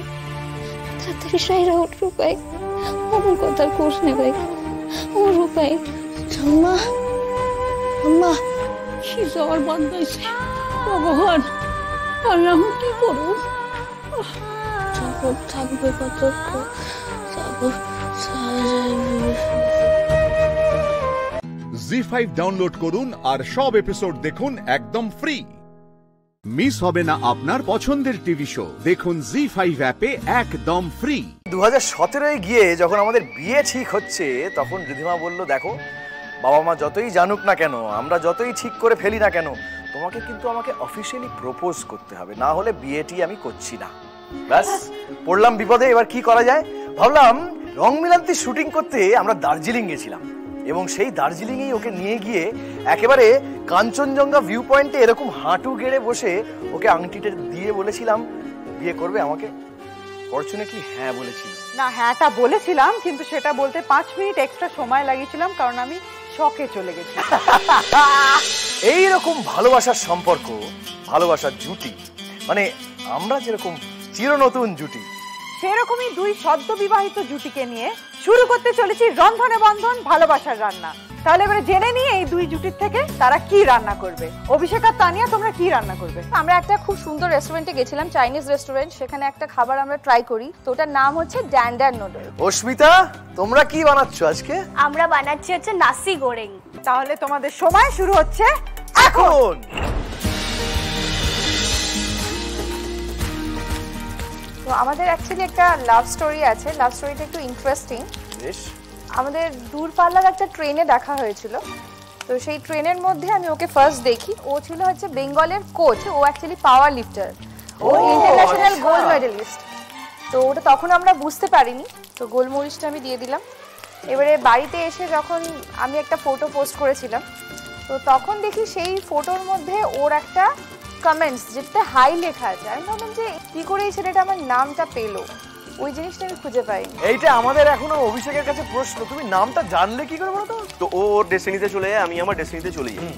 তাড়াতাড়ি সাইরা উঠ রূপাই, আমার কথা কোষ নে ভাই। ও রূপাই, আম্মা আম্মা কি জ্বর বাঁধাইছে ভগবান, আমি এখন কি করব? ঠাকুর থাকবে কতক্ষণ, ঠাকুর জি5 ডাউনলোড করুন আর সব এপিসোড দেখুন একদম ফ্রি। মিস হবে না আপনার পছন্দের টিভি শো, দেখুন জি5 অ্যাপে একদম ফ্রি। 2017 গিয়ে যখন আমাদের বিয়ে ঠিক হচ্ছে তখন রিধিমা বলল, দেখো বাবা মা যতই জানুক না কেন, আমরা যতই ঠিক করে ফেলি না কেন, তোমাকে কিন্তু আমাকে অফিসিয়ালি প্রপোজ করতে হবে, না হলে বিয়েটি আমি করছি না। ব্যাস পড়লাম বিপদে, এবার কি করা যায় ভাবলাম। রং মিলান্তি শুটিং করতে আমরা দার্জিলিং গেছিলাম এবং সেই দার্জিলিংয়েই ওকে নিয়ে গিয়ে একেবারে কাঞ্চনজঙ্ঘা ভিউ পয়েন্টে এরকম হাঁটু গেড়ে বসে ওকে আংটিটা দিয়ে বলেছিলাম, বিয়ে করবে আমাকে? ফরচুনেটলি হ্যাঁ বলেছিল। না, হ্যাঁটা বলেছিলাম, কিন্তু সেটা বলতে 5 মিনিট এক্সট্রা সময় লাগিয়েছিলাম, কারণ আমি শকে চলে গেছি। এইরকম ভালোবাসার সম্পর্ক, ভালোবাসার জুটি, মানে আমরা যেরকম চির নতুন জুটি। সেরকমই দুই সদ্য বিবাহিত জুটিকে নিয়ে শুরু করতে চলেছি রন্ধনে বন্ধন ভালোবাসার রান্না। তাহলে এবারে জেনে নিই এই দুই জুটির থেকে তারা কি রান্না করবে। অভিষেক আর তানিয়া, তোমরা কি রান্না করবে? আমরা একটা খুব সুন্দর রেস্টুরেন্টে গেছিলাম, চাইনিজ রেস্টুরেন্ট। সেখানে একটা খাবার আমরা ট্রাই করি, তো ওটার নাম হচ্ছে ড্যান্ডার নুডল। অস্মিতা, তোমরা কি বানাচ্ছ আজকে? আমরা বানাচ্ছি হচ্ছে নাসি গোরেং। তাহলে তোমাদের সময় শুরু হচ্ছে এখন। তো আমাদের অ্যাকচুয়ালি একটা লাভ স্টোরি আছে, লাভ স্টোরিটা একটু ইন্টারেস্টিং। বেশ। আমাদের দূরপাল্লার একটা ট্রেনে দেখা হয়েছিল, তো সেই ট্রেনের মধ্যে আমি ওকে ফার্স্ট দেখি। ও ছিল হচ্ছে বেঙ্গলের কোচ, ও অ্যাকচুয়ালি পাওয়ার লিফটার, ও ইন্টারন্যাশনাল গোল্ড মেডেলিস্ট। তো ওটা তখন আমরা বুঝতে পারিনি, তো গোলমরিচটা আমি দিয়ে দিলাম। এবারে বাড়িতে এসে যখন আমি একটা ফটো পোস্ট করেছিলাম, তো তখন দেখি সেই ফটোর মধ্যে ওর একটা কমেন্টস যেটা হাই লেখা আছে। আমি ভাবলাম যে কি করে এই ছেলেটা আমার নামটা পেলো, ওই জিনিসটা আমি খুঁজে পাইনি। এইটা আমাদের এখনো অভিষেকের কাছে প্রশ্ন, তুমি নামটা জানলে কি করে বলো তো? তো ও ওর ডেস্টিনিতে চলে যায়, আমি আমার ডেস্টিনিতে চলে যাই।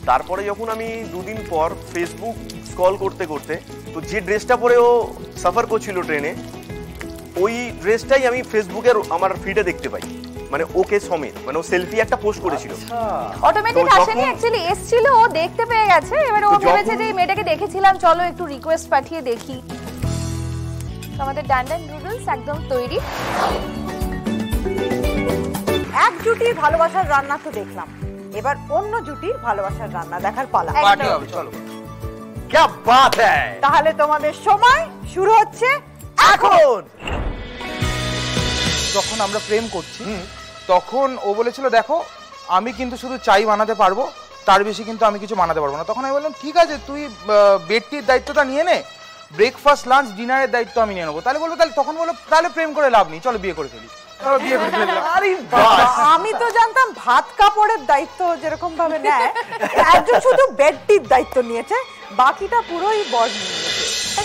তারপরে যখন আমি দুদিন পর ফেসবুক স্ক্রল করতে করতে, তো যে ড্রেসটা পরে ও সাফার করছিল ট্রেনে, ওই ড্রেসটাই আমি ফেসবুকের আমার ফিডে দেখতে পাই, মানে ওকে সমেত, মানে ও সেলফি একটা পোস্ট করেছিল। অটোমেটিক আসেনি, অ্যাকচুয়ালি এসেছিল, ও দেখতে পেয়ে গেছে। এবারে ও ভেবেছে যে এই মেয়েটাকে দেখেছিলাম, চলো একটু রিকোয়েস্ট পাঠিয়ে দেখি। আমাদের ড্যান্ডার নুডলস একদম তৈরি। এক জুটির ভালোবাসার রান্না তো দেখলাম, এবার অন্য জুটির ভালোবাসার রান্না দেখার পালা। চলো। क्या बात है! তাহলে তোমাদের সময় শুরু হচ্ছে এখন। যখন আমরা প্রেম করছি তখন ও বলেছিল, দেখো আমি কিন্তু শুধু চাই বানাতে পারবো, তার বেশি কিন্তু আমি কিছু বানাতে পারবো না। তখন আমি বললাম ঠিক আছে, তুই বেডটির দায়িত্বটা নিয়ে নে, ব্রেকফাস্ট লাঞ্চ ডিনারের দায়িত্ব আমি নিয়ে নেবো। তাহলে বলবো তাহলে, তখন বললো তাহলে প্রেম করে লাভ নেই, চলো বিয়ে করে ফেলি। বিয়ে করে ফেললাম। আমি তো জানতাম ভাত কাপড়ের দায়িত্ব যেরকম ভাবে নেয়, একজন শুধু বেডটির দায়িত্ব নিয়েছে, বাকিটা পুরোই বর নিয়েছে।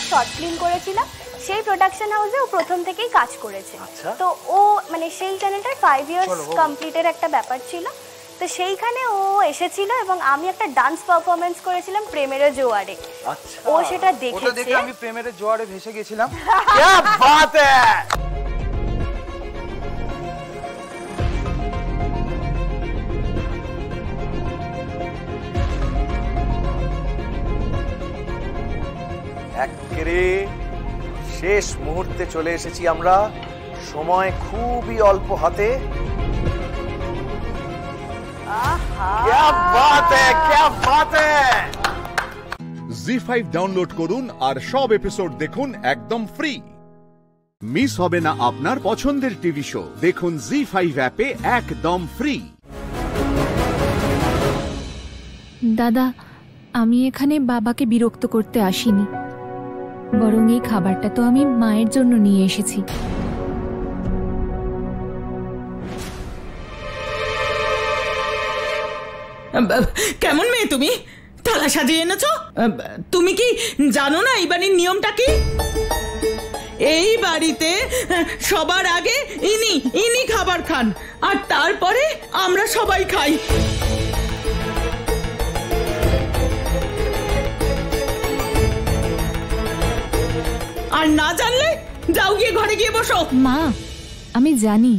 শর্ট ফিল্ম করেছিলাম, সেই প্রোডাকশন হাউসে ও প্রথম থেকেই কাজ করেছে। তো ও মানে সেই চ্যানেলটার 5 ইয়ার্স কমপ্লিটের একটা ব্যাপার ছিল, তো সেইখানে ও এসেছিল এবং আমি একটা ডান্স পারফরমেন্স করেছিলাম প্রেমের জোয়ারে। ও সেটা দেখেছে, আমি প্রেমের জোয়ারে ভেসে গেছিলাম। क्या बात है! একেবারে শেষ মুহূর্তে চলে এসেছি আমরা, সময় খুবই অল্প হাতে। क्या बात है! क्या बात है! জি5 ডাউনলোড করুন আর সব এপিসোড দেখুন একদম ফ্রি। মিস হবে না আপনার পছন্দের টিভি শো, দেখুন জি5 অ্যাপে একদম ফ্রি। দাদা, আমি এখানে বাবাকে বিরক্ত করতে আসিনি, বরং এই খাবারটা তো আমি মায়ের জন্য নিয়ে এসেছি। কেমন মেয়ে তুমি, থালা সাজিয়ে এনেছো? তুমি কি জানো না এই বাড়ির নিয়মটা কি? এই বাড়িতে সবার আগে ইনি খাবার খান, আর তারপরে আমরা সবাই খাই। আর না জানলে যাও গিয়ে ঘরে গিয়ে বসো। মা, আমি জানি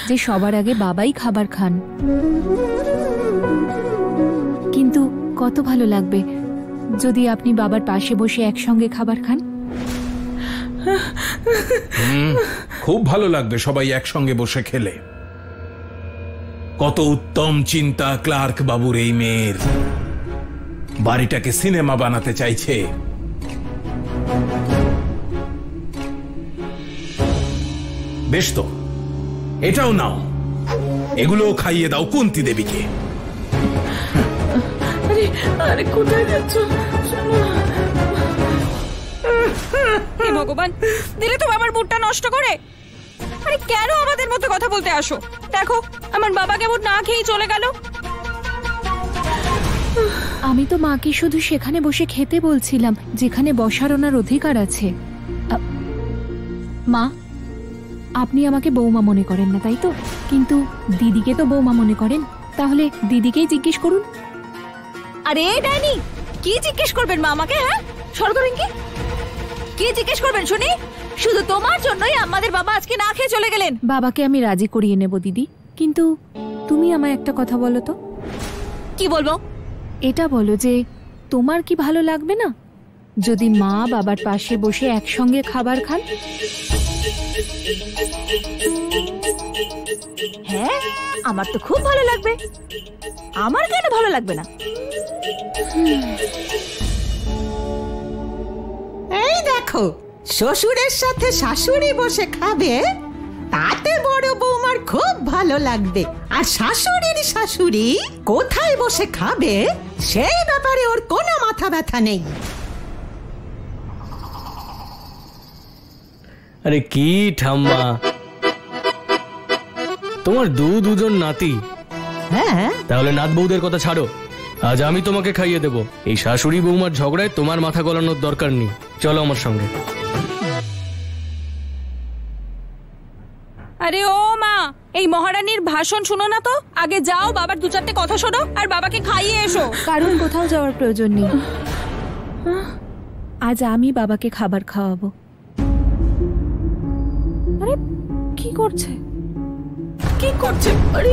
যে সবার আগে বাবাই খাবার খান, কিন্তু কত ভালো লাগবে যদি আপনি বাবার পাশে বসে একসঙ্গে খাবার খান। খুব ভালো লাগবে সবাই একসঙ্গে বসে খেলে। কত উত্তম চিন্তা ক্লার্ক বাবুর এই মেয়ের, বাড়িটাকে সিনেমা বানাতে চাইছে। বেশ তো, এটাও নাও, এগুলোও খাইয়ে দাও কুন্তি দেবীকে। আরে কোথায় যাচ্ছ? হে ভগবান, দিলে তো বাবার মুডটা নষ্ট করে। আরে কেন আমাদের মতো কথা বলতে আসো? দেখো আমার বাবা কেমন না খেয়ে চলে গেল। আমি তো মাকে শুধু সেখানে বসে খেতে বলছিলাম যেখানে বসার ওনার অধিকার আছে। মা, আপনি আমাকে বৌমা মনে করেন না তাই তো? কিন্তু দিদিকে তো বৌমা মনে করেন, তাহলে দিদিকেই জিজ্ঞেস করুন। আরে ডাইনি, কি জিজ্ঞেস করবেন মা আমাকে? হ্যাঁ, সরগরিং কি? কি জিজ্ঞেস করবেন শুনি? শুধু তোমার জন্যই আমাদের বাবা আজকে না খেয়ে চলে গেলেন। বাবাকে আমি রাজি করিয়ে নেব দিদি, কিন্তু তুমি আমায় একটা কথা বলো তো। কি বলবো? এটা বলো যে তোমার কি ভালো লাগবে না যদি মা বাবার পাশে বসে একসঙ্গে খাবার খান? হ্যাঁ, আমার তো খুব ভালো লাগবে। আমার কেন ভালো লাগবে না? এই দেখো, শ্বশুরের সাথে শাশুড়ি বসে খাবে, তাতে বড় বৌমার খুব ভালো লাগবে। আর শাশুড়ির শাশুড়ি কোথায় বসে খাবে সেই ব্যাপারে ওর কোনো মাথা ব্যথা নেই। আরে কি ঠাম্মা, তোমার দুজন নাতি। হ্যাঁ, তাহলে নাত বউদের কথা ছাড়ো, আজ আমি তোমাকে খাইয়ে দেব। এই শাশুড়ি বৌমার ঝগড়ায় তোমার মাথা গলানোর দরকার নেই। চলো আমার সঙ্গে। আরে ও মা, এই মহারানীর ভাষণ শুনো না তো, আগে যাও বাবার দু চারটে কথা শোনো আর বাবাকে খাইয়ে এসো। কারণ কোথাও যাওয়ার প্রয়োজন নেই, আজ আমি বাবাকে খাবার খাওয়াবো। আরে কি করছে? কি করছে? আরে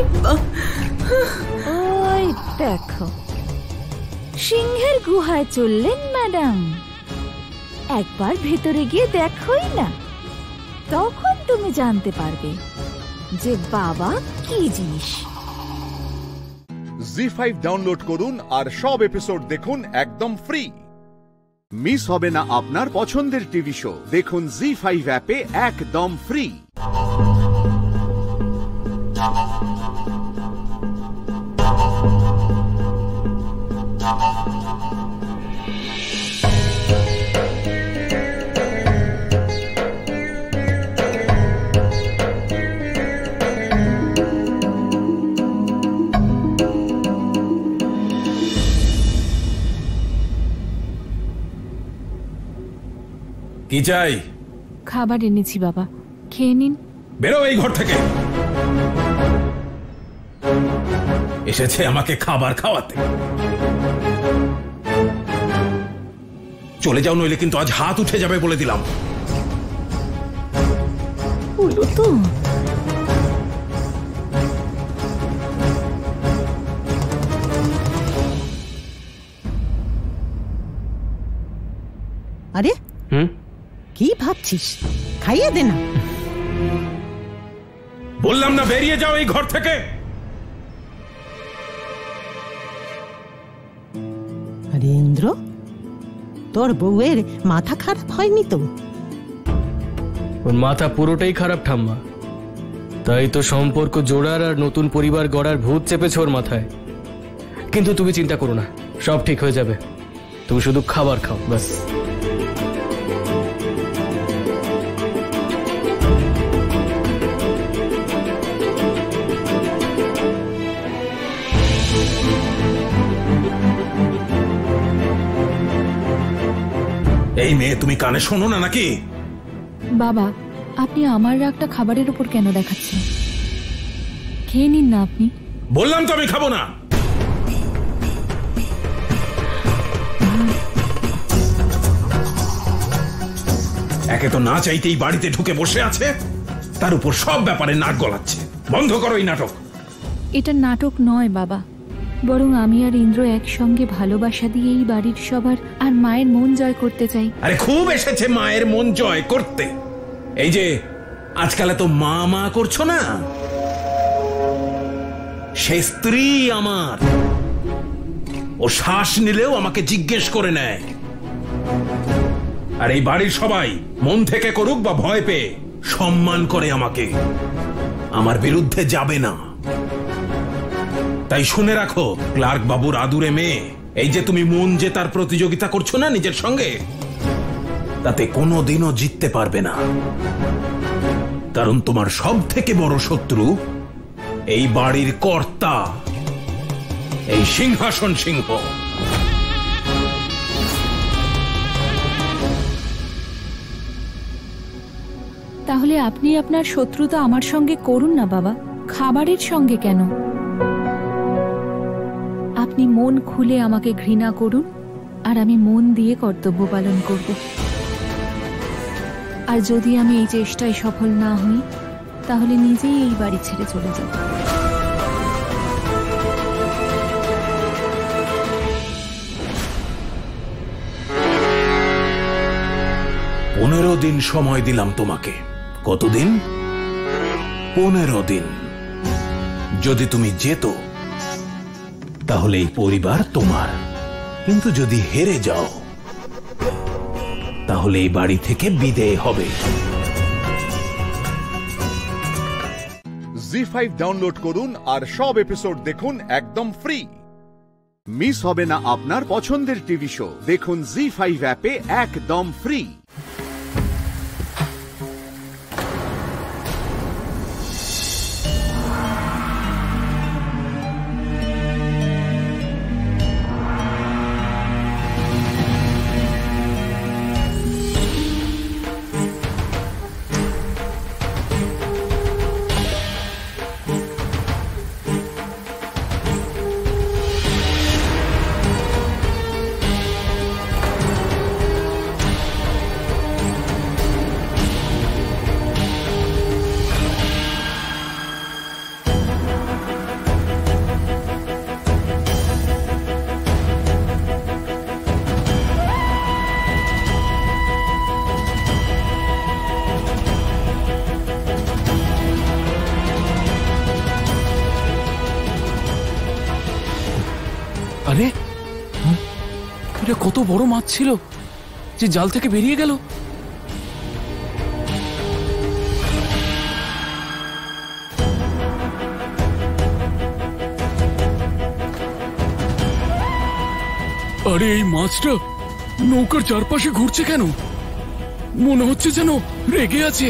ওই দেখো, সিংহের গুহায় চললেন ম্যাডাম। একবার ভেতরে গিয়ে দেখোই না, তখন তুমি জানতে পারবে যে বাবা কি জিনিস। জি5 ডাউনলোড করুন আর সব এপিসোড দেখুন একদম ফ্রি। মিস হবে না আপনার পছন্দের টিভি শো, দেখুন জি5 অ্যাপে একদম ফ্রি। কি চাই? খাবার এনেছি বাবা, খেয়ে নিন। বেরো এই ঘর থেকে। এসেছে আমাকে খাবার খাওয়াতে। চলে যাও, নইলে কিন্তু আজ হাত উঠে যাবে বলে দিলাম। বলো তো। আরে কি ভাবছিস? খাইয়ে দে না। বললাম না বেরিয়ে যাও এই ঘর থেকে। আরে ইন্দ্র, তোর বউয়ের মাথা খারাপ হয়নি তো? ওর মাথা পুরোটাই খারাপ ঠাম্মা, তাই তো সম্পর্ক জোড়ার আর নতুন পরিবার গড়ার ভূত চেপেছে ওর মাথায়। কিন্তু তুমি চিন্তা করো না, সব ঠিক হয়ে যাবে। তুমি শুধু খাবার খাও ব্যাস। এই মেয়ে, তুমি কানে শোনো না নাকি? বাবা, আপনি আমার রাগটা খাবারের উপর কেন দেখাচ্ছেন? খেয়ে নিন না আপনি। বললাম তো আমি খাবো না। একে তো না চাইতেই বাড়িতে ঢুকে বসে আছে, তার উপর সব ব্যাপারে নাক গলাচ্ছে। বন্ধ করো এই নাটক। এটা নাটক নয় বাবা, বরং আমি আর ইন্দ্র একসঙ্গে ভালোবাসা দিয়ে এই বাড়ির সবার আর মায়ের মন জয় করতে চাই। আরে খুব এসেছে মায়ের মন জয় করতে। এই যে আজকাল তো মা মা করছো না, সে স্ত্রী আমার। ও শ্বাস নিলেও আমাকে জিজ্ঞেস করে নেয়। আর এই বাড়ির সবাই মন থেকে করুক বা ভয় পেয়ে সম্মান করে আমাকে, আমার বিরুদ্ধে যাবে না। তাই শুনে রাখো, ক্লার্ক বাবুর আদুরে মেয়ে, এই যে তুমি মন জেতার প্রতিযোগিতা করছো না নিজের সঙ্গে, তাতে কোনোদিনও জিততে পারবে না। কারণ তোমার সব থেকে বড় শত্রু এই বাড়ির কর্তা, এই সিংহাসন সিংহ। তাহলে আপনি আপনার শত্রুতা আমার সঙ্গে করুন না বাবা, খাবারের সঙ্গে কেন? আপনি মন খুলে আমাকে ঘৃণা করুন, আর আমি মন দিয়ে কর্তব্য পালন করব। আর যদি আমি এই চেষ্টায় সফল না হই তাহলে নিজেই এই বাড়ি ছেড়ে চলে যাব। পনেরো দিন সময় দিলাম তোমাকে। কতদিন? 15 দিন। যদি তুমি যেত তাহলে এই পরিবার তোমার, কিন্তু যদি হেরে যাও তাহলে এই বাড়ি থেকে বিদেয় হবে। জি5 ডাউনলোড করুন আর সব এপিসোড দেখুন একদম ফ্রি। মিস হবে না আপনার পছন্দের টিভি শো। দেখুন জি5 অ্যাপে একদম ফ্রি। আরে এটা কত বড় মাছ ছিল যে জাল থেকে বেরিয়ে গেল। আরে এই মাছটা নৌকার চারপাশে ঘুরছে কেন? মনে হচ্ছে যেন রেগে আছে।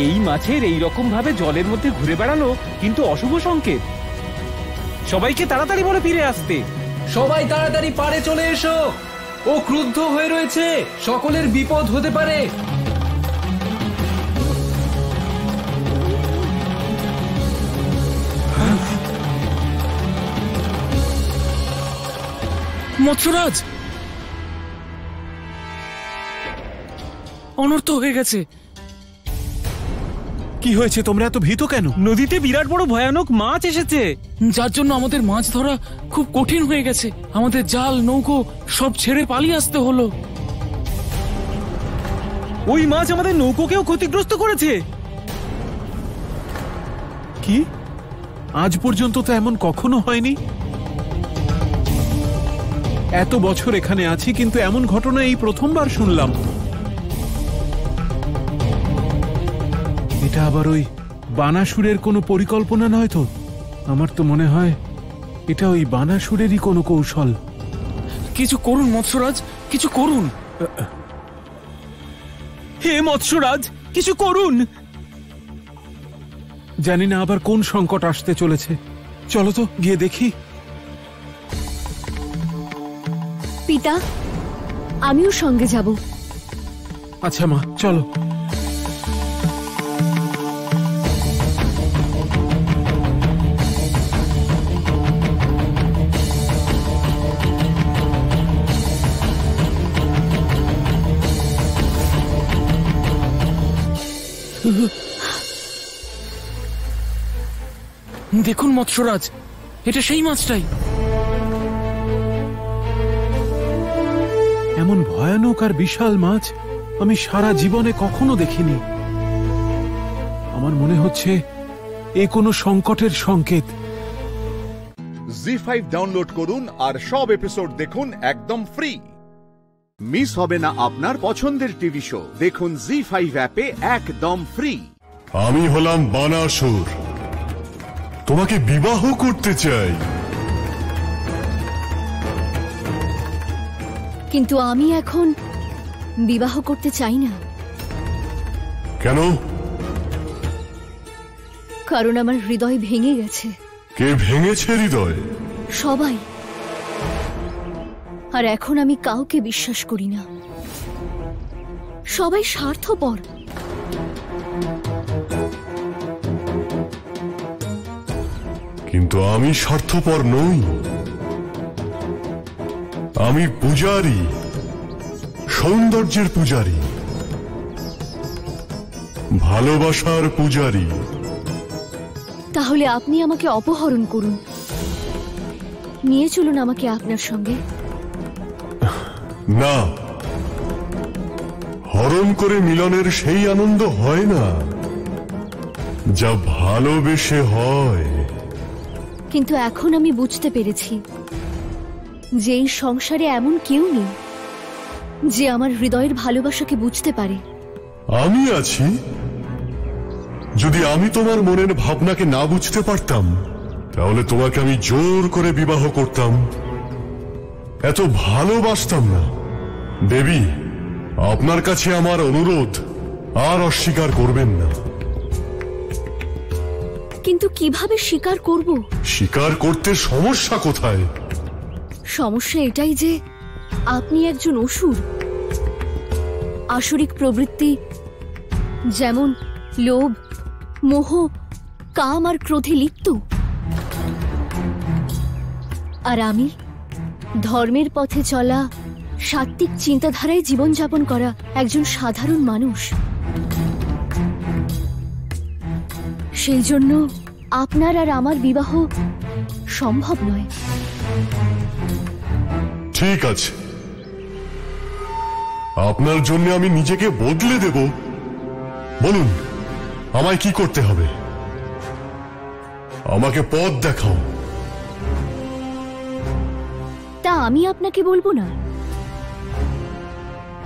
এই মাছের এই রকম ভাবে জলের মধ্যে ঘুরে বেড়ানো কিন্তু অশুভ সংকেত। সবাইকে তাড়াতাড়ি বলে ফিরে আসতে। সবাই তাড়াতাড়ি পাড়ে চলে এসো। ও ক্রুদ্ধ হয়ে রয়েছে, সকলের বিপদ হতে পারে। মৎস্যরাজ, অনর্থ হয়ে গেছে। কি হয়েছে? তোমরা এত ভীত কেন? নদীতে বিরাট বড় ভয়ানক মাছ এসেছে, যার জন্য আমাদের মাছ ধরা খুব কঠিন হয়ে গেছে। আমাদের জাল নৌকো সব ছেড়ে পালিয়ে আসতে হলো। ওই মাছ আমাদের নৌকোকেও ক্ষতিগ্রস্ত করেছে। কি? আজ পর্যন্ত তো এমন কখনো হয়নি। এত বছর এখানে আছি, কিন্তু এমন ঘটনা এই প্রথমবার শুনলাম। এটা আবার ওই বানাসুরের কোনো পরিকল্পনা নয় তো? আমার তো মনে হয় এটা ওই বানাসুরেরই কোনো কৌশল। কিছু করুন মৎস্যরাজ, কিছু করুন। হে মৎস্যরাজ, কিছু করুন। জানি না আবার কোন সংকট আসতে চলেছে। চলো তো গিয়ে দেখি। পিতা, আমিও সঙ্গে যাব। আচ্ছা মা, চলো। দেখুন মৎস্যরাজ, এটা সেই মাছটাই। এমন ভয়ানক আর বিশাল মাছ আমি সারা জীবনে কখনো দেখিনি। আমার মনে হচ্ছে এ কোনো সংকটের সংকেত। জি5 ডাউনলোড করুন আর সব এপিসোড দেখুন একদম ফ্রি। মিস হবে না আপনার পছন্দের টিভি শো। দেখুন জি5 অ্যাপে একদম ফ্রি। আমি হলাম বানাসুর, তোমাকে বিবাহ করতে চাই। কিন্তু আমি এখন বিবাহ করতে চাই না। কেন? কারণ আমার হৃদয় ভেঙে গেছে। কে ভেঙেছে হৃদয়? সবাই। আর এখন আমি কাউকে বিশ্বাস করি না। সবাই স্বার্থপর। কিন্তু আমি স্বার্থপর নই। আমি পূজারী, সৌন্দর্যের পূজারী, ভালোবাসার পূজারী। তাহলে আপনি আমাকে অপহরণ করুন, নিয়ে চলুন আমাকে আপনার সঙ্গে। না, হরণ করে মিলনের সেই আনন্দ হয় না যা ভালোবেসে হয়। কিন্তু এখন আমি বুঝতে পেরেছি যে এই সংসারে এমন কেউ নেই যে আমার হৃদয়ের ভালোবাসাকে বুঝতে পারে। আমি আছি। যদি আমি তোমার মনের ভাবনাকে না বুঝতে পারতাম তাহলে তোমাকে আমি জোর করে বিবাহ করতাম, এত ভালোবাসতাম না। দেবী, আপনার কাছে আমার অনুরোধ আর অস্বীকার করবেন না। কিন্তু কিভাবে স্বীকার করব? স্বীকার করতে সমস্যা কোথায়? সমস্যা এটাই যে আপনি একজন অসুর। আসরিক প্রবৃত্তি যেমন লোভ, মোহ, কাম আর ক্রোধে লিপ্ত, আর আমি ধর্মের পথে চলা, সাত্ত্বিক চিন্তাধারায় জীবনযাপন করা একজন সাধারণ মানুষ। সেই জন্য আপনার আর আমার বিবাহ সম্ভব নয়। ঠিক আছে, আপনার জন্য আমি নিজেকে বদলে দেব। বলুন, আমায় কি করতে হবে? আমাকে পথ দেখাও। তা আমি আপনাকে বলবো না,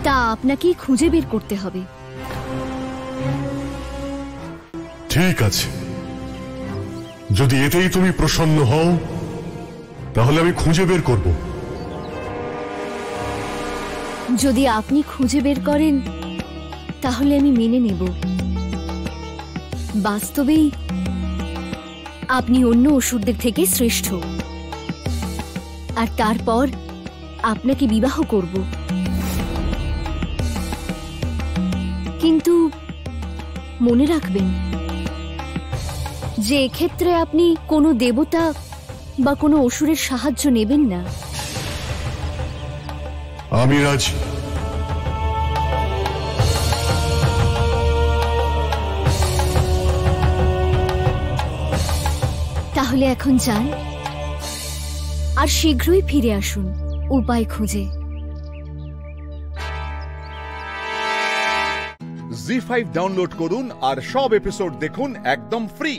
তা আপনাকেই খুঁজে বের করতে হবে। ঠিক আছে, যদি এতেই তুমি প্রসন্ন হও তাহলে আমি খুঁজে বের করব। যদি আপনি খুঁজে বের করেন তাহলে আমি মেনে নেব। বাস্তবেই আপনি অন্য অসুরদের থেকে শ্রেষ্ঠ, আর তারপর আপনাকে বিবাহ করব। কিন্তু মনে রাখবেন যে এক্ষেত্রে আপনি কোনো দেবতা বা কোনো অসুরের সাহায্য নেবেন না। আমি রাজি। তাহলে এখন যান, আর শীঘ্রই ফিরে আসুন উপায় খুঁজে। জি5 ডাউনলোড করুন আর সব এপিসোড দেখুন একদম ফ্রি।